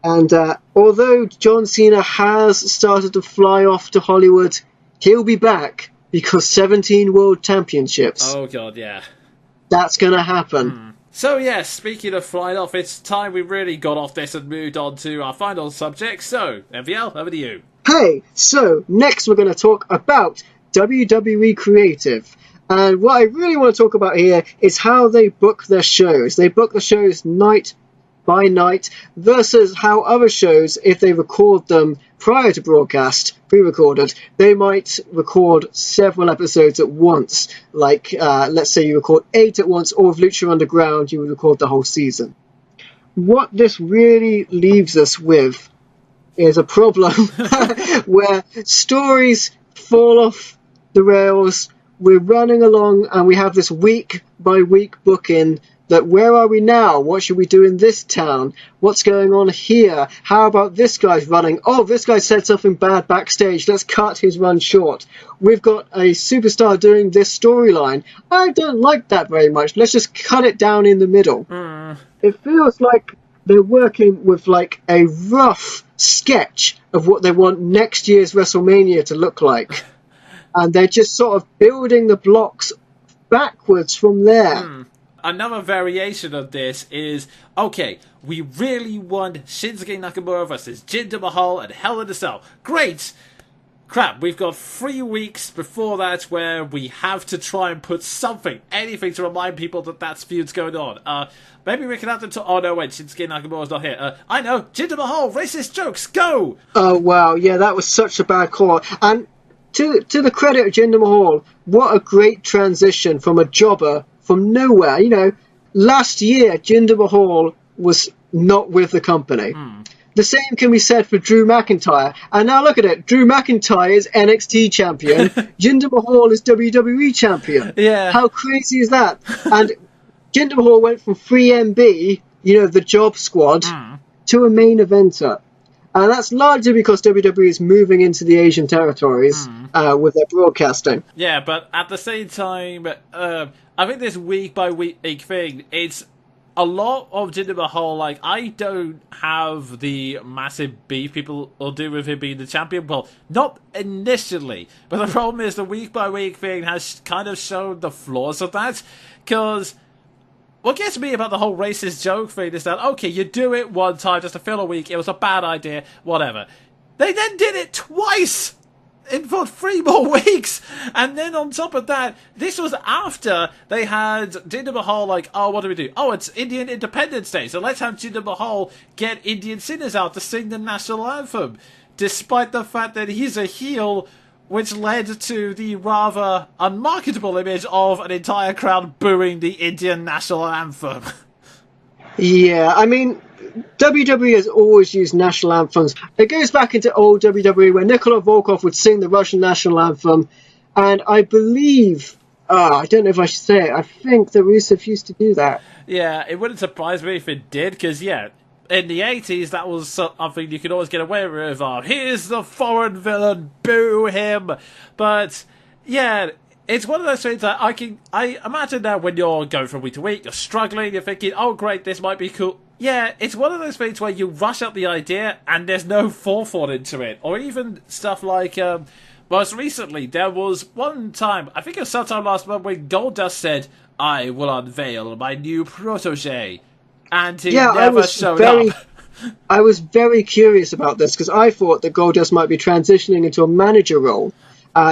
And although John Cena has started to fly off to Hollywood, he'll be back because 17 World Championships. Oh, God, yeah. That's going to happen. So, yeah, speaking of flying off, it's time we really got off this and moved on to our final subject. So, MVL, over to you. Hey, so next we're going to talk about WWE Creative. And what I really want to talk about here is how they book their shows. They book the shows night by night versus how other shows, if they record them prior to broadcast, pre-recorded, they might record several episodes at once. Like, let's say you record 8 at once, or with Lucha Underground, you would record the whole season. What this really leaves us with is a problem where stories fall off the rails. We're running along and we have this week by week booking that where are we now? What should we do in this town? What's going on here? How about this guy's running? Oh, this guy said something bad backstage. Let's cut his run short. We've got a superstar doing this storyline. I don't like that very much. Let's just cut it down in the middle. It feels like they're working with like a rough sketch of what they want next year's WrestleMania to look like. And they're just sort of building the blocks backwards from there. Another variation of this is, okay, we really want Shinsuke Nakamura versus Jinder Mahal at Hell in a Cell. Great! Crap, we've got 3 weeks before that where we have to try and put something, anything to remind people that that feud's going on. Maybe we can have them to... Oh, no, wait, Shinsuke Nakamura's not here. I know, Jinder Mahal, racist jokes, go! Oh, wow, yeah, that was such a bad call. And to the credit of Jinder Mahal, what a great transition from a jobber from nowhere. You know, last year, Jinder Mahal was not with the company. The same can be said for Drew McIntyre. And now look at it. Drew McIntyre is NXT champion. Jinder Mahal is WWE champion. Yeah. How crazy is that? And Jinder Mahal went from 3MB, the job squad, to a main eventer. And that's largely because WWE is moving into the Asian territories with their broadcasting. Yeah, but at the same time, I think this week-by-week thing, it's a lot of Jinder Mahal. Like, I don't have the massive beef people will do with him being the champion. Well, not initially. But the problem is the week-by-week thing has kind of shown the flaws of that. Because what gets me about the whole racist joke thing is that, okay, you do it one time just to fill a week, it was a bad idea, whatever. They then did it twice! For 3 more weeks! And then on top of that, this was after they had Jinder Mahal like, oh, what do we do? Oh, it's Indian Independence Day, so let's have Jinder Mahal get Indian singers out to sing the national anthem. Despite the fact that he's a heel, which led to the rather unmarketable image of an entire crowd booing the Indian national anthem. Yeah, I mean, WWE has always used national anthems. It goes back into old WWE where Nikolai Volkov would sing the Russian national anthem, and I believe, I don't know if I should say it, I think the Rusev used to do that. Yeah, it wouldn't surprise me if it did, because, yeah, in the 80s, that was something you could always get away with. Here's the foreign villain, boo him! But, yeah, it's one of those things that I imagine now when you're going from week to week, you're struggling, you're thinking, oh great, this might be cool. Yeah, it's one of those things where you rush out the idea and there's no forethought into it. Or even stuff like, most recently, there was one time, I think it was sometime last month, when Goldust said, I will unveil my new protege. And he never showed up. I was very curious about this because I thought that Goldust might be transitioning into a manager role.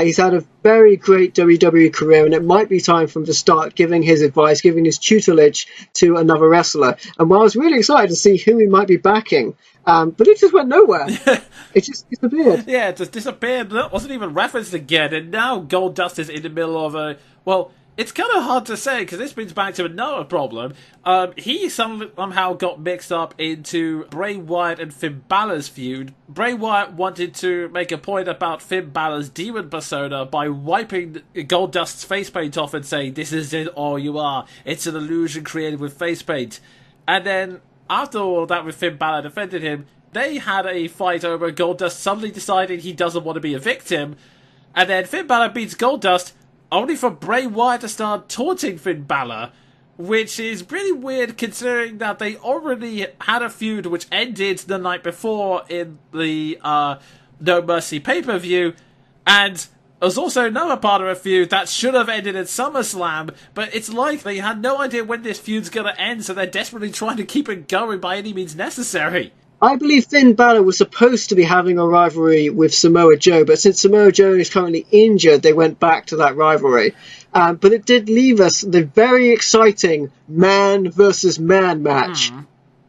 He's had a very great WWE career, and it might be time for him to start giving his advice, giving his tutelage to another wrestler. And I was really excited to see who he might be backing, but it just went nowhere. It just disappeared. Yeah, it just disappeared. That wasn't even referenced again, and now Goldust is in the middle of a... Well, it's kind of hard to say, because this brings back to another problem. He somehow got mixed up into Bray Wyatt and Finn Balor's feud. Bray Wyatt wanted to make a point about Finn Balor's demon persona by wiping Goldust's face paint off and saying, "This is it all you are. It's an illusion created with face paint." And then, after all that with Finn Balor defended him, they had a fight over Goldust suddenly deciding he doesn't want to be a victim. And then Finn Balor beats Goldust, only for Bray Wyatt to start taunting Finn Balor, which is really weird considering that they already had a feud which ended the night before in the No Mercy pay-per-view, and there's also another part of a feud that should have ended at SummerSlam, but it's like they had no idea when this feud's gonna end, so they're desperately trying to keep it going by any means necessary. I believe Finn Balor was supposed to be having a rivalry with Samoa Joe, but since Samoa Joe is currently injured, they went back to that rivalry. But it did leave us the very exciting man versus man match,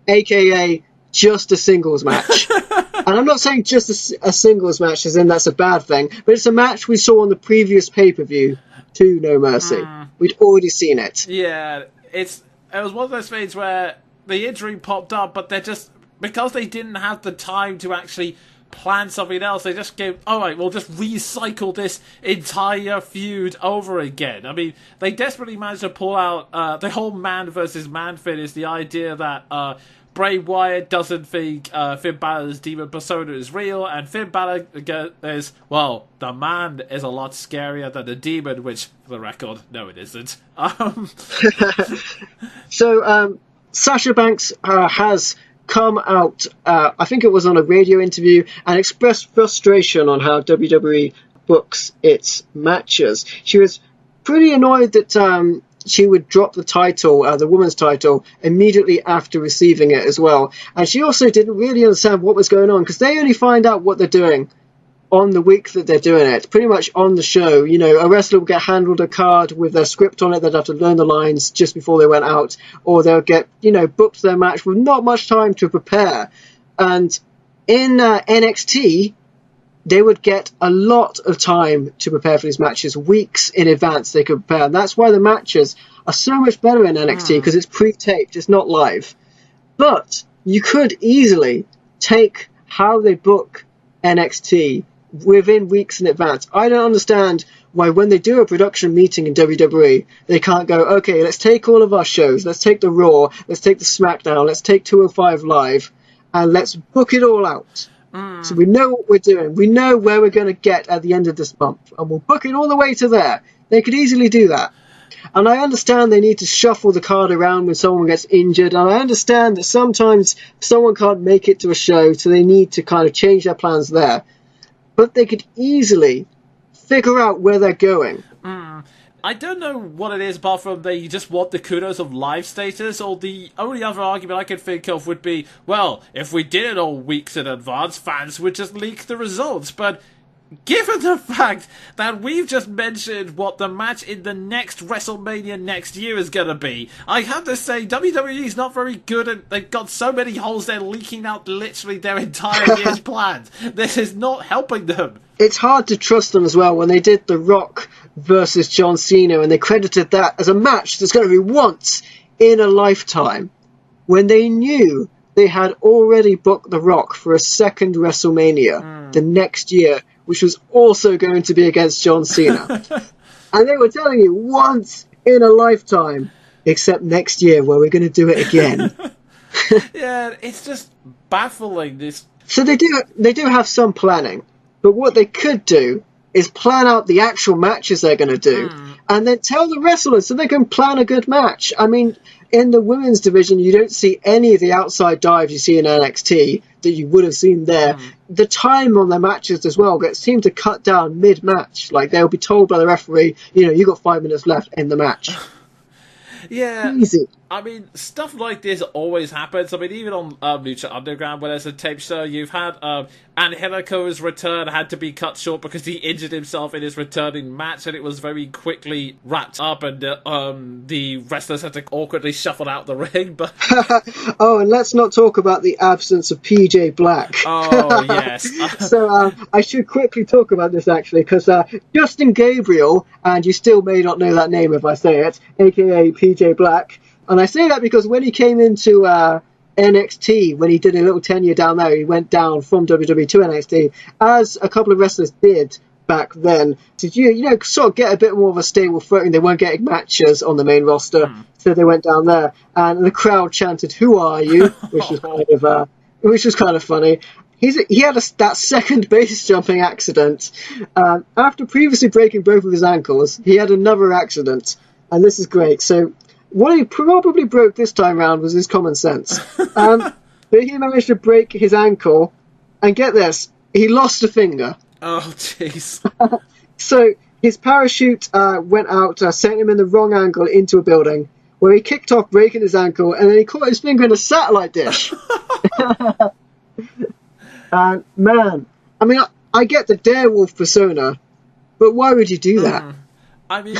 aka just a singles match. And I'm not saying just a singles match as in that's a bad thing, but it's a match we saw on the previous pay-per-view to No Mercy. We'd already seen it. Yeah, it was one of those things where the injury popped up, but they're just... Because they didn't have the time to actually plan something else, they just gave, alright, we'll just recycle this entire feud over again. I mean, they desperately managed to pull out the whole man versus man finish, the idea that Bray Wyatt doesn't think Finn Balor's demon persona is real, and Finn Balor is, well, the man is a lot scarier than the demon, which, for the record, no it isn't. So, Sasha Banks has come out, I think it was on a radio interview, and expressed frustration on how WWE books its matches. She was pretty annoyed that she would drop the title, the women's title, immediately after receiving it as well. And she also didn't really understand what was going on, because they only find out what they're doing on the week that they're doing it, pretty much on the show. You know, a wrestler will get handled a card with their script on it. They'd have to learn the lines just before they went out, or they'll get, you know, booked their match with not much time to prepare. And in NXT, they would get a lot of time to prepare for these matches, weeks in advance they could prepare. And that's why the matches are so much better in NXT, because it's pre-taped, it's not live. But you could easily take how they book NXT within weeks in advance. I don't understand why when they do a production meeting in WWE, they can't go, okay, let's take all of our shows, let's take the Raw, let's take the SmackDown, let's take 205 Live, and let's book it all out. So we know what we're doing. We know where we're going to get at the end of this month, and we'll book it all the way to there. They could easily do that. And I understand they need to shuffle the card around when someone gets injured, and I understand that sometimes someone can't make it to a show, so they need to kind of change their plans there. But they could easily figure out where they're going. I don't know what it is, apart from they just want the kudos of live status, or the only other argument I could think of would be, well, if we did it all weeks in advance, fans would just leak the results. But given the fact that we've just mentioned what the match in the next WrestleMania next year is going to be, I have to say WWE is not very good, and they've got so many holes they're leaking out literally their entire year's plans. This is not helping them. It's hard to trust them as well when they did The Rock versus John Cena, and they credited that as a match that's going to be once in a lifetime, when they knew they had already booked The Rock for a second WrestleMania the next year, which was also going to be against John Cena. And they were telling you once in a lifetime, except next year where we're going to do it again. Yeah, it's just baffling. This. So they do have some planning, but what they could do is plan out the actual matches they're going to do, and then tell the wrestlers so they can plan a good match. I mean, in the women's division, you don't see any of the outside dives you see in NXT that you would have seen there. The time on their matches as well seem to cut down mid-match. Like, they'll be told by the referee, you know, you got 5 minutes left in the match. Yeah. Easy. I mean, stuff like this always happens. I mean, even on Lucha Underground, when there's a tape show, you've had Angelico's return had to be cut short because he injured himself in his returning match, and it was very quickly wrapped up, and the wrestlers had to awkwardly shuffle out the ring. But oh, and let's not talk about the absence of PJ Black. Oh, yes. So I should quickly talk about this, actually, because Justin Gabriel, and you still may not know that name if I say it, aka PJ Black, and I say that because when he came into NXT, when he did a little tenure down there, he went down from WWE to NXT, as a couple of wrestlers did back then. Did you sort of get a bit more of a stable footing? They weren't getting matches on the main roster, so they went down there, and the crowd chanted, "Who are you?" which was kind of funny. He had that second base jumping accident. After previously breaking both of his ankles, he had another accident, and this is great. So what he probably broke this time round was his common sense. But he managed to break his ankle, and get this, he lost a finger. Oh, jeez. So his parachute went out, sent him in the wrong angle into a building, where he kicked off, breaking his ankle, and then he caught his finger in a satellite dish. Man, I mean, I get the Darewolf persona, but why would you do that? I mean,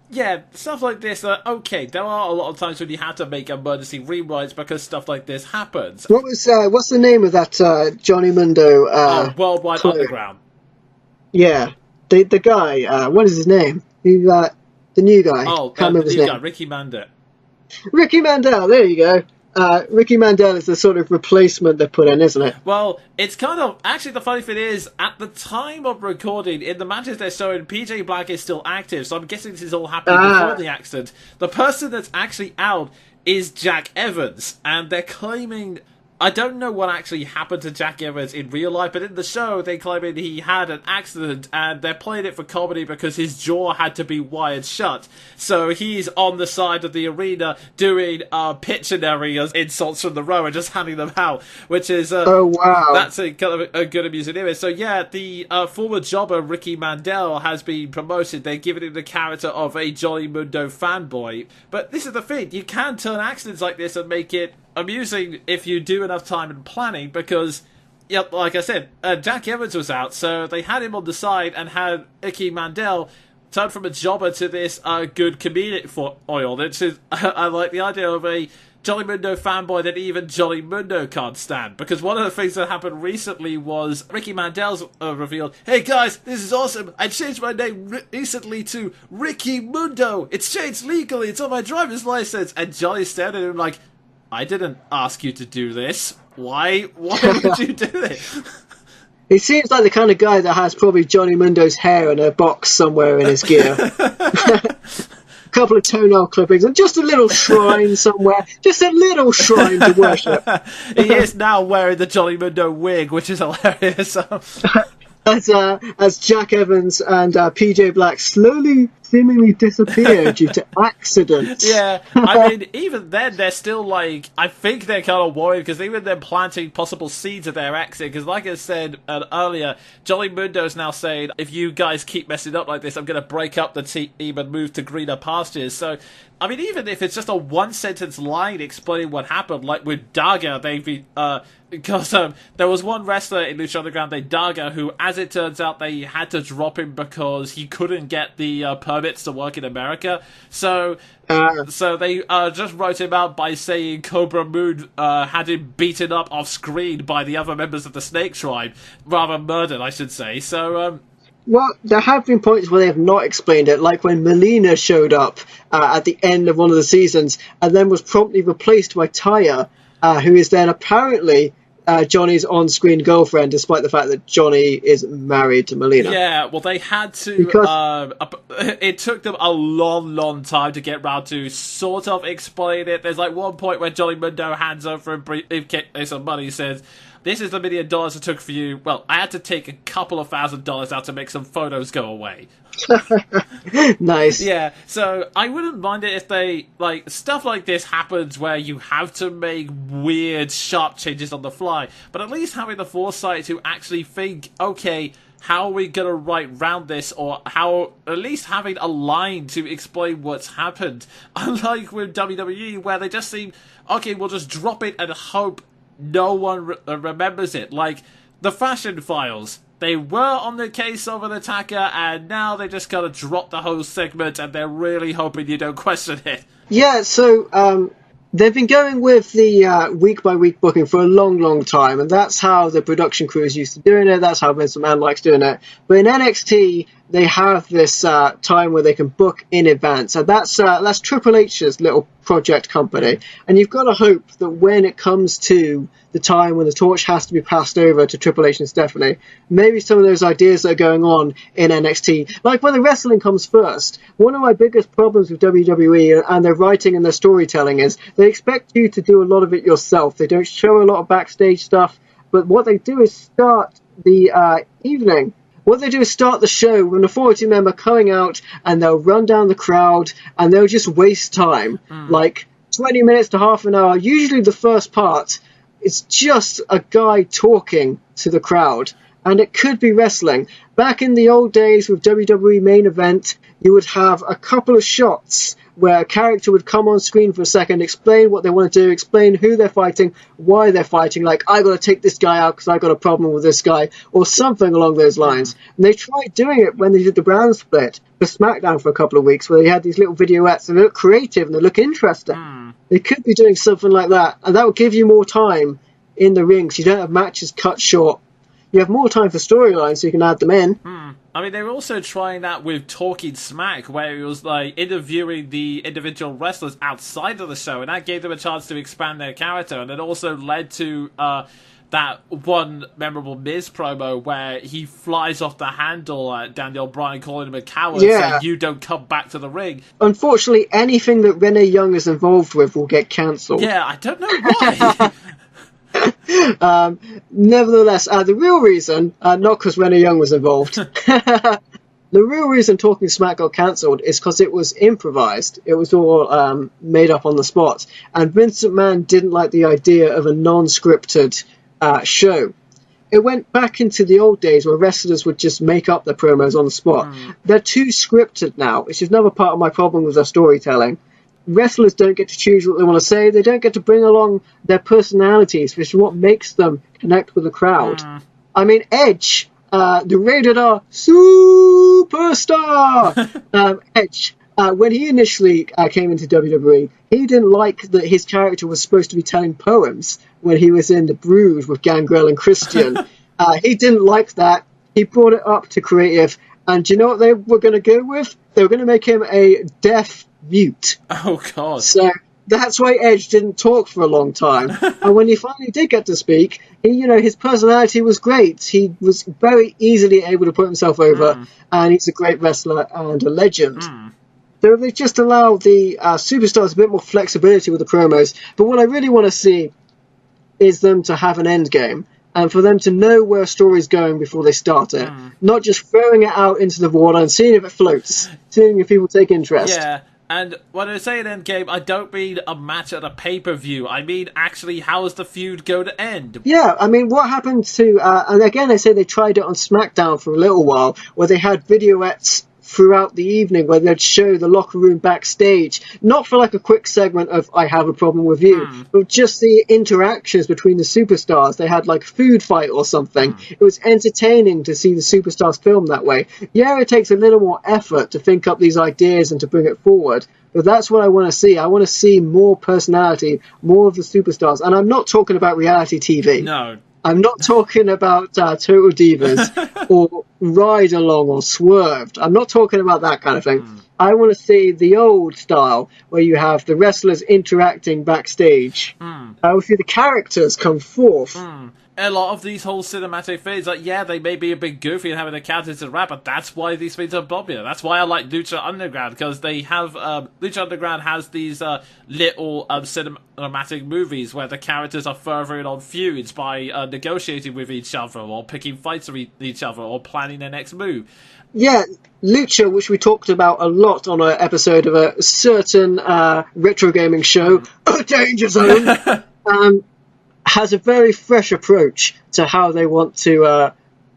yeah, stuff like this, okay, there are a lot of times when you have to make emergency rewrites because stuff like this happens. What's the name of that Johnny Mundo? Worldwide clue? Underground. Yeah, the guy, what is his name? The new guy. Oh, the new guy, Ricky Mandel. Ricky Mandel, there you go. Ricky Mandel is the sort of replacement they put in, isn't it? Well, it's kind of... Actually, the funny thing is, at the time of recording, in the matches they're showing, PJ Black is still active, so I'm guessing this is all happening before the accident. The person that's actually out is Jack Evans, and they're claiming... I don't know what actually happened to Jack Evans in real life, but in the show, they claim he had an accident, and they're playing it for comedy because his jaw had to be wired shut. So he's on the side of the arena doing Pictionary as insults from the row and just handing them out, which is... oh, wow. That's a kind of a good amusing image. So yeah, the former jobber Ricky Mandel has been promoted. They're giving him the character of a Johnny Mundo fanboy. But this is the thing, you can turn accidents like this and make it amusing if you do enough time and planning, because, yep, like I said, Jack Evans was out, so they had him on the side and had Ricky Mandel turn from a jobber to this good comedic foil. I like the idea of a Johnny Mundo fanboy that even Johnny Mundo can't stand, because one of the things that happened recently was Ricky Mandel's revealed, "Hey guys, this is awesome, I changed my name recently to Ricky Mundo, it's changed legally, it's on my driver's license," and Johnny stared at him like, "I didn't ask you to do this. Why would you do this?" He seems like the kind of guy that has probably Johnny Mundo's hair in a box somewhere in his gear. A couple of toenail clippings and just a little shrine somewhere. Just a little shrine to worship. He is now wearing the Johnny Mundo wig, which is hilarious. As Jack Evans and PJ Black slowly, seemingly disappear due to accidents. Yeah, I mean, even then, they're still like, I think they're kind of worried, because even they're planting possible seeds of their exit, because like I said earlier, Johnny Mundo's now saying, if you guys keep messing up like this, I'm going to break up the team and move to greener pastures. So, I mean, even if it's just a one-sentence line explaining what happened, like with Daga, because there was one wrestler in Lucha Underground named Daga who, as it turns out, they had to drop him because he couldn't get the permits to work in America. So they just wrote him out by saying Cobra Moon had him beaten up off screen by the other members of the Snake Tribe, rather murdered, I should say. So. Well, there have been points where they have not explained it, like when Melina showed up at the end of one of the seasons and then was promptly replaced by Taya, who is then apparently Johnny's on-screen girlfriend, despite the fact that Johnny is married to Melina. Yeah, well, they had to... it took them a long time to get round to sort of explain it. There's like one point where Johnny Mundo hands over a briefcase of money, says, "This is the $1 million it took for you. Well, I had to take a couple of $1,000s out to make some photos go away." Nice. Yeah, so I wouldn't mind it if they, like, stuff like this happens where you have to make weird, sharp changes on the fly, but at least having the foresight to actually think, okay, how are we going to write round this, or how at least having a line to explain what's happened. Unlike with WWE, where they just seem, okay, we'll just drop it and hope no one remembers it. Like the Fashion Files. They were on the case of an attacker, and now they just kind of drop the whole segment, and they're really hoping you don't question it. Yeah, so they've been going with the week-by-week booking for a long, long time, and that's how the production crew is used to doing it. That's how Vince McMahon likes doing it. But in NXT, they have this time where they can book in advance, and that's Triple H's little project company. And you've got to hope that when it comes to the time when the torch has to be passed over to Triple H and Stephanie, maybe some of those ideas that are going on in NXT, like when the wrestling comes first, one of my biggest problems with WWE and their writing and their storytelling is they expect you to do a lot of it yourself. They don't show a lot of backstage stuff, but what they do is start the evening. What they do is start the show with an authority member coming out, and they'll run down the crowd, and they'll just waste time, like 20 minutes to half an hour. Usually the first part, it's just a guy talking to the crowd, and it could be wrestling. Back in the old days with WWE Main Event, you would have a couple of shots where a character would come on screen for a second, explain what they want to do, explain who they're fighting, why they're fighting, like, I got to take this guy out because I got a problem with this guy, or something along those lines. And they tried doing it when they did the brand split for SmackDown for a couple of weeks, where they had these little vignettes, and they look creative and they look interesting. They could be doing something like that, and that would give you more time in the ring, so you don't have matches cut short. You have more time for storylines, so you can add them in. I mean, they were also trying that with Talking Smack, where it was like interviewing the individual wrestlers outside of the show, and that gave them a chance to expand their character, and it also led to that one memorable Miz promo where he flies off the handle at Daniel Bryan, calling him a coward, saying, you don't come back to the ring. Unfortunately, anything that Renee Young is involved with will get cancelled. Yeah, I don't know why. Nevertheless, the real reason, not because Renee Young was involved, the real reason Talking Smack got cancelled is because it was improvised. It was all made up on the spot. And Vince McMahon didn't like the idea of a non-scripted show. It went back into the old days where wrestlers would just make up their promos on the spot. They're too scripted now, which is another part of my problem with their storytelling. Wrestlers don't get to choose what they want to say. They don't get to bring along their personalities, which is what makes them connect with the crowd. I mean, Edge, the rated R superstar, Edge, when he initially came into WWE, he didn't like that his character was supposed to be telling poems when he was in The Brood with Gangrel and Christian. He didn't like that. He brought it up to creative, and do you know what they were going to go with? They were going to make him a deaf mute. Oh, God. So that's why Edge didn't talk for a long time. And when he finally did get to speak, his personality was great. He was very easily able to put himself over, and he's a great wrestler and a legend. So they just allow the superstars a bit more flexibility with the promos. But what I really want to see is them to have an end game, and for them to know where a story's going before they start it. Not just throwing it out into the water and seeing if it floats, seeing if people take interest. Yeah. And when I say an end game, I don't mean a match at a pay-per-view. I mean, actually, how is the feud going to end? Yeah, I mean, what happened to... and again, I say they tried it on SmackDown for a little while, where they had vignettes throughout the evening where they'd show the locker room backstage, not for like a quick segment of I have a problem with you, but just the interactions between the superstars. They had like a food fight or something. It was entertaining to see the superstars film that way. Yeah, it takes a little more effort to think up these ideas and to bring it forward, but that's what I want to see. I want to see more personality, more of the superstars. And I'm not talking about reality TV. No. I'm not talking about Total Divas or Ride Along or Swerved. I'm not talking about that kind of thing. I want to see the old style where you have the wrestlers interacting backstage. I want to see the characters come forth. A lot of these whole cinematic things, like, yeah, they may be a bit goofy and having the characters to rap, but that's why these things are popular. That's why I like Lucha Underground, because they have, Lucha Underground has these little cinematic movies where the characters are furthering on feuds by negotiating with each other, or picking fights with each other, or planning their next move. Yeah, Lucha, which we talked about a lot on an episode of a certain retro gaming show, Danger Zone, has a very fresh approach to how they want to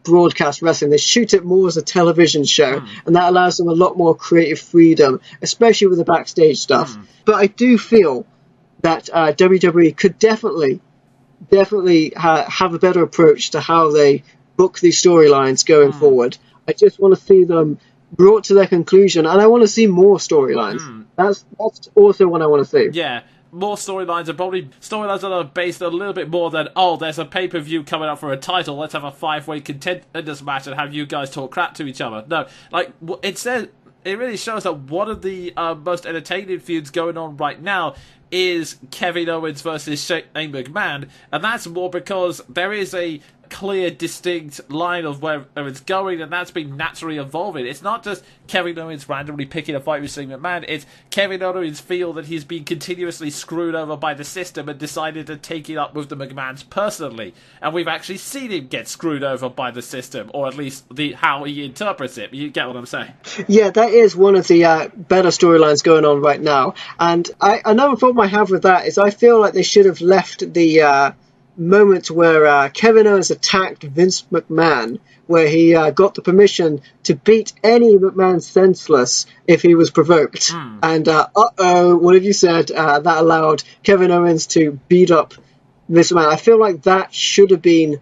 broadcast wrestling. They shoot it more as a television show, and that allows them a lot more creative freedom, especially with the backstage stuff. But I do feel that WWE could definitely have a better approach to how they book these storylines going forward. I just want to see them brought to their conclusion, and I want to see more storylines. That's also what I want to see. Yeah. More storylines are probably storylines that are based a little bit more than, oh, there's a pay-per-view coming up for a title, let's have a 5-way contenders match and have you guys talk crap to each other. No, like, instead, it really shows that one of the most entertaining feuds going on right now is Kevin Owens versus Shane McMahon, and that's more because there is a clear, distinct line of where it's going, and that's been naturally evolving. It's not just Kevin Owens randomly picking a fight with Shane McMahon, it's Kevin Owens feel that he's been continuously screwed over by the system and decided to take it up with the McMahons personally. And we've actually seen him get screwed over by the system, or at least how he interprets it. You get what I'm saying? Yeah, that is one of the better storylines going on right now. And another problem I have with that is I feel like they should have left the moment where Kevin Owens attacked Vince McMahon, where he got the permission to beat any McMahon senseless if he was provoked. And what have you said? That allowed Kevin Owens to beat up Vince McMahon. I feel like that should have been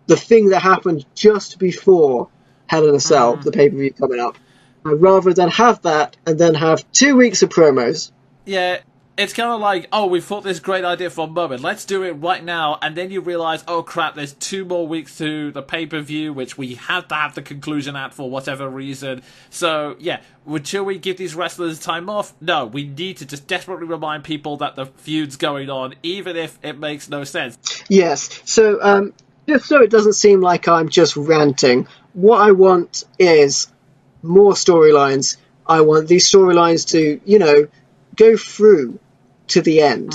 the thing that happened just before Hell in a Cell, the pay-per-view coming up, rather than have that and then have 2 weeks of promos. Yeah. It's kind of like, oh, we thought this great idea for a moment, let's do it right now, and then you realise, oh crap, there's 2 more weeks to the pay-per-view, which we have to have the conclusion at for whatever reason. So, yeah, should we give these wrestlers time off? No, we need to just desperately remind people that the feud's going on, even if it makes no sense. Yes, so, just so it doesn't seem like I'm just ranting, what I want is more storylines. I want these storylines to, go through to the end.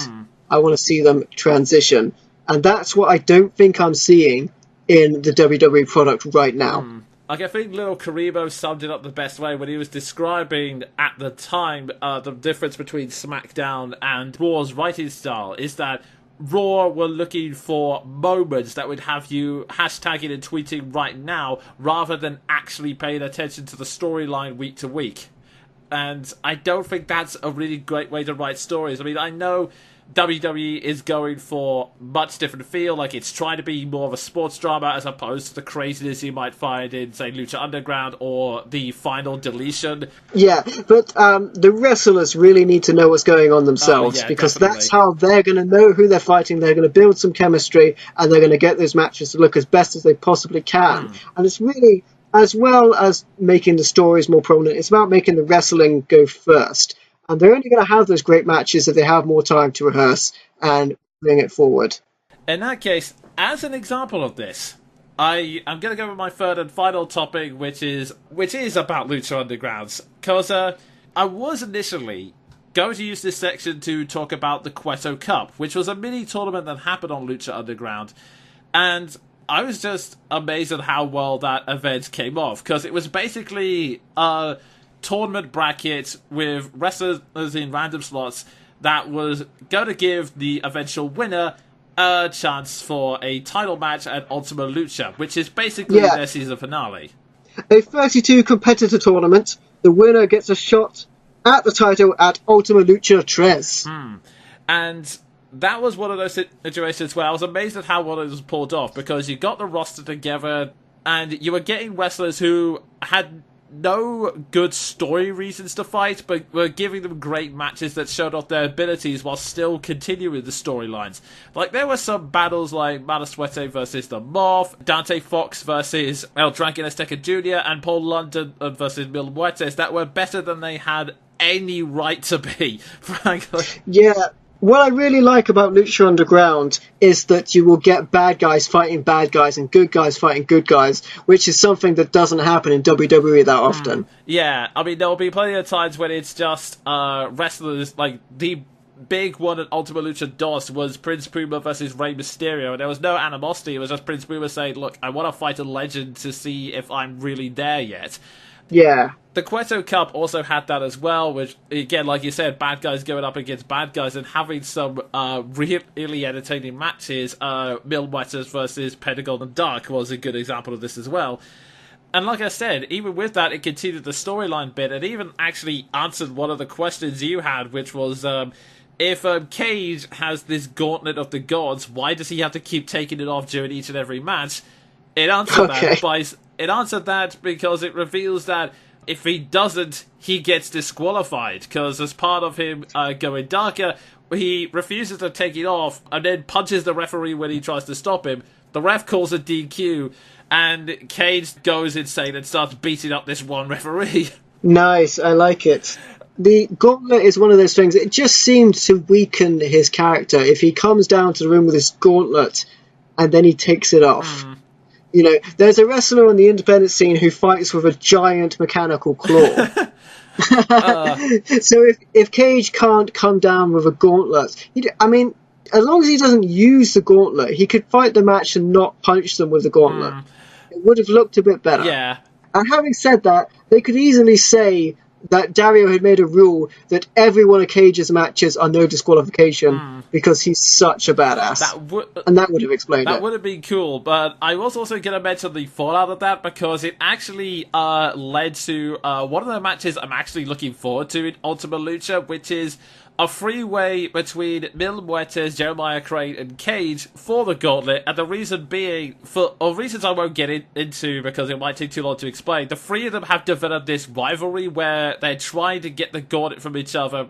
I want to see them transition, and that's what I don't think I'm seeing in the WWE product right now. Like, I think Lil Karibo summed it up the best way when he was describing at the time the difference between SmackDown and Raw's writing style is that Raw were looking for moments that would have you hashtagging and tweeting right now rather than actually paying attention to the storyline week to week. And I don't think that's a really great way to write stories. I mean, I know WWE is going for much different feel, like it's trying to be more of a sports drama as opposed to the craziness you might find in, say, Lucha Underground or the Final Deletion. Yeah, but the wrestlers really need to know what's going on themselves, because definitely. That's how they're going to know who they're fighting, they're going to build some chemistry, and they're going to get those matches to look as best as they possibly can. And it's really, as well as making the stories more prominent, it's about making the wrestling go first. And they're only going to have those great matches if they have more time to rehearse and bring it forward. In that case, as an example of this, I'm going to go with my third and final topic, which is about Lucha Underground. Because I was initially going to use this section to talk about the Cuerto Cup, which was a mini tournament that happened on Lucha Underground. And I was just amazed at how well that event came off, because it was basically a tournament bracket with wrestlers in random slots that was going to give the eventual winner a chance for a title match at Ultima Lucha, which is basically their season finale. A 32 competitor tournament. The winner gets a shot at the title at Ultima Lucha 3. And that was one of those situations where I was amazed at how well it was pulled off, because you got the roster together and you were getting wrestlers who had no good story reasons to fight, but were giving them great matches that showed off their abilities while still continuing the storylines. Like, there were some battles like Malaswete versus the Moth, Dante Fox versus El Dragon Azteca Jr., and Paul London versus Mil Muertes that were better than they had any right to be, frankly. Yeah. What I really like about Lucha Underground is that you will get bad guys fighting bad guys and good guys fighting good guys, which is something that doesn't happen in WWE that often. Yeah, I mean, there will be plenty of times when it's just wrestlers, like the big one at Ultima Lucha 2 was Prince Puma versus Rey Mysterio, and there was no animosity, it was just Prince Puma saying, look, I want to fight a legend to see if I'm really there yet. Yeah. the Cuerto Cup also had that as well, which, again, like you said, bad guys going up against bad guys and having some really entertaining matches. Mil Muertes versus Pentagon and Dark was a good example of this as well. And like I said, even with that, it continued the storyline bit and even actually answered one of the questions you had, which was, if Cage has this gauntlet of the gods, why does he have to keep taking it off during each and every match? It answered that because it reveals that if he doesn't, he gets disqualified. Because as part of him going darker, he refuses to take it off and then punches the referee when he tries to stop him. The ref calls a DQ. And Cage goes insane and starts beating up this one referee. Nice, I like it. The gauntlet is one of those things, it just seems to weaken his character if he comes down to the ring with his gauntlet and then he takes it off. You know, there's a wrestler on the independent scene who fights with a giant mechanical claw. So if Cage can't come down with a gauntlet, as long as he doesn't use the gauntlet, he could fight the match and not punch them with the gauntlet. It would have looked a bit better. Yeah. And having said that, they could easily say that Dario had made a rule that every one of Cage's matches are no disqualification because he's such a badass. And that would have explained it. That would have been cool, but I was also going to mention the fallout of that because it actually led to one of the matches I'm actually looking forward to in Ultima Lucha, which is a freeway between Mil Muertes, Jeremiah Crane, and Cage for the gauntlet, and the reason being, for reasons I won't get into because it might take too long to explain, the three of them have developed this rivalry where they're trying to get the gauntlet from each other,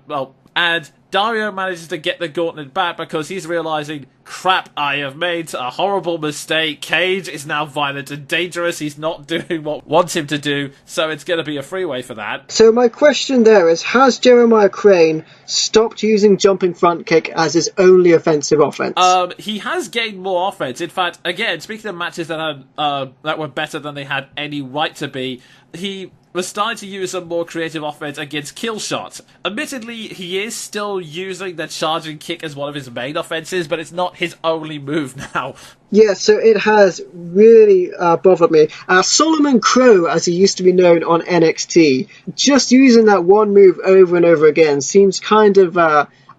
and Dario manages to get the gauntlet back because he's realizing, crap, I have made a horrible mistake. Cage is now violent and dangerous. He's not doing what wants him to do, so it's going to be a freeway for that. So my question there is, has Jeremiah Crane stopped using jumping front kick as his only offensive offense? He has gained more offense. In fact, again, speaking of matches that had that were better than they had any right to be, he was starting to use a more creative offense against Killshot. Admittedly, he is still using the charging kick as one of his main offenses, but it's not his only move now. Yeah, so it has really bothered me. Solomon Crow, as he used to be known on NXT, just using that one move over and over again seems kind of...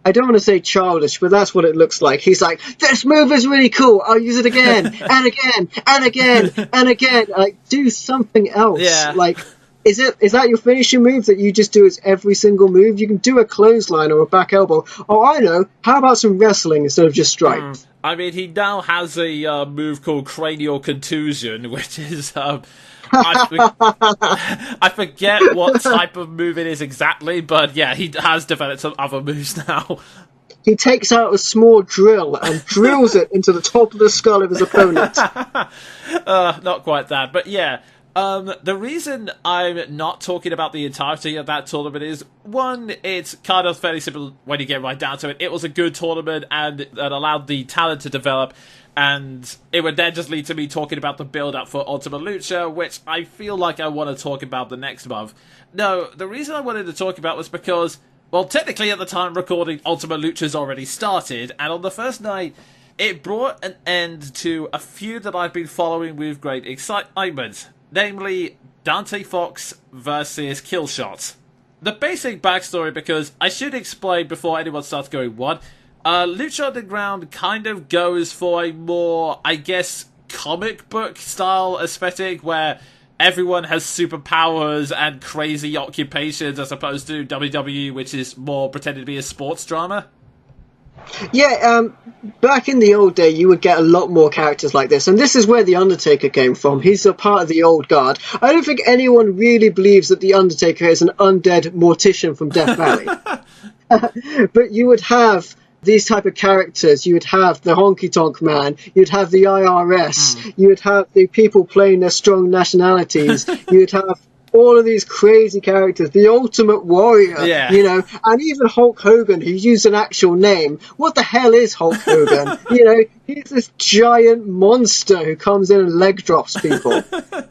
I don't want to say childish, but that's what it looks like. He's like, this move is really cool. I'll use it again, and again, and again, and again. Like, do something else. Yeah. Like, is that your finishing move that you just do as every single move? You can do a clothesline or a back elbow. Oh, I know. How about some wrestling instead of just strikes? I mean, he now has a move called cranial contusion, which is... I forget what type of move it is exactly, but yeah, he has developed some other moves now. He takes out a small drill and drills it into the top of the skull of his opponent. Not quite that, but yeah. The reason I'm not talking about the entirety of that tournament is, one, it's kind of fairly simple when you get right down to it. It was a good tournament and it allowed the talent to develop, and it would then just lead to me talking about the build-up for Ultima Lucha, which I feel like I want to talk about the next month. No, the reason I wanted to talk about was because, well, technically at the time recording, Ultima Lucha's already started, and on the first night, it brought an end to a feud that I've been following with great excitement. Namely, Dante Fox versus Killshot. The basic backstory, because I should explain before anyone starts going, what? Lucha Underground kind of goes for a more, I guess, comic book style aesthetic where everyone has superpowers and crazy occupations as opposed to WWE, which is more pretending to be a sports drama. Yeah, back in the old day, you would get a lot more characters like this, and this is where The Undertaker came from. He's a part of the old guard. I don't think anyone really believes that The Undertaker is an undead mortician from Death Valley. But you would have these type of characters. You would have the Honky Tonk Man, you'd have the IRS, you would have the people playing their strong nationalities, you would have all of these crazy characters, the Ultimate Warrior, you know, and even Hulk Hogan, who used an actual name. What the hell is Hulk Hogan? You know, he's this giant monster who comes in and leg drops people.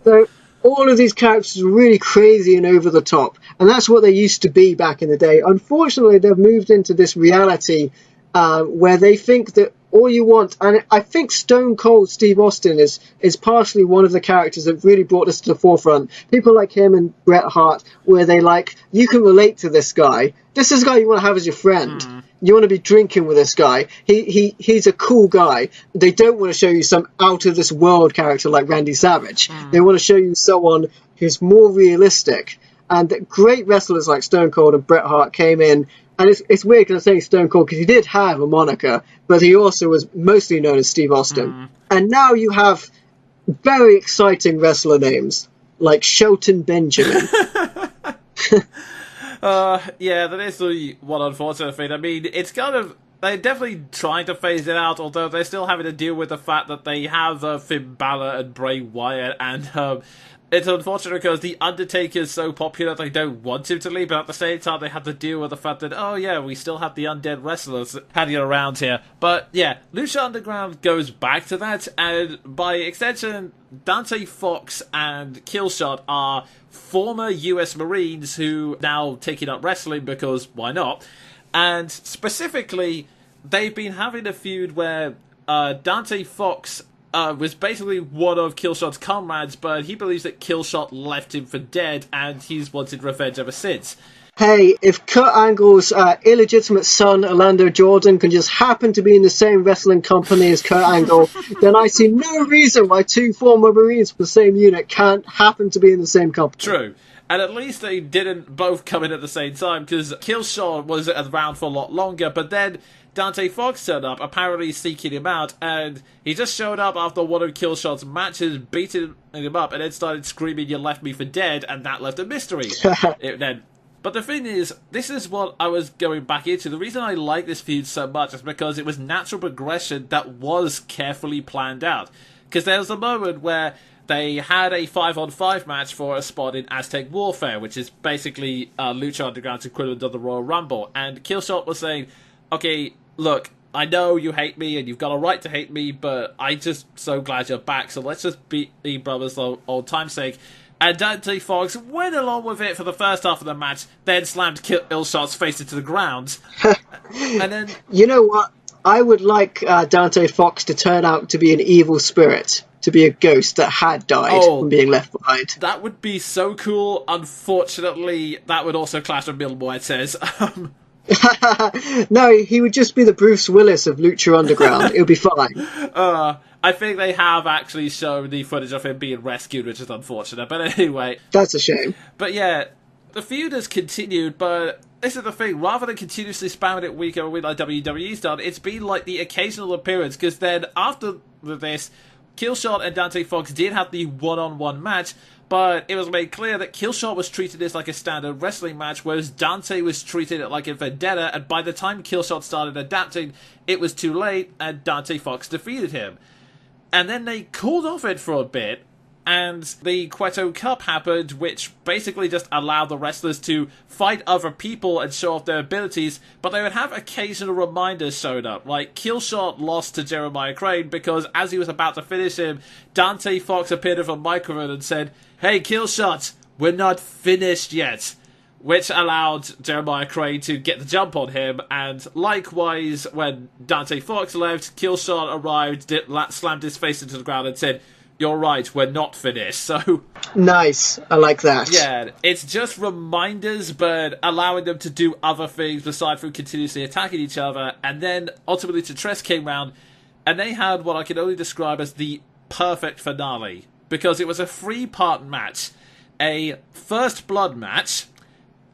So all of these characters are really crazy and over the top, and that's what they used to be back in the day. Unfortunately, they've moved into this reality where they think that all you want. And I think Stone Cold Steve Austin is partially one of the characters that really brought this to the forefront. People like him and Bret Hart, where they like, you can relate to this guy. This is a guy you want to have as your friend. You want to be drinking with this guy. He's a cool guy. They don't want to show you some out of this world character like Randy Savage. They want to show you someone who's more realistic. And great wrestlers like Stone Cold and Bret Hart came in. And it's weird because I'm saying Stone Cold because he did have a moniker, but he also was mostly known as Steve Austin. And now you have very exciting wrestler names like Shelton Benjamin. Yeah, that is the one unfortunate thing. I mean, it's kind of... They're definitely trying to phase it out, although they're still having to deal with the fact that they have Finn Balor and Bray Wyatt, and it's unfortunate because The Undertaker is so popular they don't want him to leave, but at the same time they have to deal with the fact that, oh yeah, we still have the undead wrestlers hanging around here. But yeah, Lucha Underground goes back to that, and by extension, Dante Fox and Killshot are former US Marines who now taking up wrestling because why not? And specifically, they've been having a feud where Dante Fox was basically one of Killshot's comrades, but he believes that Killshot left him for dead, and he's wanted revenge ever since. Hey, if Kurt Angle's illegitimate son, Orlando Jordan, can just happen to be in the same wrestling company as Kurt Angle, then I see no reason why two former Marines from the same unit can't happen to be in the same company. True. And at least they didn't both come in at the same time, because Killshot was around for a lot longer, but then Dante Fox turned up, apparently seeking him out, and he just showed up after one of Killshot's matches, beating him up, and then started screaming, "You left me for dead," and that left a mystery. But the thing is, this is what I was going back into. The reason I like this feud so much is because it was natural progression that was carefully planned out. Because there was a moment where they had a 5-on-5 match for a spot in Aztec Warfare, which is basically Lucha Underground's equivalent of the Royal Rumble, and Killshot was saying, okay, look, I know you hate me and you've got a right to hate me, but I'm just so glad you're back, so let's just beat the brothers for old time's sake. And Dante Fox went along with it for the first half of the match, then slammed Killshot's face into the ground. And then... You know what? I would like Dante Fox to turn out to be an evil spirit, to be a ghost that had died from being left behind. That would be so cool. Unfortunately, that would also clash with Bill White says. No, he would just be the Bruce Willis of Lucha Underground. It would be fine. I think they have actually shown the footage of him being rescued, which is unfortunate. But anyway. That's a shame. But yeah, the feud has continued, but this is the thing. Rather than continuously spamming it week over week like WWE's done, it's been like the occasional appearance, because then after this, Killshot and Dante Fox did have the one-on-one match, but it was made clear that Killshot was treating this like a standard wrestling match, whereas Dante was treating it like a vendetta, and by the time Killshot started adapting, it was too late, and Dante Fox defeated him. And then they called off it for a bit, and the Cuerto Cup happened, which basically just allowed the wrestlers to fight other people and show off their abilities, but they would have occasional reminders showing up. Like, Killshot lost to Jeremiah Crane because as he was about to finish him, Dante Fox appeared with a microphone and said, "Hey, Killshot, we're not finished yet," which allowed Jeremiah Crane to get the jump on him, and likewise, when Dante Fox left, Killshot arrived, slammed his face into the ground and said, "You're right, we're not finished." So nice, I like that. Yeah, it's just reminders, but allowing them to do other things aside from continuously attacking each other. And then ultimately Tres came round, and they had what I can only describe as the perfect finale, because it was a 3-part match, a first blood match,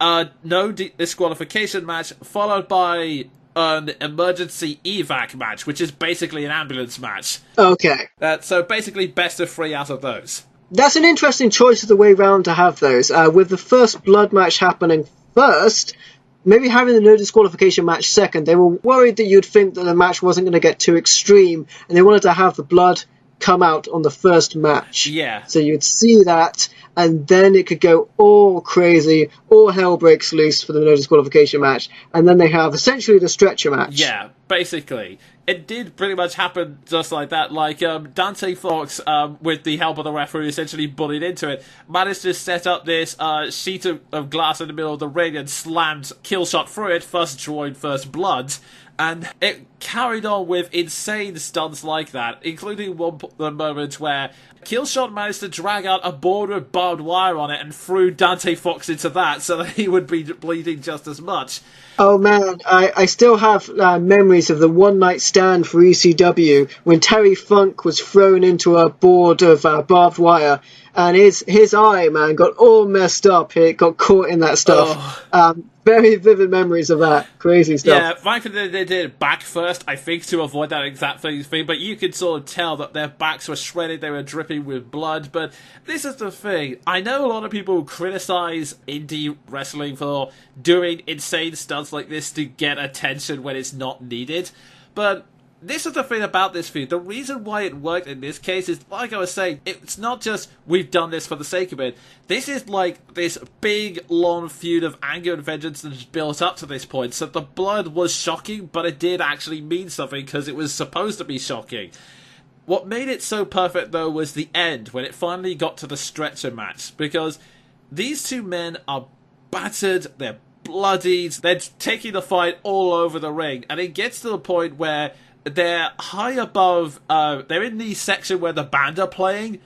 no disqualification match, followed by an emergency evac match, which is basically an ambulance match. Okay. So basically best of 3 out of those. That's an interesting choice of the way round to have those. With the first blood match happening first, maybe having the no disqualification match second, they were worried that you'd think that the match wasn't going to get too extreme, and they wanted to have the blood come out on the first match. Yeah. So you'd see that, and then it could go all crazy, all hell breaks loose for the no disqualification match, and then they have essentially the stretcher match. Yeah, basically. It did pretty much happen just like that. Like, Dante Fox, with the help of the referee, essentially bullied into it, managed to set up this sheet of glass in the middle of the ring and slammed Killshot through it, thus drawing first blood. And it carried on with insane stunts like that, including the moment where Killshot managed to drag out a board with barbed wire on it and threw Dante Fox into that so that he would be bleeding just as much. Oh man, I still have memories of the one night stand for ECW when Terry Funk was thrown into a board of barbed wire, and his eye, man, got all messed up. It got caught in that stuff. Very vivid memories of that. Crazy stuff. Yeah, thankfully they did it back first, I think, to avoid that exact thing, but you could sort of tell that their backs were shredded, they were dripping with blood, but this is the thing. I know a lot of people criticize indie wrestling for doing insane stunts like this to get attention when it's not needed, but this is the thing about this feud. The reason why it worked in this case is, like I was saying, it's not just we've done this for the sake of it. This is like this big, long feud of anger and vengeance that has built up to this point. So the blood was shocking, but it did actually mean something because it was supposed to be shocking. What made it so perfect, though, was the end, when it finally got to the stretcher match. Because these two men are battered, they're bloodied, they're taking the fight all over the ring. And it gets to the point where they're high above, they're in the section where the band are playing,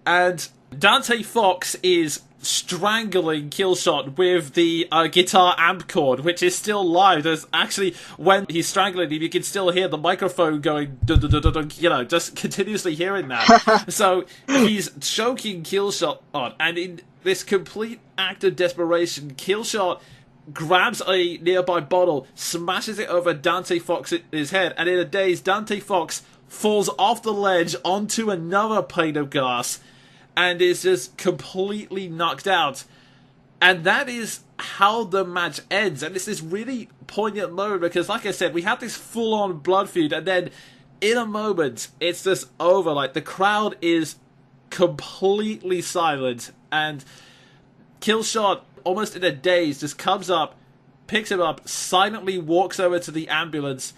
and Dante Fox is strangling Killshot with the guitar amp cord, which is still live. There's actually, when he's strangling him, you can still hear the microphone going, you know, just continuously hearing that. So he's choking Killshot on, and in this complete act of desperation, Killshot grabs a nearby bottle, smashes it over Dante Fox's head, and in a daze, Dante Fox falls off the ledge onto another pane of glass and is just completely knocked out. And that is how the match ends. And it's this really poignant moment because, like I said, we have this full-on blood feud, and then in a moment, it's just over. Like, the crowd is completely silent, and Killshot, almost in a daze, just comes up, picks him up, silently walks over to the ambulance,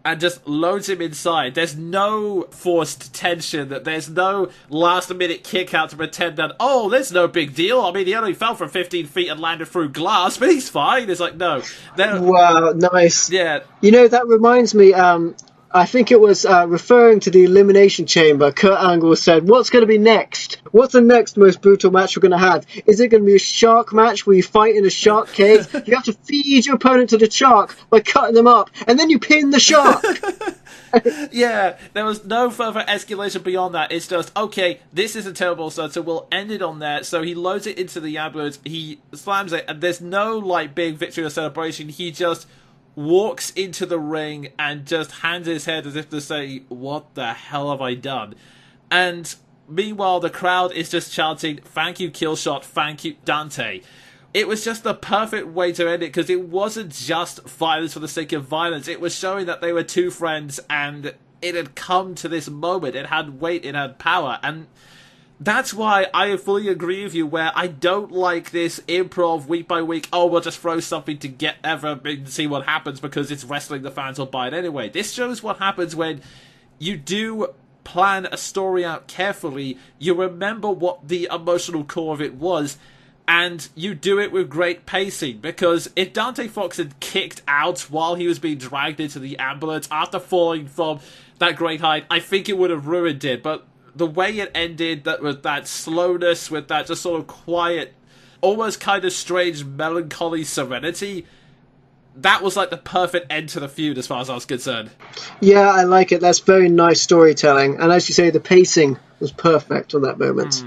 and just loads him inside. There's no forced tension, that there's no last-minute kick-out to pretend that, oh, there's no big deal. I mean, he only fell from 15 feet and landed through glass, but he's fine. It's like, no. Wow, nice. Yeah. You know, that reminds me, I think it was referring to the Elimination Chamber. Kurt Angle said, what's going to be next? What's the next most brutal match we're going to have? Is it going to be a shark match where you fight in a shark cage? You have to feed your opponent to the shark by cutting them up, and then you pin the shark. Yeah, there was no further escalation beyond that. It's just, okay, this is a terrible start, so we'll end it on there. So he loads it into the ambulance, he slams it, and there's no, like, big victory or celebration. He just walks into the ring and just hands his head as if to say, what the hell have I done? And meanwhile, the crowd is just chanting, thank you, Killshot, thank you, Dante. It was just the perfect way to end it, because it wasn't just violence for the sake of violence. It was showing that they were two friends, and it had come to this moment. It had weight, it had power, and that's why I fully agree with you, where I don't like this improv week by week, oh, we'll just throw something to get ever and see what happens because it's wrestling, the fans will buy it anyway. This shows what happens when you do plan a story out carefully, you remember what the emotional core of it was, and you do it with great pacing. Because if Dante Fox had kicked out while he was being dragged into the ambulance after falling from that great height, I think it would have ruined it, but the way it ended, that with that slowness, with that just sort of quiet, almost kind of strange, melancholy serenity, that was like the perfect end to the feud as far as I was concerned. Yeah, I like it. That's very nice storytelling. And as you say, the pacing was perfect on that moment.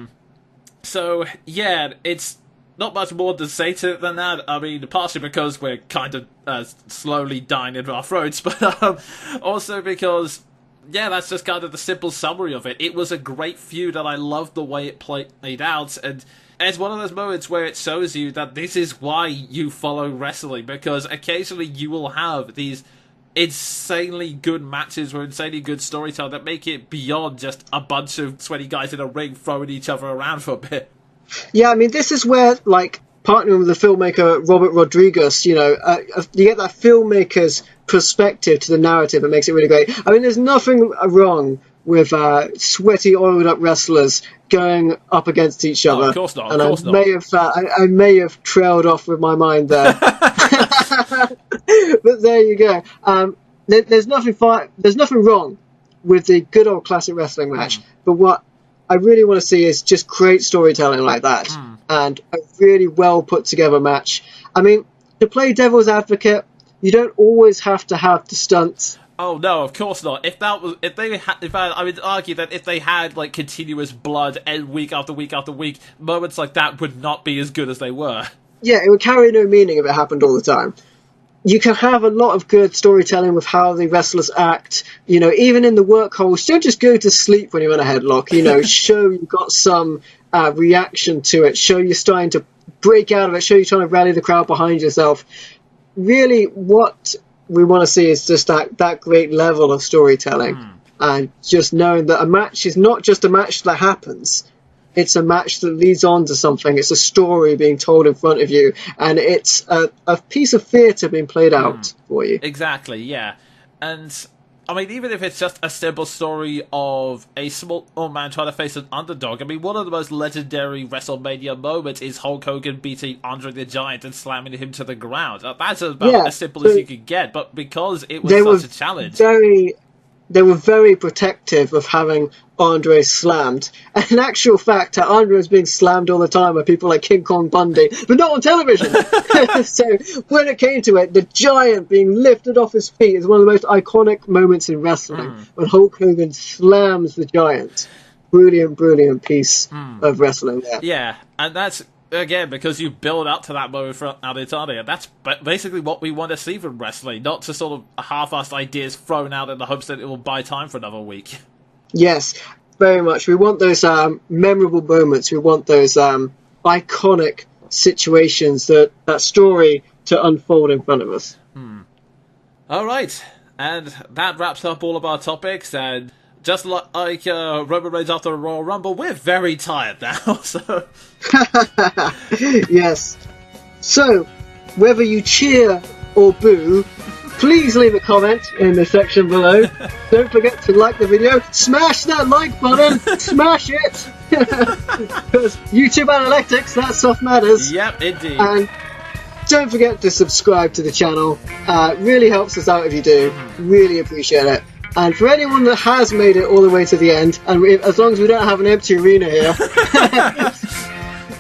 So, yeah, it's not much more to say to it than that. I mean, partially because we're kind of slowly dying in our throats, but also because, yeah, that's just kind of the simple summary of it. It was a great feud, and I loved the way it played out, and it's one of those moments where it shows you that this is why you follow wrestling, because occasionally you will have these insanely good matches or insanely good storytelling that make it beyond just a bunch of sweaty guys in a ring throwing each other around for a bit. Yeah, I mean, this is where, like, partnering with the filmmaker Robert Rodriguez, you get that filmmaker's perspective to the narrative that makes it really great. I mean, there's nothing wrong with sweaty, oiled-up wrestlers going up against each other. Oh, of course not. And of course I may have trailed off with my mind there. But there you go. there's nothing wrong with the good old classic wrestling match, but what I really want to see is just great storytelling like that, and a really well put together match. I mean, to play devil's advocate, you don't always have to have the stunts. Oh no, of course not. I would argue that if they had like continuous blood and week after week after week, moments like that would not be as good as they were. Yeah, it would carry no meaning if it happened all the time. You can have a lot of good storytelling with how the wrestlers act. You know, even in the workholes, don't just go to sleep when you're in a headlock. You know, show you've got some reaction to it. Show you're starting to break out of it. Show you're trying to rally the crowd behind yourself. Really, what we want to see is just that great level of storytelling. And just knowing that a match is not just a match that happens. It's a match that leads on to something. It's a story being told in front of you, and it's a piece of theatre being played out for you. Exactly, yeah. And, I mean, even if it's just a simple story of a small man trying to face an underdog, I mean, one of the most legendary WrestleMania moments is Hulk Hogan beating Andre the Giant and slamming him to the ground. That's about as simple as you could get, but because it was such a challenge... They were very protective of having Andre slammed. And in actual fact, Andre was being slammed all the time by people like King Kong Bundy, but not on television. So when it came to it, the Giant being lifted off his feet is one of the most iconic moments in wrestling, when Hulk Hogan slams the Giant. Brilliant piece of wrestling there. Yeah, and that's... Again, because you build up to that moment for Aditya, and that's basically what we want to see from wrestling, not just sort of half-assed ideas thrown out in the hopes that it will buy time for another week. Yes, very much. We want those memorable moments. We want those iconic situations, that story to unfold in front of us. All right, and that wraps up all of our topics, and... Just like Roman Reigns after a Royal Rumble, we're very tired now, so... Yes. So, whether you cheer or boo, please leave a comment in the section below. Don't forget to like the video. Smash that like button! Smash it! Because YouTube analytics, that stuff matters. Yep, indeed. And don't forget to subscribe to the channel. Really helps us out if you do. Really appreciate it. And for anyone that has made it all the way to the end, and as long as we don't have an empty arena here,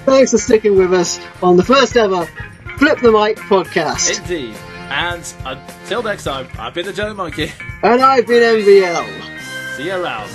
thanks for sticking with us on the first ever Flip the Mic podcast. Indeed. And until next time, I've been the Jonin Monkey. And I've been MVL. See you around.